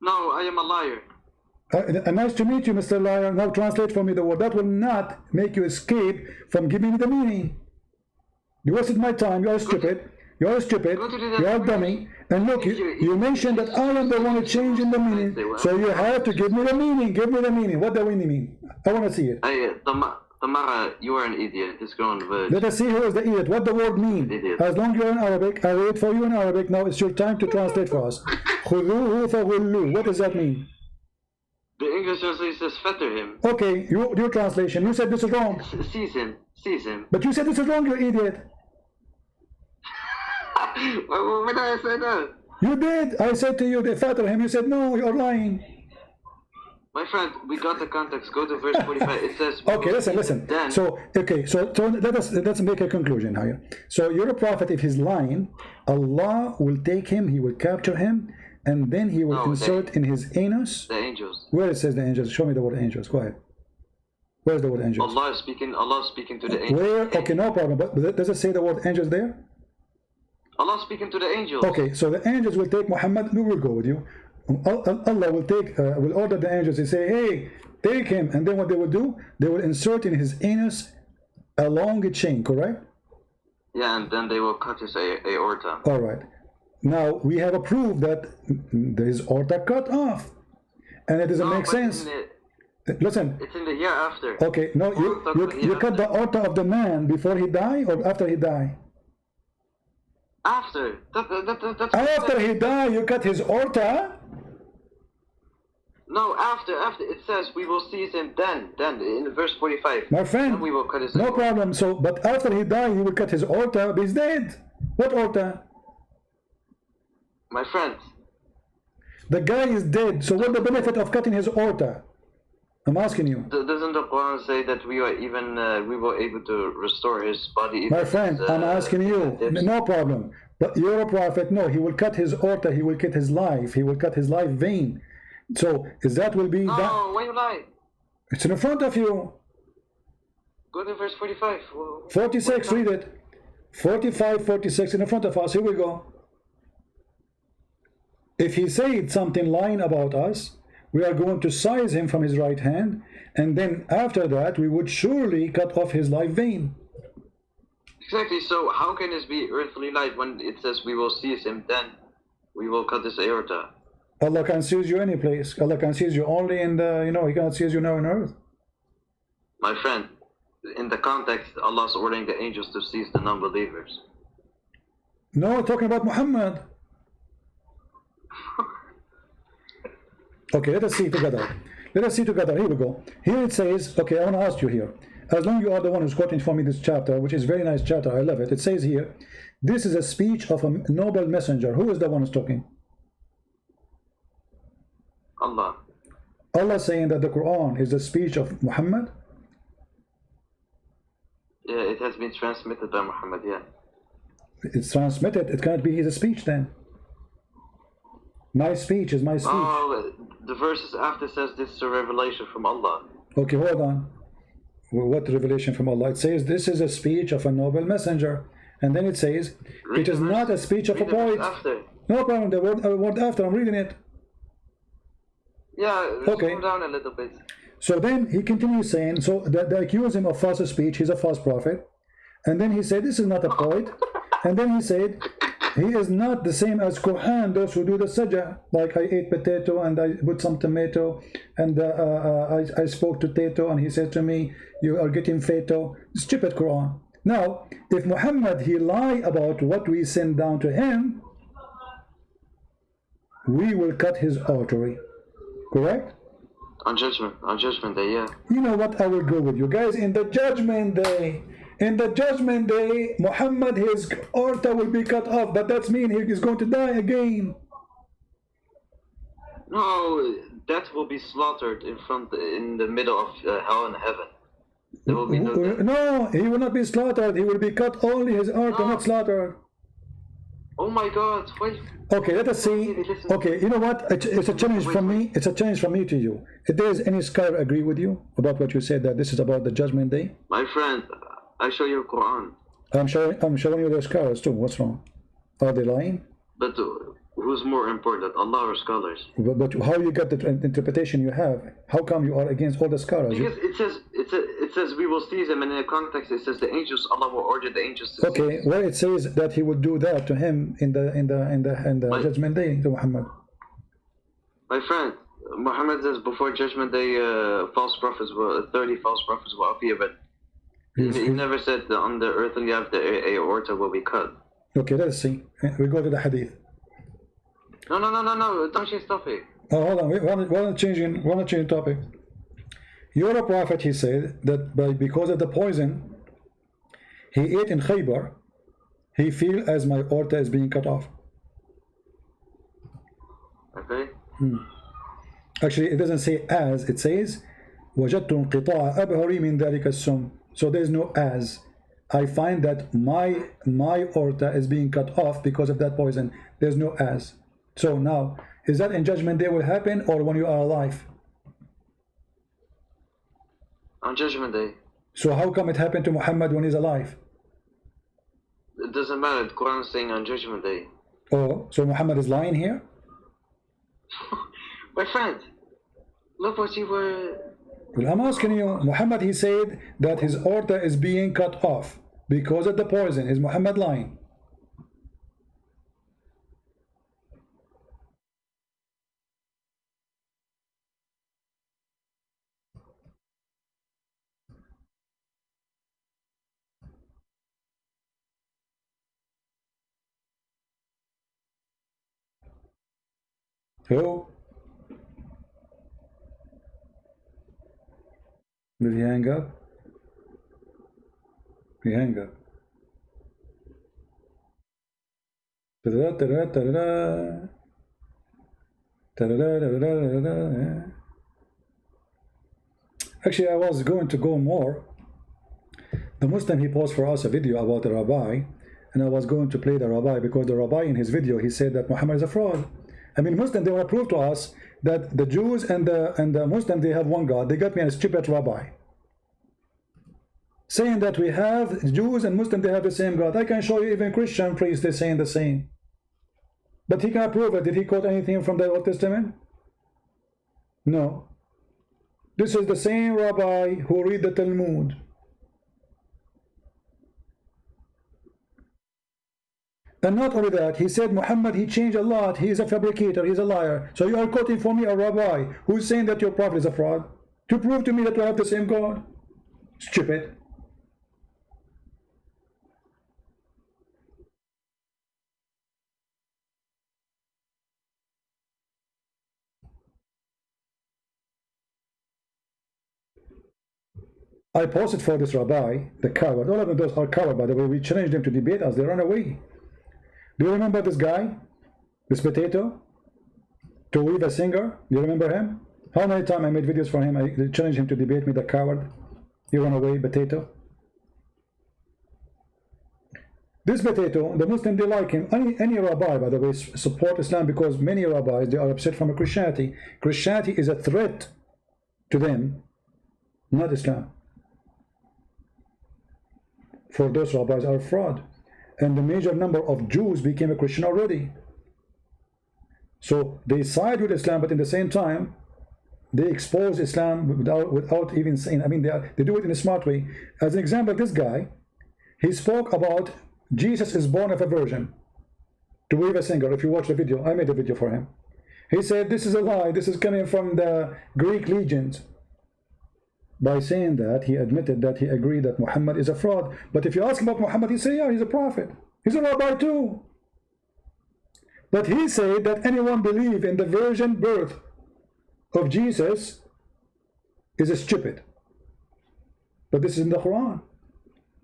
No, I am a liar. Nice to meet you, Mr. Liar. Now translate for me the word. That will not make you escape from giving me the meaning. You wasted my time. You are stupid. You are stupid. You are dummy. And look, you mentioned that I am the one changing the meaning. So you have to give me the meaning. Give me the meaning. What the meaning mean? I want to see it. Hey, Tamara, you are an idiot. Just go on the verse. Let us see who is the idiot. What the word mean? Idiot. As long as you're in Arabic, I read for you in Arabic. Now it's your time to translate for us. خذوه فغلوه. What does that mean? The English translation says fetter him. Okay, your translation. You said this is wrong. Seize him. But you said this is wrong, you idiot. When did I say that? You did. I said to you, they fatter him. You said, no, you're lying. My friend, we got the context. Go to verse 45. It says. Okay, listen. Then, So let's make a conclusion here. So you're a prophet. If he's lying, Allah will take him. He will capture him, and then he will insert in his anus. the angels. Where it says the angels? Show me the word angels. Go ahead. Where's the word angels? Allah is speaking to the angels. Where? Okay, no problem. But does it say the word angels there? Allah speaking to the angels. Okay, so the angels will take Muhammad. We will go with you. Allah will order the angels. They say, hey, take him. And then what they will do? They will insert in his anus a long chain, correct? Yeah, and then they will cut his aorta. All right. Now, we have a proof that his aorta cut off. And it doesn't make sense. Listen. It's in the year after. Okay, no, you cut the aorta of the man before he died or after he died? After. That's After he died, you cut his aorta? No, after. It says we will seize him then, in verse 45. My friend, then we will cut his no aorta. problem. So, but after he died, he will cut his aorta, but he's dead. What aorta? My friend. The guy is dead. So what the benefit of cutting his aorta? I'm asking you. Doesn't the Quran say that we were able to restore his body? My friend, I'm asking you. No problem. But you're a prophet. No, he will cut his aorta. He will cut his life. He will cut his life vein. So is that will be that? No, why you lie? It's in front of you. Go to verse 45. 46, read it. 45, 46 in front of us. Here we go. If he said something lying about us, we are going to seize him from his right hand, and then after that we would surely cut off his life vein. Exactly. So how can this be earthly light when it says we will seize him, then we will cut his aorta? Allah can seize you any place. Allah can seize you only in the, you know, He cannot seize you now on earth. My friend, in the context, Allah's ordering the angels to seize the non-believers. No, talking about Muhammad. Okay, let us see together. Let us see together. Here we go. Here it says, okay, I want to ask you here. As long as you are the one who's quoting for me this chapter, which is a very nice chapter, I love it. It says here, this is a speech of a noble messenger. Who is the one who's talking? Allah. Allah saying that the Quran is the speech of Muhammad? Yeah, it has been transmitted by Muhammad, yeah. It's transmitted. It cannot be his speech then. My speech is my speech. Oh, the verses after says this is a revelation from Allah. Okay, hold on. What revelation from Allah? It says this is a speech of a noble messenger. And then it says, it is not a speech of a poet. No problem, the word after, I'm reading it. Yeah, okay. Slow down a little bit. So then he continues saying, so they accuse him of false speech, he's a false prophet. And then he said, this is not a poet. And then he said, he is not the same as Quran, those who do the sajah. Like I ate potato and I put some tomato and I spoke to Tato and he said to me, you are getting feto. Stupid Quran. Now, if Muhammad, he lie about what we send down to him, we will cut his artery. Correct? On judgment day, yeah. You know what? I will go with you guys in the judgment day. In the judgment day, Muhammad, his aorta will be cut off, but that means he is going to die again. No, death will be slaughtered in the middle of hell and heaven. There will be no death. No, he will not be slaughtered. He will be cut only his aorta, not slaughtered. Oh my God! Wait. Okay, let us see. Okay, you know what? It's a challenge from me. It's a challenge from me to you. If there is any scholar agree with you about what you said, that this is about the judgment day, my friend, I show you Quran. I'm showing you the scholars too. What's wrong? Are they lying? But who's more important, Allah or scholars? But how you get the interpretation you have? How come you are against all the scholars? Because it says we will seize him, and in the context it says the angels, Allah will order the angels to okay, well it says that he would do that to him in the judgment day to Muhammad. My friend, Muhammad says before judgment day, 30 false prophets will appear, but he never said that on the earthly life the aorta will be cut. Okay, let's see. We go to the hadith. No, don't change topic. Oh, hold on, we want to change topic. You're a prophet, he said, that because of the poison he ate in Khaybar, he feel as my aorta is being cut off. Okay. Actually, it doesn't say as, it says وجدت انقطاع أبهري من ذلك السم. So there's no as. I find that my aorta is being cut off because of that poison. There's no as. So now, is that in judgment day will happen or when you are alive? On judgment day. So how come it happened to Muhammad when he's alive? It doesn't matter. The Quran is saying on judgment day. Oh, so Muhammad is lying here? My friend, look what you were... Well, I'm asking you, Muhammad, he said that his aorta is being cut off because of the poison. Is Muhammad lying? Who? Did he hang up? He hang up. Ta-da, ta-da, ta-da. Ta-da, ta-da, ta-da. Actually, I was going to go more. The Muslim, he posed for us a video about the rabbi, and I was going to play the rabbi because the rabbi in his video, he said that Muhammad is a fraud. I mean, Muslim, they want to prove to us that the Jews and the Muslim, they have one God. They got me a stupid rabbi saying that we have Jews and Muslim, they have the same God. I can show you even Christian priests, they're saying the same. But he can't prove it. Did he quote anything from the Old Testament? No. This is the same rabbi who read the Talmud. And not only that, he said Muhammad, he changed a lot, he is a fabricator, he is a liar. So you are quoting for me a rabbi who's saying that your prophet is a fraud to prove to me that we have the same God? Stupid. I posted for this rabbi, the coward. All of them, those are coward, by the way. We challenged them to debate us. They run away. Do you remember this guy? This potato? Towiva Singer? Do you remember him? How many times I made videos for him? I challenged him to debate me, the coward. He ran away, potato. This potato, the Muslim, they like him. Any rabbi, by the way, support Islam because many rabbis, they are upset from Christianity. Christianity is a threat to them, not Islam. For those rabbis are fraud. And the major number of Jews became a Christian already. So they side with Islam, but in the same time, they expose Islam without even saying, I mean, they do it in a smart way. As an example, this guy, he spoke about Jesus is born of a virgin. Towiva Singer, if you watch the video, I made a video for him. He said, this is a lie, this is coming from the Greek legends. By saying that, he admitted that he agreed that Muhammad is a fraud. But if you ask him about Muhammad, he say, yeah, he's a prophet. He's a rabbi too. But he said that anyone believe in the virgin birth of Jesus is stupid. But this is in the Quran.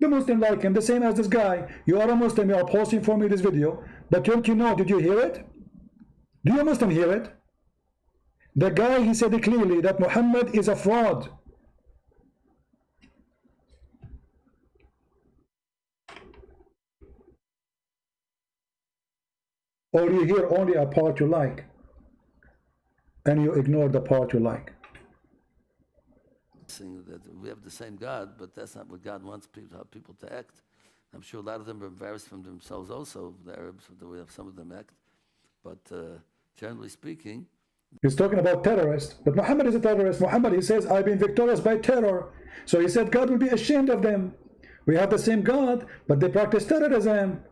The Muslim like him, the same as this guy. You are a Muslim, you are posting for me this video. But don't you know, did you hear it? Do you Muslim hear it? The guy, he said clearly that Muhammad is a fraud. Or you hear only a part you like, and you ignore the part you like. That we have the same God, but that's not what God wants people to act. I'm sure a lot of them are embarrassed from themselves also, the Arabs, the way some of them act. But generally speaking... He's talking about terrorists, but Muhammad is a terrorist. Muhammad, he says, I've been victorious by terror. So he said God will be ashamed of them. We have the same God, but they practice terrorism.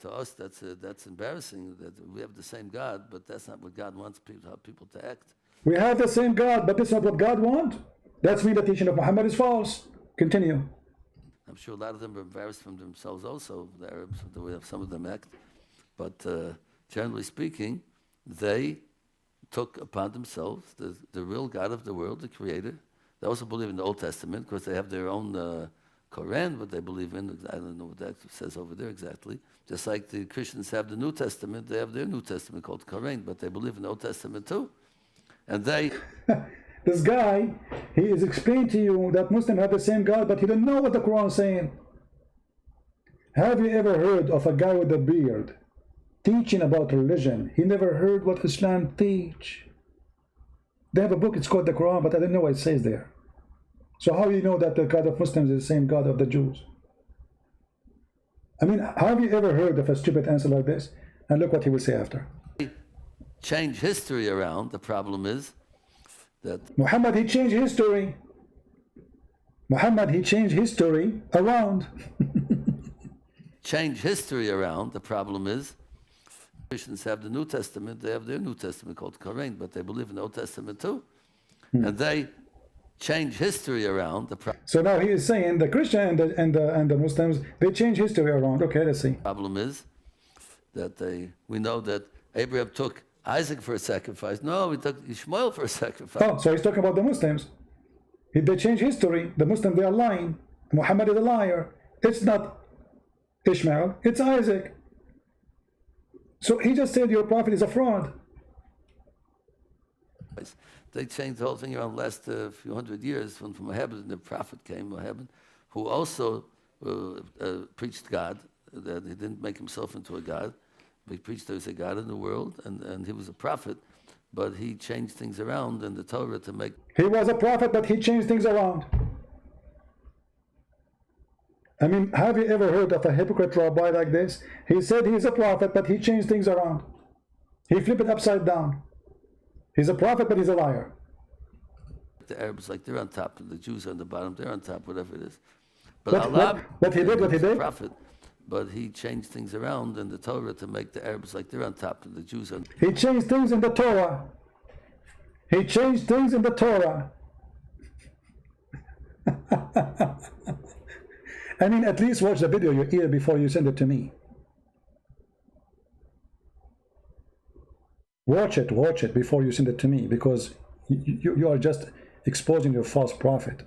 To us, that's embarrassing that we have the same God, but that's not what God wants people to act. We have the same God, but that's not what God wants. That's mean the teaching of Muhammad is false. Continue. I'm sure a lot of them are embarrassed from themselves also, the Arabs, the way some of them act. But generally speaking, they took upon themselves the real God of the world, the Creator. They also believe in the Old Testament because they have their own Quran, what they believe in. I don't know what that says over there exactly. Just like the Christians have the New Testament, they have their New Testament called Quran, but they believe in the Old Testament too. And they... This guy, he is explaining to you that Muslims have the same God, but he don't know what the Quran is saying. Have you ever heard of a guy with a beard teaching about religion? He never heard what Islam teach. They have a book, it's called the Quran, but I don't know what it says there. So how do you know that the God of Muslims is the same God of the Jews? I mean, have you ever heard of a stupid answer like this? And look what he will say after. Change history around. The problem is that Muhammad, he changed history. Muhammad, he changed history around. Change history around. The problem is Christians have the New Testament. They have their New Testament called Quran, but they believe in the Old Testament too. And they change history around. So now he is saying the Christian and the Muslims, they change history around. Okay, let's see. Problem is that we know that Abraham took Isaac for a sacrifice. No, he took Ishmael for a sacrifice. Oh, so he's talking about the Muslims. They change history. The Muslims, they are lying. Muhammad is a liar. It's not Ishmael, it's Isaac. So he just said your prophet is a fraud. They changed the whole thing around the last few hundred years when from Muhammad, the prophet came, Muhammad, who also preached God, that he didn't make himself into a God, but he preached there was a God in the world, and he was a prophet, but he changed things around in the Torah to make... He was a prophet, but he changed things around. I mean, have you ever heard of a hypocrite rabbi like this? He said he's a prophet, but he changed things around. He flipped it upside down. He's a prophet, but he's a liar. The Arabs, like, they're on top, and the Jews are on the bottom, they're on top, whatever it is. But Allah, what he did, was a prophet, but he changed things around in the Torah to make the Arabs like they're on top and the Jews on. He changed things in the Torah. He changed things in the Torah. I mean, at least watch the video you hear before you send it to me. Watch it before you send it to me, because you are just exposing your false prophet.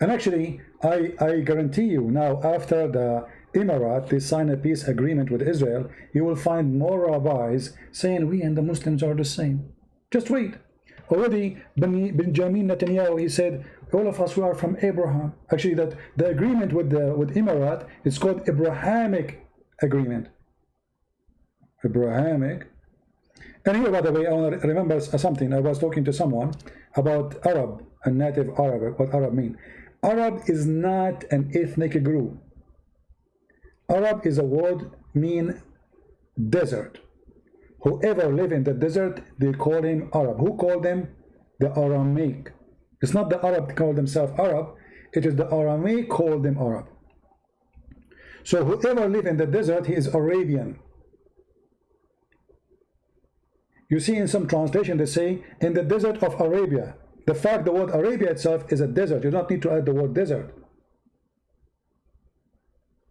And actually, I guarantee you now, after the Emirate, they sign a peace agreement with Israel, you will find more rabbis saying we and the Muslims are the same. Just wait. Already, Benjamin Netanyahu, he said, all of us, we are from Abraham. Actually, that the agreement with Emirate, it's called Abrahamic agreement. Abrahamic. And here, by the way, I want to remember something. I was talking to someone about Arab and native Arab, what Arab mean. Arab is not an ethnic group. Arab is a word mean desert. Whoever live in the desert, they call him Arab. Who called them? The Aramaic. It's not the Arab call themselves Arab. It is the Aramaic called them Arab. So whoever live in the desert, he is Arabian. You see in some translation they say in the desert of Arabia. The fact the word Arabia itself is a desert. You don't need to add the word desert.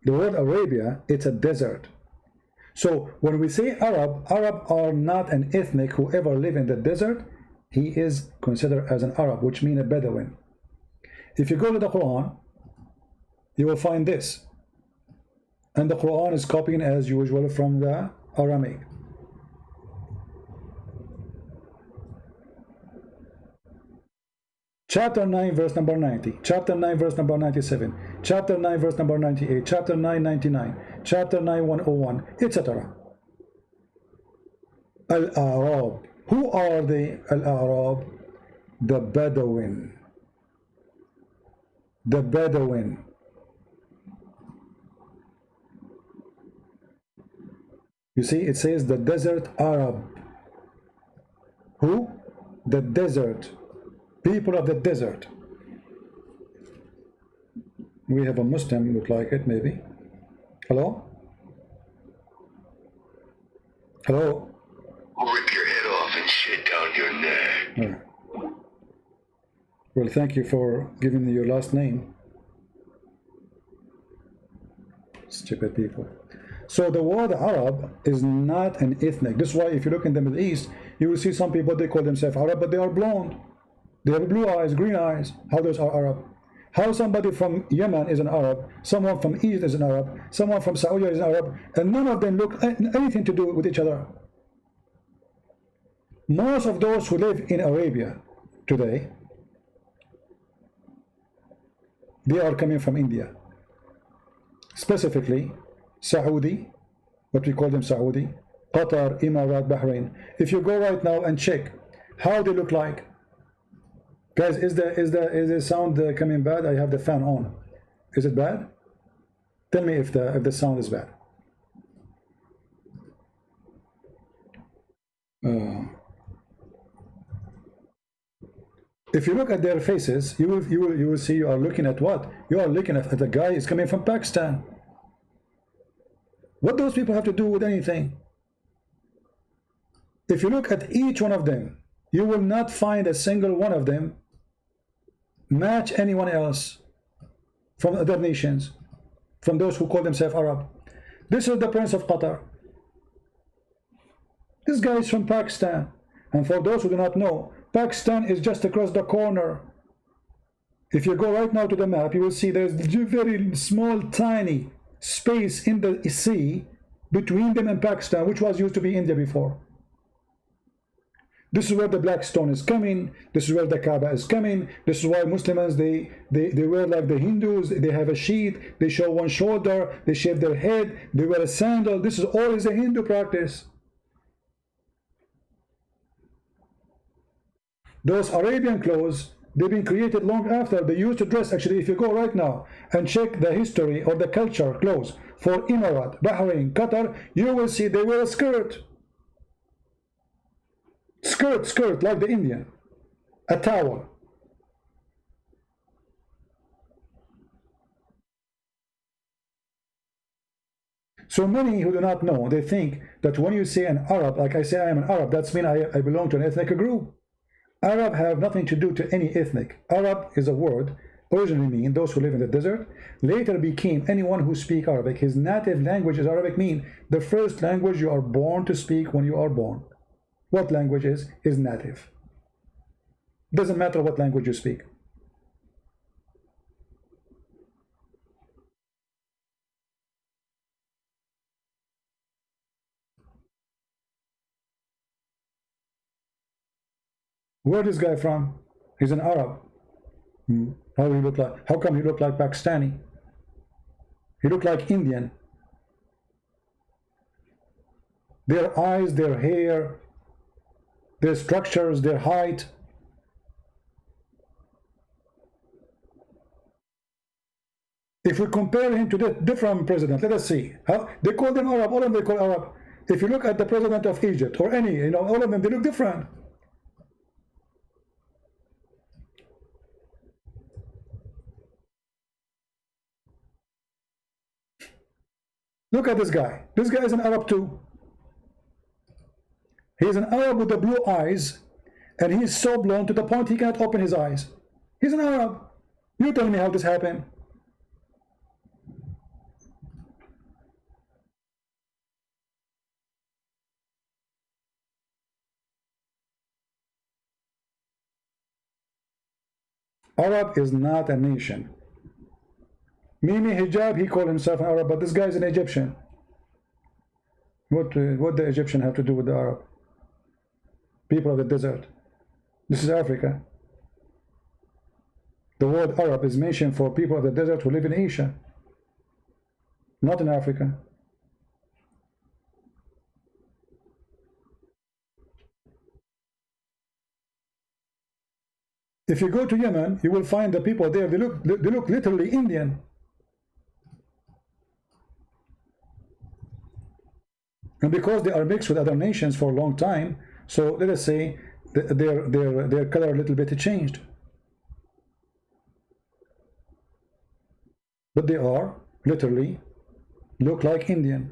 The word Arabia, it's a desert. So when we say Arab, Arab are not an ethnic. Whoever live in the desert, he is considered as an Arab, which means a Bedouin. If you go to the Quran, you will find this. And the Quran is copying as usual from the Aramaic. Chapter 9, verse number 90. Chapter 9, verse number 97. Chapter 9, verse number 98. Chapter 9, 99. Chapter 9, 101, etc. Al-Arab. Who are the Al-Arab? The Bedouin. The Bedouin. You see, it says the desert Arab. Who? The desert. People of the desert. We have a Muslim, look like it, maybe. Hello? Hello? I'll rip your head off and shit down your neck. Well, thank you for giving me your last name. Stupid people. So the word Arab is not an ethnic. This is why if you look in the Middle East, you will see some people, they call themselves Arab, but they are blonde. They have blue eyes, green eyes. How those are Arab? How somebody from Yemen is an Arab, someone from Egypt is an Arab, someone from Saudi is an Arab, and none of them look anything to do with each other. Most of those who live in Arabia today, they are coming from India. Specifically, Saudi, what we call them Saudi, Qatar, Emirat, Bahrain. If you go right now and check how they look like, guys, is the sound coming bad? I have the fan on. Is it bad? Tell me if the sound is bad. If you look at their faces, you will see you are looking at what? You are looking at the guy is coming from Pakistan. What those people have to do with anything? If you look at each one of them, you will not find a single one of them match anyone else from other nations, from those who call themselves Arab. This is the Prince of Qatar. This guy is from Pakistan. And for those who do not know, Pakistan is just across the corner. If you go right now to the map, you will see there's a very small, tiny space in the sea between them and Pakistan, which was used to be India before. This is where the black stone is coming. This is where the Kaaba is coming. This is why Muslims, they wear like the Hindus. They have a sheet. They show one shoulder. They shave their head. They wear a sandal. This is always a Hindu practice. Those Arabian clothes, they've been created long after. They used to dress, actually, if you go right now and check the history or the culture clothes for Emirat, Bahrain, Qatar, you will see they wear a skirt. Skirt, like the Indian. A towel. So many who do not know, they think that when you say an Arab, like I say I am an Arab, that's mean I belong to an ethnic group. Arab have nothing to do to any ethnic. Arab is a word originally mean those who live in the desert, later became anyone who speak Arabic. His native language is Arabic, mean the first language you are born to speak when you are born. What language is native. Doesn't matter what language you speak. Where is this guy from? He's an Arab. How he look like? How come he look like Pakistani? He look like Indian. Their eyes, their hair, their structures, their height. If we compare him to the different president, let us see. How they call them Arab, all of them they call Arab. If you look at the president of Egypt or any, all of them, they look different. Look at this guy. This guy is an Arab too. He's an Arab with the blue eyes, and he's so blonde to the point he cannot open his eyes. He's an Arab. You tell me how this happened. Arab is not a nation. Mimi Hijab, he called himself an Arab, but this guy is an Egyptian. What the Egyptian have to do with the Arab? People of the desert. This is Africa. The word Arab is mentioned for people of the desert who live in Asia, not in Africa. If you go to Yemen, you will find the people there, they look literally Indian. And because they are mixed with other nations for a long time, so let us say their color a little bit changed. But they are literally look like Indian.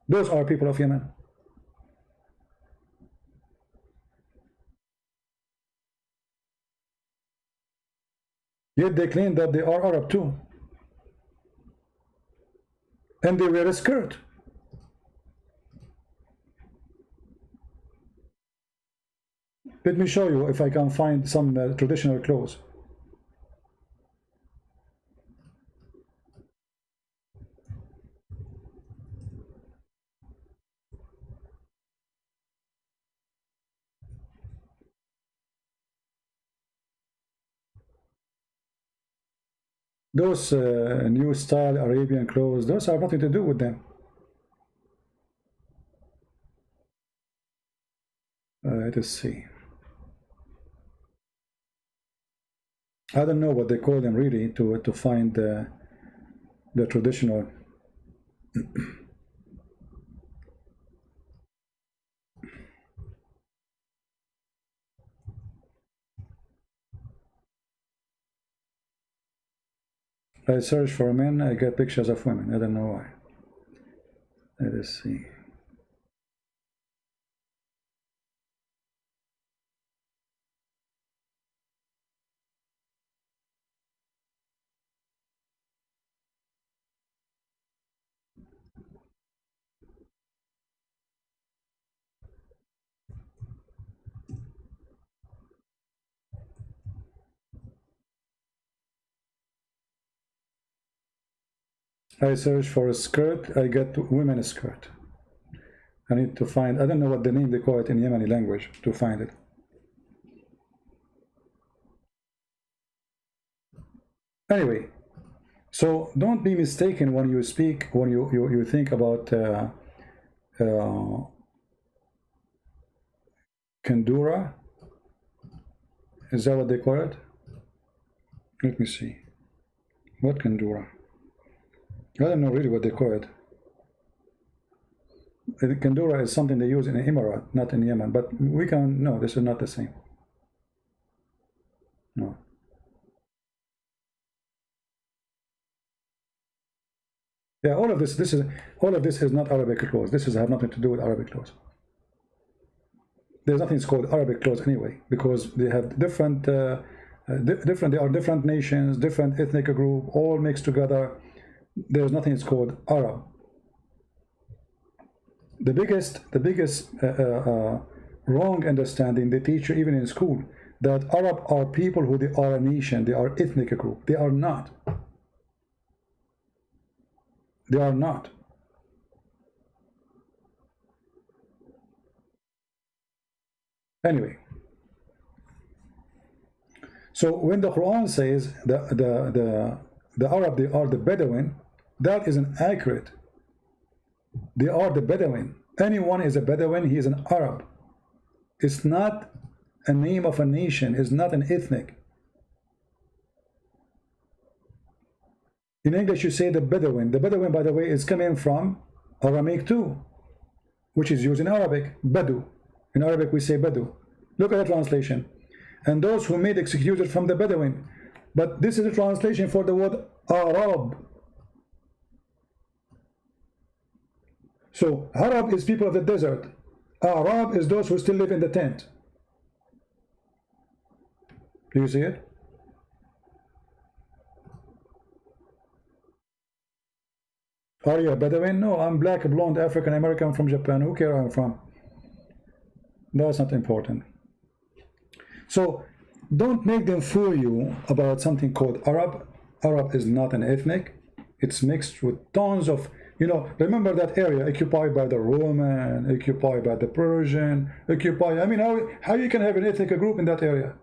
Those are people of Yemen. Yet they claim that they are Arab too. And they wear a skirt. Let me show you if I can find some traditional clothes. Those new style Arabian clothes, those have nothing to do with them. Let us see. I don't know what they call them really to find the traditional. I search for men, I get pictures of women. I don't know why. Let us see. I search for a skirt, I get women's skirt. I need to find, I don't know what the name they call it in Yemeni language to find it. Anyway, so don't be mistaken when you speak, when you think about Kandura. Is that what they call it? Let me see. What Kandura? I don't know really what they call it. Kandura is something they use in the Emirat, not in Yemen. But we can, no, this is not the same. No. Yeah, all of this is not Arabic laws. This have nothing to do with Arabic laws. There's nothing called Arabic laws anyway, because they have different, they are different nations, different ethnic group, all mixed together. There's nothing called Arab. The biggest wrong understanding they teach you even in school, that Arab are people who they are a nation, they are ethnic group. They are not. They are not. Anyway, so when the Quran says the Arab, they are the Bedouin, that is inaccurate. They are the Bedouin. Anyone is a Bedouin, he is an Arab. It's not a name of a nation, it's not an ethnic. In English you say the Bedouin. The Bedouin, by the way, is coming from Aramaic too, which is used in Arabic, Badu. In Arabic we say Badu. Look at the translation. And those who made executed from the Bedouin. But this is a translation for the word Arab. So Arab is people of the desert. Arab is those who still live in the tent. Do you see it? Are you a Bedouin? No, I'm black, blonde, African American from Japan. Who cares where I'm from? That's not important. So don't make them fool you about something called Arab. Arab is not an ethnic. It's mixed with tons of, you know, remember that area occupied by the Roman, occupied by the Persian, occupied, I mean, how you can have an ethnic group in that area?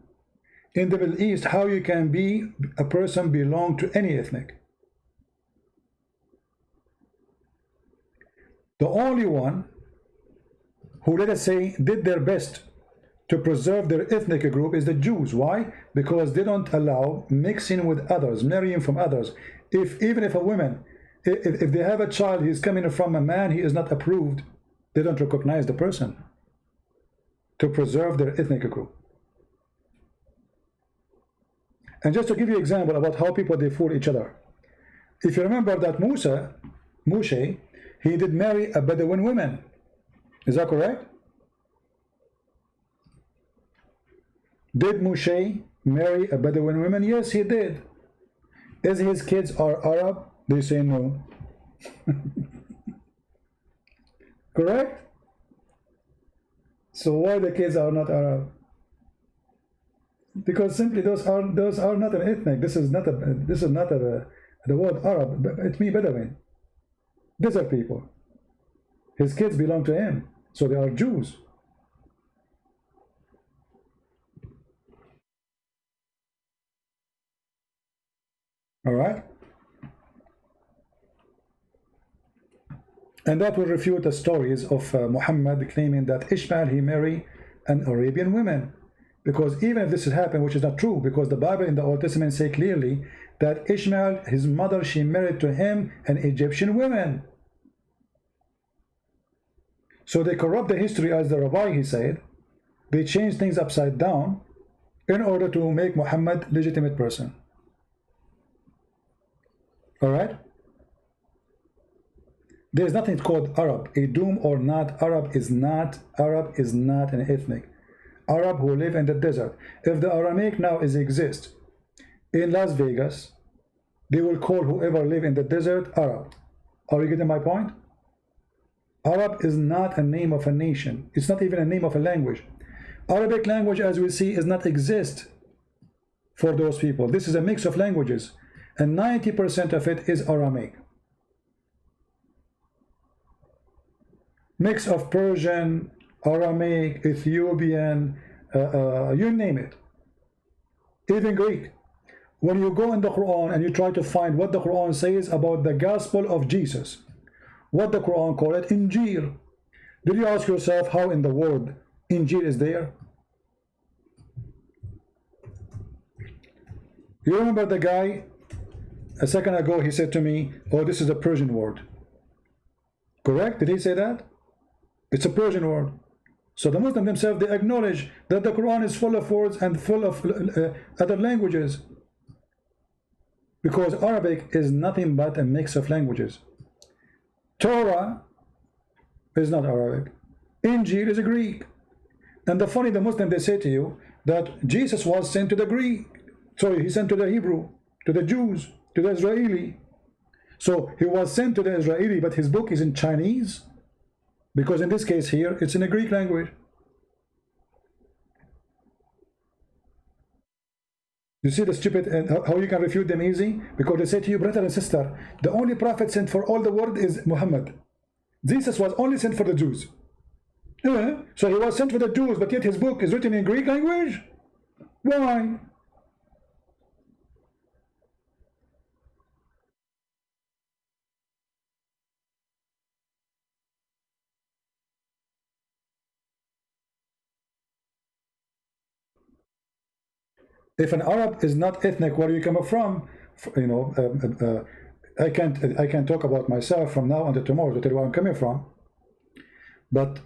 In the Middle East, how you can be a person belong to any ethnic? The only one who, let us say, did their best to preserve their ethnic group is the Jews. Why? Because they don't allow mixing with others, marrying from others. Even if a woman, if they have a child, he's coming from a man, he is not approved, they don't recognize the person to preserve their ethnic group. And just to give you an example about how people, they fool each other. If you remember that Moshe, he did marry a Bedouin woman. Is that correct? Did Moshe marry a Bedouin woman? Yes, he did. Is his kids are Arab? They say no. Correct? So why the kids are not Arab? Because simply those are not an ethnic. This is not the word Arab. It means Bedouin. Desert people. His kids belong to him, so they are Jews. All right? And that will refute the stories of Muhammad claiming that Ishmael, he married an Arabian woman. Because even if this has happened, which is not true, because the Bible in the Old Testament say clearly that Ishmael, his mother, she married to him an Egyptian woman. So they corrupt the history, as the Rabbi, he said. They change things upside down in order to make Muhammad legitimate person. All right? There is nothing called Arab. Edom or not, Arab is not an ethnic. Arab who live in the desert. If the Aramaic now exists in Las Vegas, they will call whoever live in the desert Arab. Are you getting my point? Arab is not a name of a nation. It's not even a name of a language. Arabic language, as we see, does not exist for those people. This is a mix of languages, and 90% of it is Aramaic. Mix of Persian, Aramaic, Ethiopian, you name it. Even Greek. When you go in the Quran and you try to find what the Quran says about the gospel of Jesus, what the Quran call it, Injil. Did you ask yourself how in the word Injil is there? You remember the guy a second ago, he said to me, oh, this is a Persian word. Correct? Did he say that? It's a Persian word. So the Muslims themselves, they acknowledge that the Quran is full of words and full of other languages. Because Arabic is nothing but a mix of languages. Torah is not Arabic. Injil is Greek. And the funny, the Muslim, they say to you that Jesus was sent to the Greek. Sorry, he sent to the Hebrew, to the Jews, to the Israeli. So he was sent to the Israeli, but his book is in Chinese, because in this case here, it's in a Greek language. You see the stupid, and how you can refute them easy? Because they say to you, brother and sister, the only prophet sent for all the world is Muhammad. Jesus was only sent for the Jews. So he was sent for the Jews, but yet his book is written in Greek language? Why? If an Arab is not ethnic, where you come from, you know, I can't talk about myself from now until tomorrow to tell you where I'm coming from. But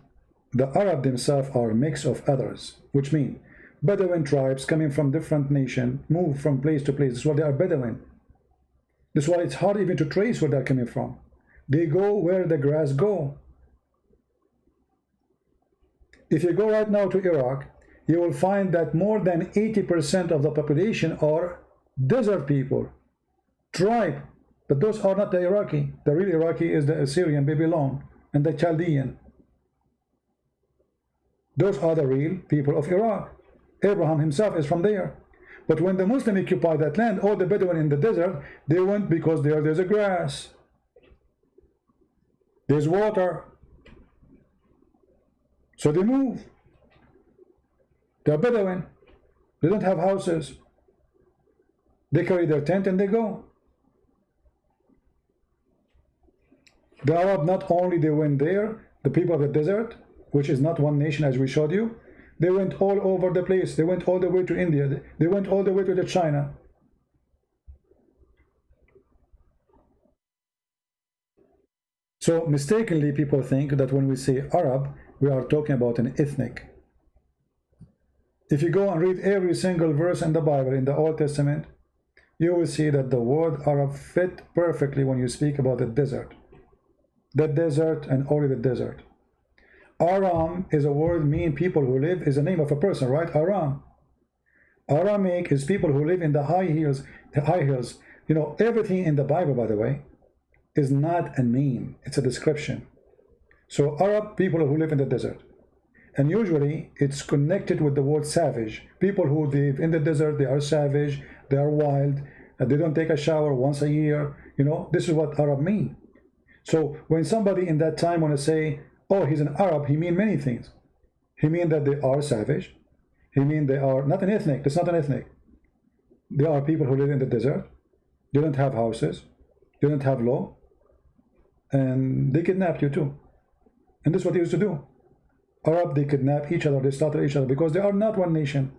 the Arab themselves are a mix of others, which mean Bedouin tribes coming from different nations, move from place to place. That's why they are Bedouin. That's why it's hard even to trace where they're coming from. They go where the grass go. If you go right now to Iraq, you will find that more than 80% of the population are desert people, tribe. But those are not the Iraqi. The real Iraqi is the Assyrian, Babylon, and the Chaldean. Those are the real people of Iraq. Abraham himself is from there. But when the Muslims occupied that land, all the Bedouin in the desert, they went because there's a grass, there's water. So they move. They're Bedouin. They don't have houses. They carry their tent and they go. The Arab, not only they went there, the people of the desert, which is not one nation as we showed you, they went all over the place. They went all the way to India. They went all the way to China. So mistakenly people think that when we say Arab, we are talking about an ethnic. If you go and read every single verse in the Bible, in the Old Testament, you will see that the word Arab fit perfectly when you speak about the desert. The desert and only the desert. Aram is a word mean people who live, is a name of a person, right? Aram. Aramic is people who live in the high hills. You know, everything in the Bible, by the way, is not a name, it's a description. So Arab, people who live in the desert. And usually it's connected with the word savage. People who live in the desert, they are savage, they are wild, and they don't take a shower once a year. You know, this is what Arab mean. So when somebody in that time want to say, oh, he's an Arab, he mean many things. He mean that they are savage. He mean they are not an ethnic. That's not an ethnic. They are people who live in the desert. They don't have houses. They don't have law. And they kidnapped you too. And this is what they used to do. Arab, they kidnap each other, they slaughter each other because they are not one nation.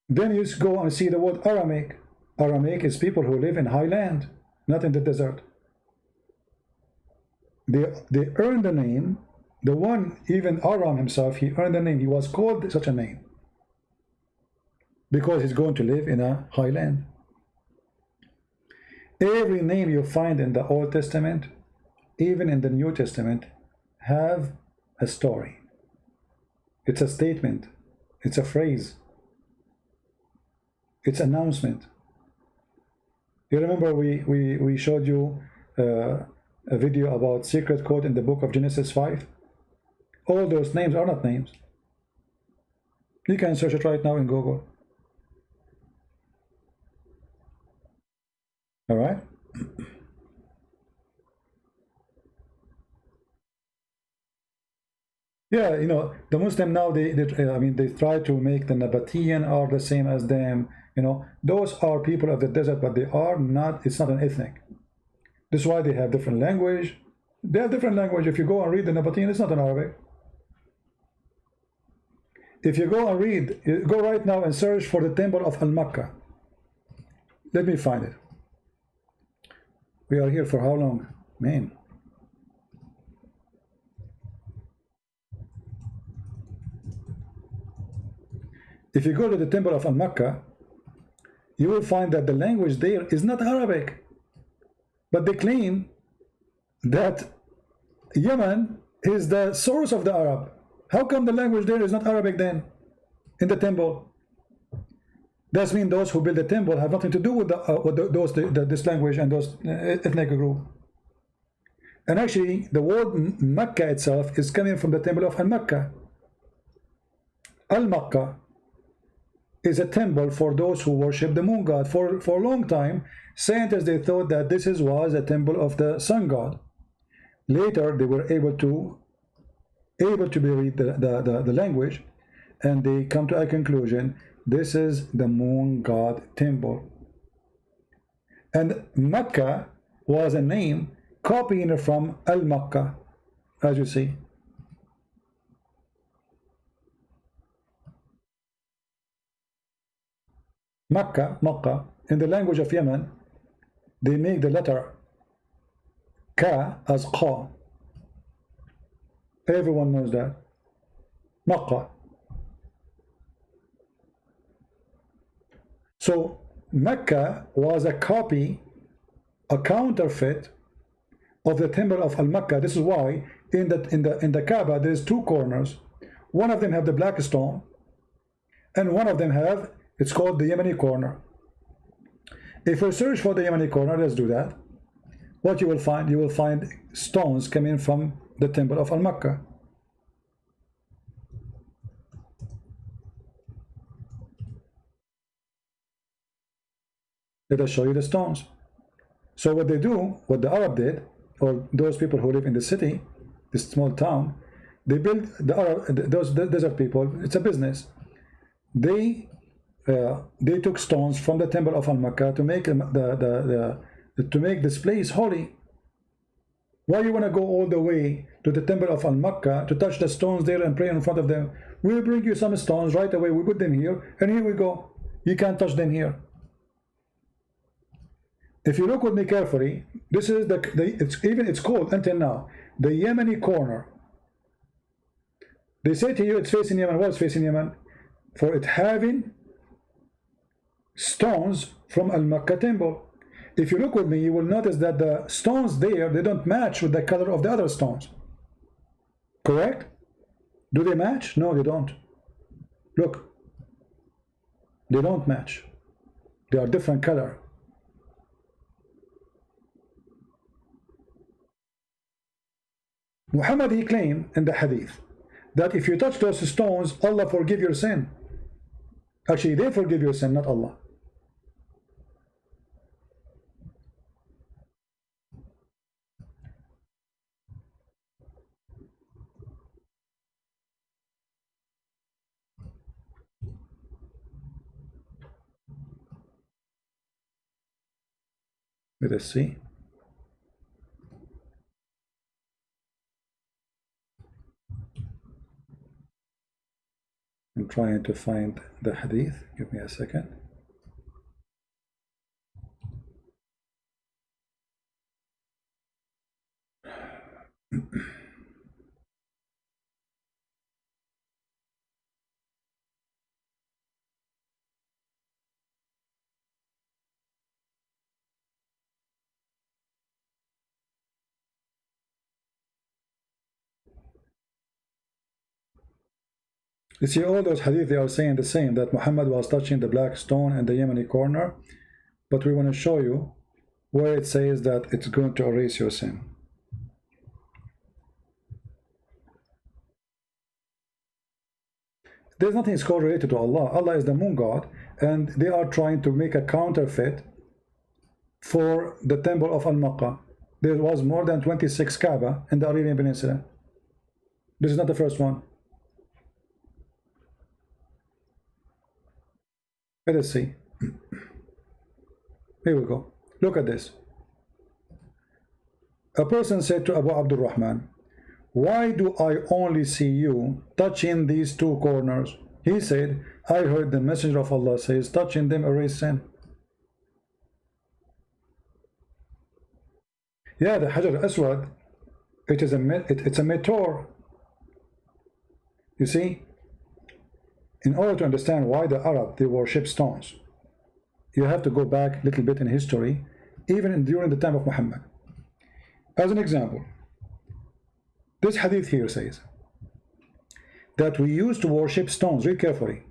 Then you go and see the word Aramic. Aramic is people who live in highland, not in the desert. They earn the name. The one, even Aram himself, he earned the name. He was called such a name because he's going to live in a highland. Every name you find in the Old Testament, even in the New Testament, have a story. It's a statement. It's a phrase. It's announcement. You remember we showed you a video about secret code in the book of Genesis 5? All those names are not names. You can search it right now in Google. All right? Yeah, you know, the Muslim now, they try to make the Nabatean are the same as them. You know, those are people of the desert, but they are not, it's not an ethnic. This is why they have different language. They have different language. If you go and read the Nabatean, it's not an Arabic. If you go and read, go right now and search for the temple of Al-Makkah. Let me find it. We are here for how long? Man. If you go to the temple of Al-Makkah, you will find that the language there is not Arabic. but they claim that Yemen is the source of the Arab. How come the language there is not Arabic then in the temple? That means those who build the temple have nothing to do with this language and those ethnic group. And actually, the word Mecca itself is coming from the temple of Al-Makkah. Al-Makkah is a temple for those who worship the moon god. For a long time, scientists, they thought that this was a temple of the sun god. Later, they were able to read the language, and they come to a conclusion: this is the moon god temple. And Mecca was a name copying from Al-Makkah, as you see. Makkah, in the language of Yemen, they make the letter Ka as Qa. Everyone knows that. Makkah. So Mecca was a copy, a counterfeit of the temple of Al-Makkah. This is why in the Kaaba there is two corners. One of them have the black stone, and one of them have, it's called the Yemeni corner. If we search for the Yemeni corner, let's do that. What you will find? You will find stones coming from the temple of Al-Makkah. Let us show you the stones. So what they do, what the Arab did, or those people who live in the city, this small town, they build those desert people. It's a business. They took stones from the temple of Al-Makkah to make to make this place holy. Why you want to go all the way to the temple of Al-Makkah to touch the stones there and pray in front of them? We'll bring you some stones right away. We put them here, and here we go. You can't touch them here. If you look with me carefully, this is it's called until now the Yemeni corner. They say to you it's facing Yemen. What's facing Yemen? For it having stones from Al-Makkah temple. If you look with me, you will notice that the stones there, they don't match with the color of the other stones. Correct? Do they match? No, they don't. Look. They don't match. They are different color. Muhammad, he claimed in the hadith that if you touch those stones, Allah forgive your sin. Actually, they forgive your sin, not Allah. Let us see. I'm trying to find the hadith. Give me a second. You see, all those hadith, they are saying the same, that Muhammad was touching the black stone in the Yemeni corner, but we want to show you where it says that it's going to erase your sin. There's nothing called related to Allah. Allah is the moon god, and they are trying to make a counterfeit for the temple of Al-Makkah. There was more than 26 Kaaba in the Arabian Peninsula. This is not the first one. Let us see. Here we go. Look at this. A person said to Abu Abdul Rahman, "Why do I only see you touching these two corners?" He said, "I heard the Messenger of Allah says, touching them erase sin." Yeah, the Hajar al-Aswad, it's a meteor. You see? In order to understand why the Arab, they worship stones, you have to go back a little bit in history even during the time of Muhammad. As an example, this hadith here says that we used to worship stones. Read carefully.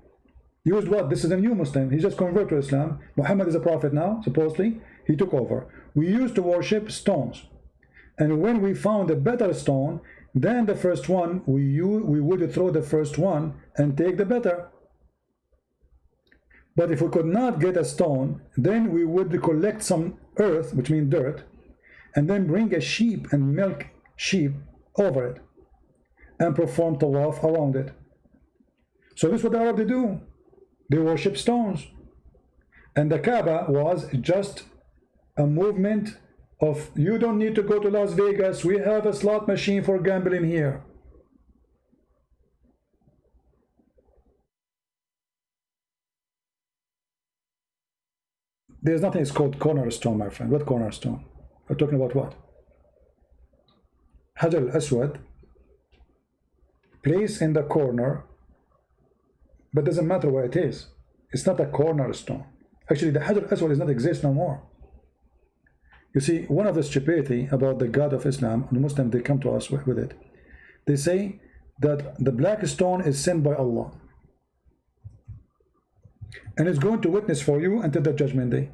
Used what? This is a new Muslim. He just converted to Islam. Muhammad is a prophet now, supposedly. He took over. We used to worship stones. And when we found a better stone than the first one, we would throw the first one and take the better. But if we could not get a stone, then we would collect some earth, which means dirt, and then bring a sheep and milk sheep over it and perform tawaf around it. So this is what the Arabs do. They worship stones. And the Kaaba was just a movement of, you don't need to go to Las Vegas, we have a slot machine for gambling here. There's nothing, it's called cornerstone, my friend. What cornerstone? We're talking about what? Hajar al-Aswad, place in the corner, but doesn't matter where it is. It's not a cornerstone. Actually, the Hajar al-Aswad does not exist no more. You see, one of the stupidity about the God of Islam, the Muslims, they come to us with it. They say that the black stone is sent by Allah, and it's going to witness for you until the judgment day.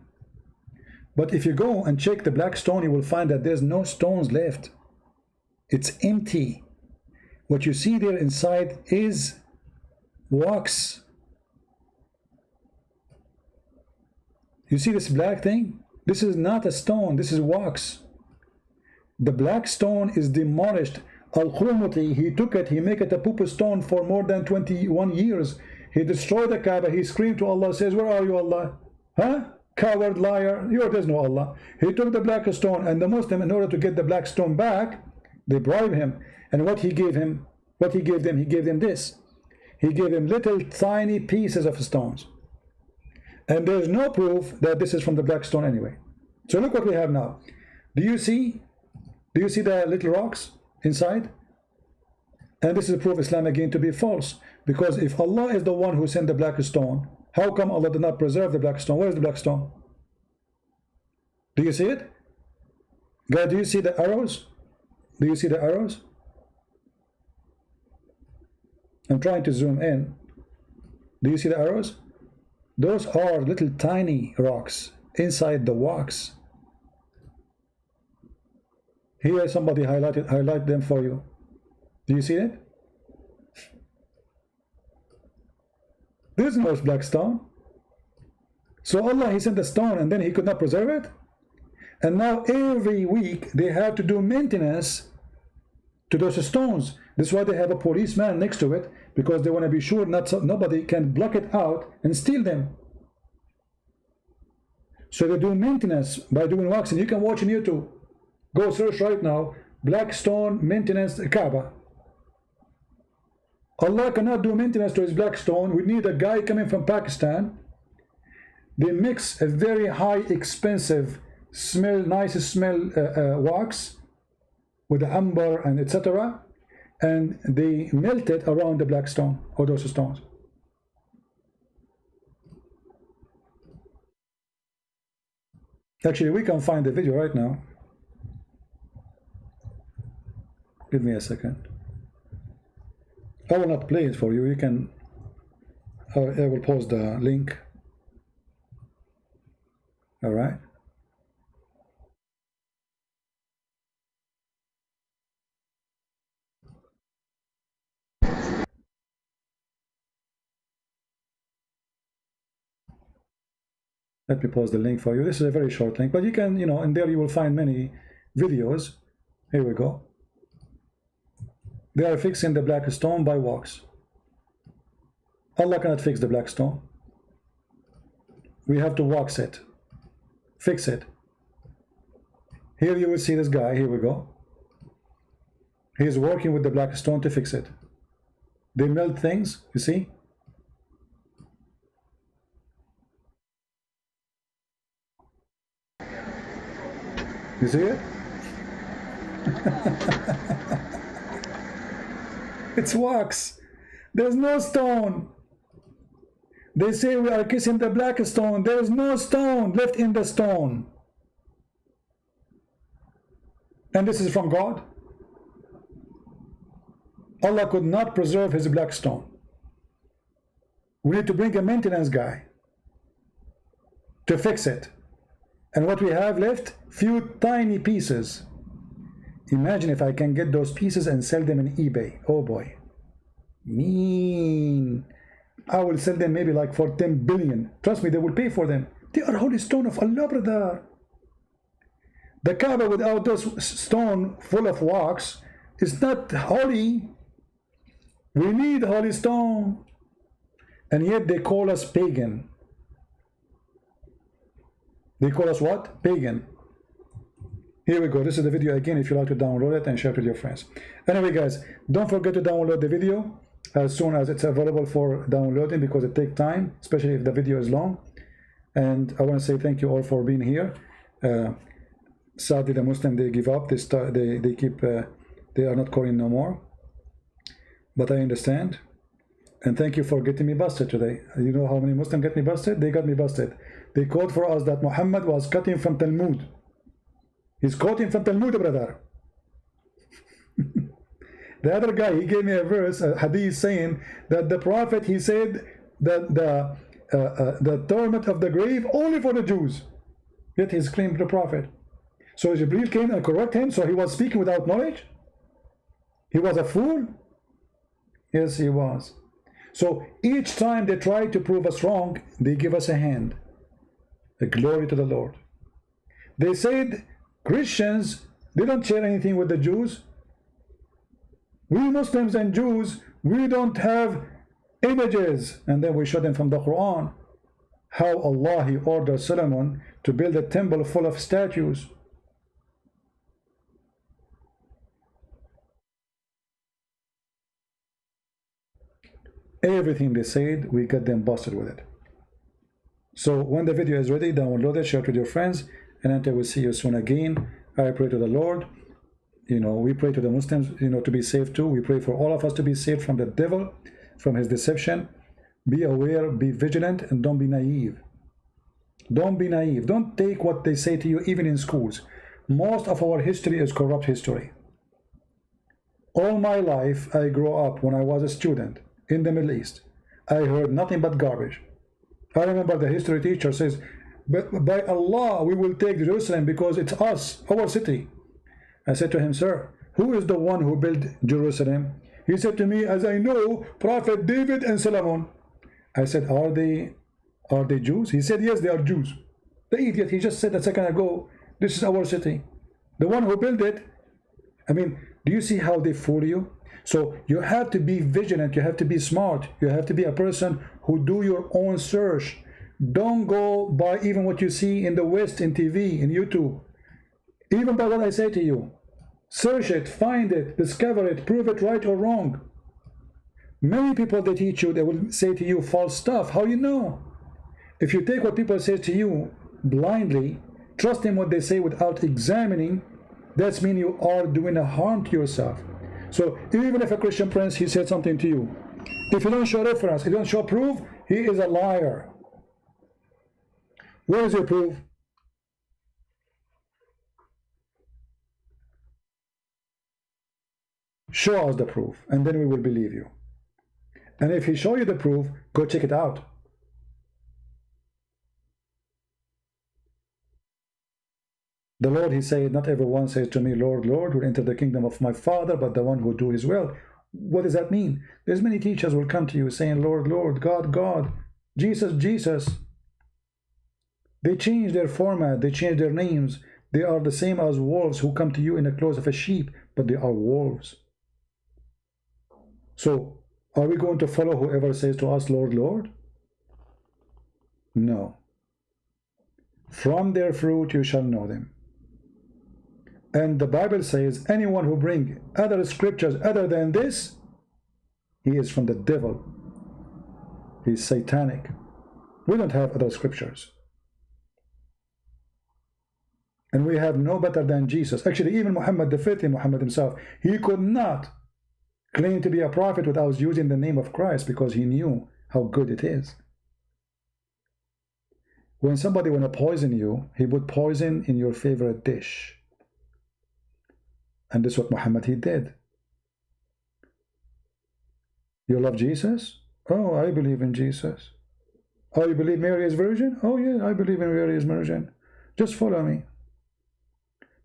But if you go and check the black stone, you will find that there's no stones left. It's empty. What you see there inside is wax. You see this black thing? This is not a stone, this is wax. The black stone is demolished. Al-Qurmuti, he took it, he made it a poop stone for more than 21 years. He destroyed the Kaaba, he screamed to Allah, says, where are you, Allah? Huh? Coward, liar, there's no Allah. He took the black stone, and the Muslim, in order to get the black stone back, they bribed him. And what he gave him, he gave them this. He gave them little tiny pieces of stones. And there's no proof that this is from the black stone anyway. So look what we have now. Do you see the little rocks inside? And this is proof Islam again to be false. Because if Allah is the one who sent the black stone, how come Allah did not preserve the black stone? Where is the black stone? Do you see it? God, do you see the arrows? Do you see the arrows? I'm trying to zoom in. Do you see the arrows? Those are little tiny rocks inside the wax. Here somebody highlight them for you. Do you see it? There's no black stone. So Allah, he sent the stone and then he could not preserve it. And now every week they have to do maintenance to those stones. That's why they have a policeman next to it, because they want to be sure nobody can block it out and steal them. So they do maintenance by doing waxing. You can watch on YouTube. Go search right now, black stone maintenance Kaaba. Allah cannot do maintenance to his black stone. We need a guy coming from Pakistan. They mix a very high expensive smell, nice smell wax with the amber and etc. And they melt it around the black stone or those stones. Actually, we can find the video right now. Give me a second. I will not play it for you. You can. I will post the link. All right. Let me post the link for you. This is a very short link, but you can, in there you will find many videos. Here we go. They are fixing the black stone by wax. Allah cannot fix the black stone. We have to wax it, fix it. Here you will see this guy. Here we go. He is working with the black stone to fix it. They melt things, you see. You see it? It's wax. There's no stone. They say we are kissing the black stone. There is no stone left in the stone. And this is from God. Allah could not preserve his black stone. We need to bring a maintenance guy to fix it. And what we have left, few tiny pieces. Imagine if I can get those pieces and sell them in eBay. Oh boy. Mean. I will sell them maybe like for 10 billion. Trust me, they will pay for them. They are holy stone of Allah, brother. The Kaaba without those stone full of rocks is not holy. We need holy stone. And yet they call us pagan. They call us what? Pagan. Here we go. This is the video again if you like to download it and share it with your friends. Anyway, guys, don't forget to download the video as soon as it's available for downloading, because it takes time, especially if the video is long. And I want to say thank you all for being here. Sadly, the Muslim, they give up. They keep they are not calling no more. But I understand. And thank you for getting me busted today. You know how many Muslims get me busted? They got me busted. They quote for us that Muhammad was cutting from Talmud. He's quoting from Talmud, brother. The other guy, he gave me a verse, a hadith, saying that the Prophet, he said that the torment of the grave only for the Jews. Yet he's claimed the Prophet. So Jibreel came and corrected him, so he was speaking without knowledge? He was a fool? Yes, he was. So each time they try to prove us wrong, they give us a hand. A glory to the Lord. They said Christians, they don't share anything with the Jews. We Muslims and Jews, we don't have images. And then we show them from the Quran how Allah, he ordered Solomon to build a temple full of statues. Everything they said, we got them busted with it. So when the video is ready, download it, share it with your friends, and until we see you soon again, I pray to the Lord. You know, we pray to the Muslims, you know, to be saved too. We pray for all of us to be saved from the devil, from his deception. Be aware, be vigilant, and don't be naive. Don't be naive. Don't take what they say to you, even in schools. Most of our history is corrupt history. All my life, I grew up when I was a student in the Middle East. I heard nothing but garbage. I remember the history teacher says, but by Allah, we will take Jerusalem because it's us, our city. I said to him, sir, who is the one who built Jerusalem? He said to me, as I know, Prophet David and Solomon. I said, are they Jews? He said, yes, they are Jews. The idiot, he just said a second ago, this is our city. The one who built it. I mean, do you see how they fool you? So you have to be vigilant, you have to be smart, you have to be a person who do your own search. Don't go by even what you see in the West, in TV, in YouTube. Even by what I say to you. Search it, find it, discover it, prove it right or wrong. Many people, they teach you, they will say to you false stuff. How you know? If you take what people say to you blindly, trust in what they say without examining, that means you are doing a harm to yourself. So even if a Christian prince, he said something to you, if you don't show reference, if you don't show proof, he is a liar. Where is your proof? Show us the proof, and then we will believe you. And if he show you the proof, go check it out. The Lord, he said, not everyone says to me, Lord, Lord, will enter the kingdom of my Father, but the one who do his will. What does that mean? There's many teachers will come to you saying, Lord, Lord, God, God, Jesus, Jesus. They change their format, they change their names. They are the same as wolves who come to you in the clothes of a sheep, but they are wolves. So, are we going to follow whoever says to us, Lord, Lord? No. From their fruit you shall know them. And the Bible says, anyone who brings other scriptures other than this, he is from the devil. He's satanic. We don't have other scriptures. And we have no better than Jesus. Actually, even Muhammad, the faithful Muhammad himself, he could not claim to be a prophet without using the name of Christ, because he knew how good it is. When somebody want to poison you, he put poison in your favorite dish. And this is what Muhammad he did. You love Jesus? Oh, I believe in Jesus. Oh, you believe Mary is virgin? Oh yeah, I believe in Mary is virgin. Just follow me.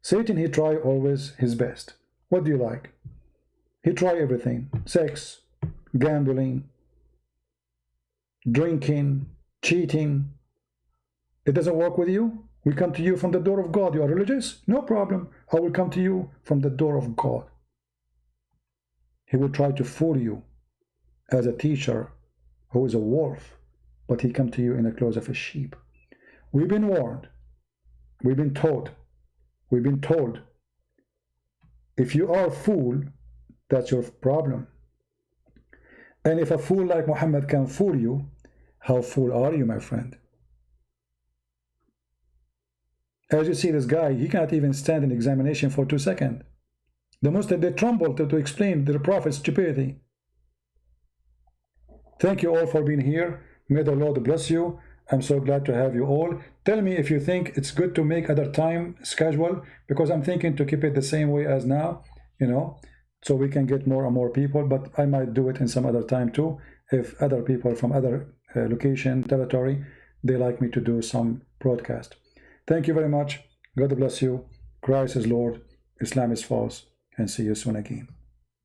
Satan, he try always his best. What do you like? He try everything. Sex, gambling, drinking, cheating. It doesn't work with you? We come to you from the door of God. You are religious? No problem. I will come to you from the door of God. He will try to fool you as a teacher who is a wolf, but he come to you in the clothes of a sheep. We've been warned. We've been taught. We've been told. If you are a fool, that's your problem. And if a fool like Muhammad can fool you, how fool are you, my friend? As you see, this guy, he cannot even stand an examination for 2 seconds. The Muslims, they tremble to explain the Prophet's stupidity. Thank you all for being here. May the Lord bless you. I'm so glad to have you all. Tell me if you think it's good to make other time schedule, because I'm thinking to keep it the same way as now, you know, so we can get more and more people, but I might do it in some other time too, if other people from other location, territory, they like me to do some broadcast. Thank you very much. God bless you. Christ is Lord. Islam is false. And see you soon again.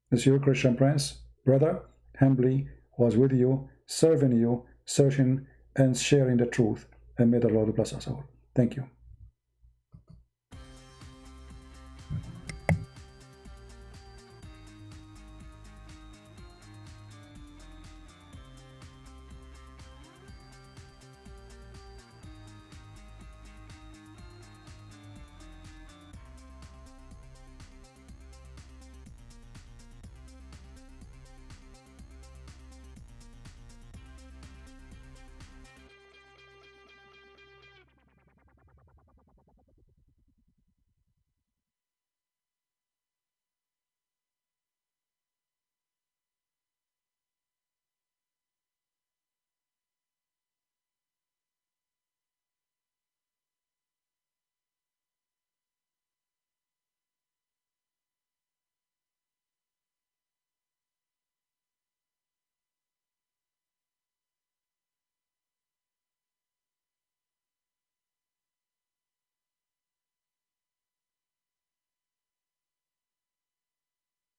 This is your Christian Prince, brother, humbly was with you, serving you, searching and sharing the truth. And may the Lord bless us all. Thank you.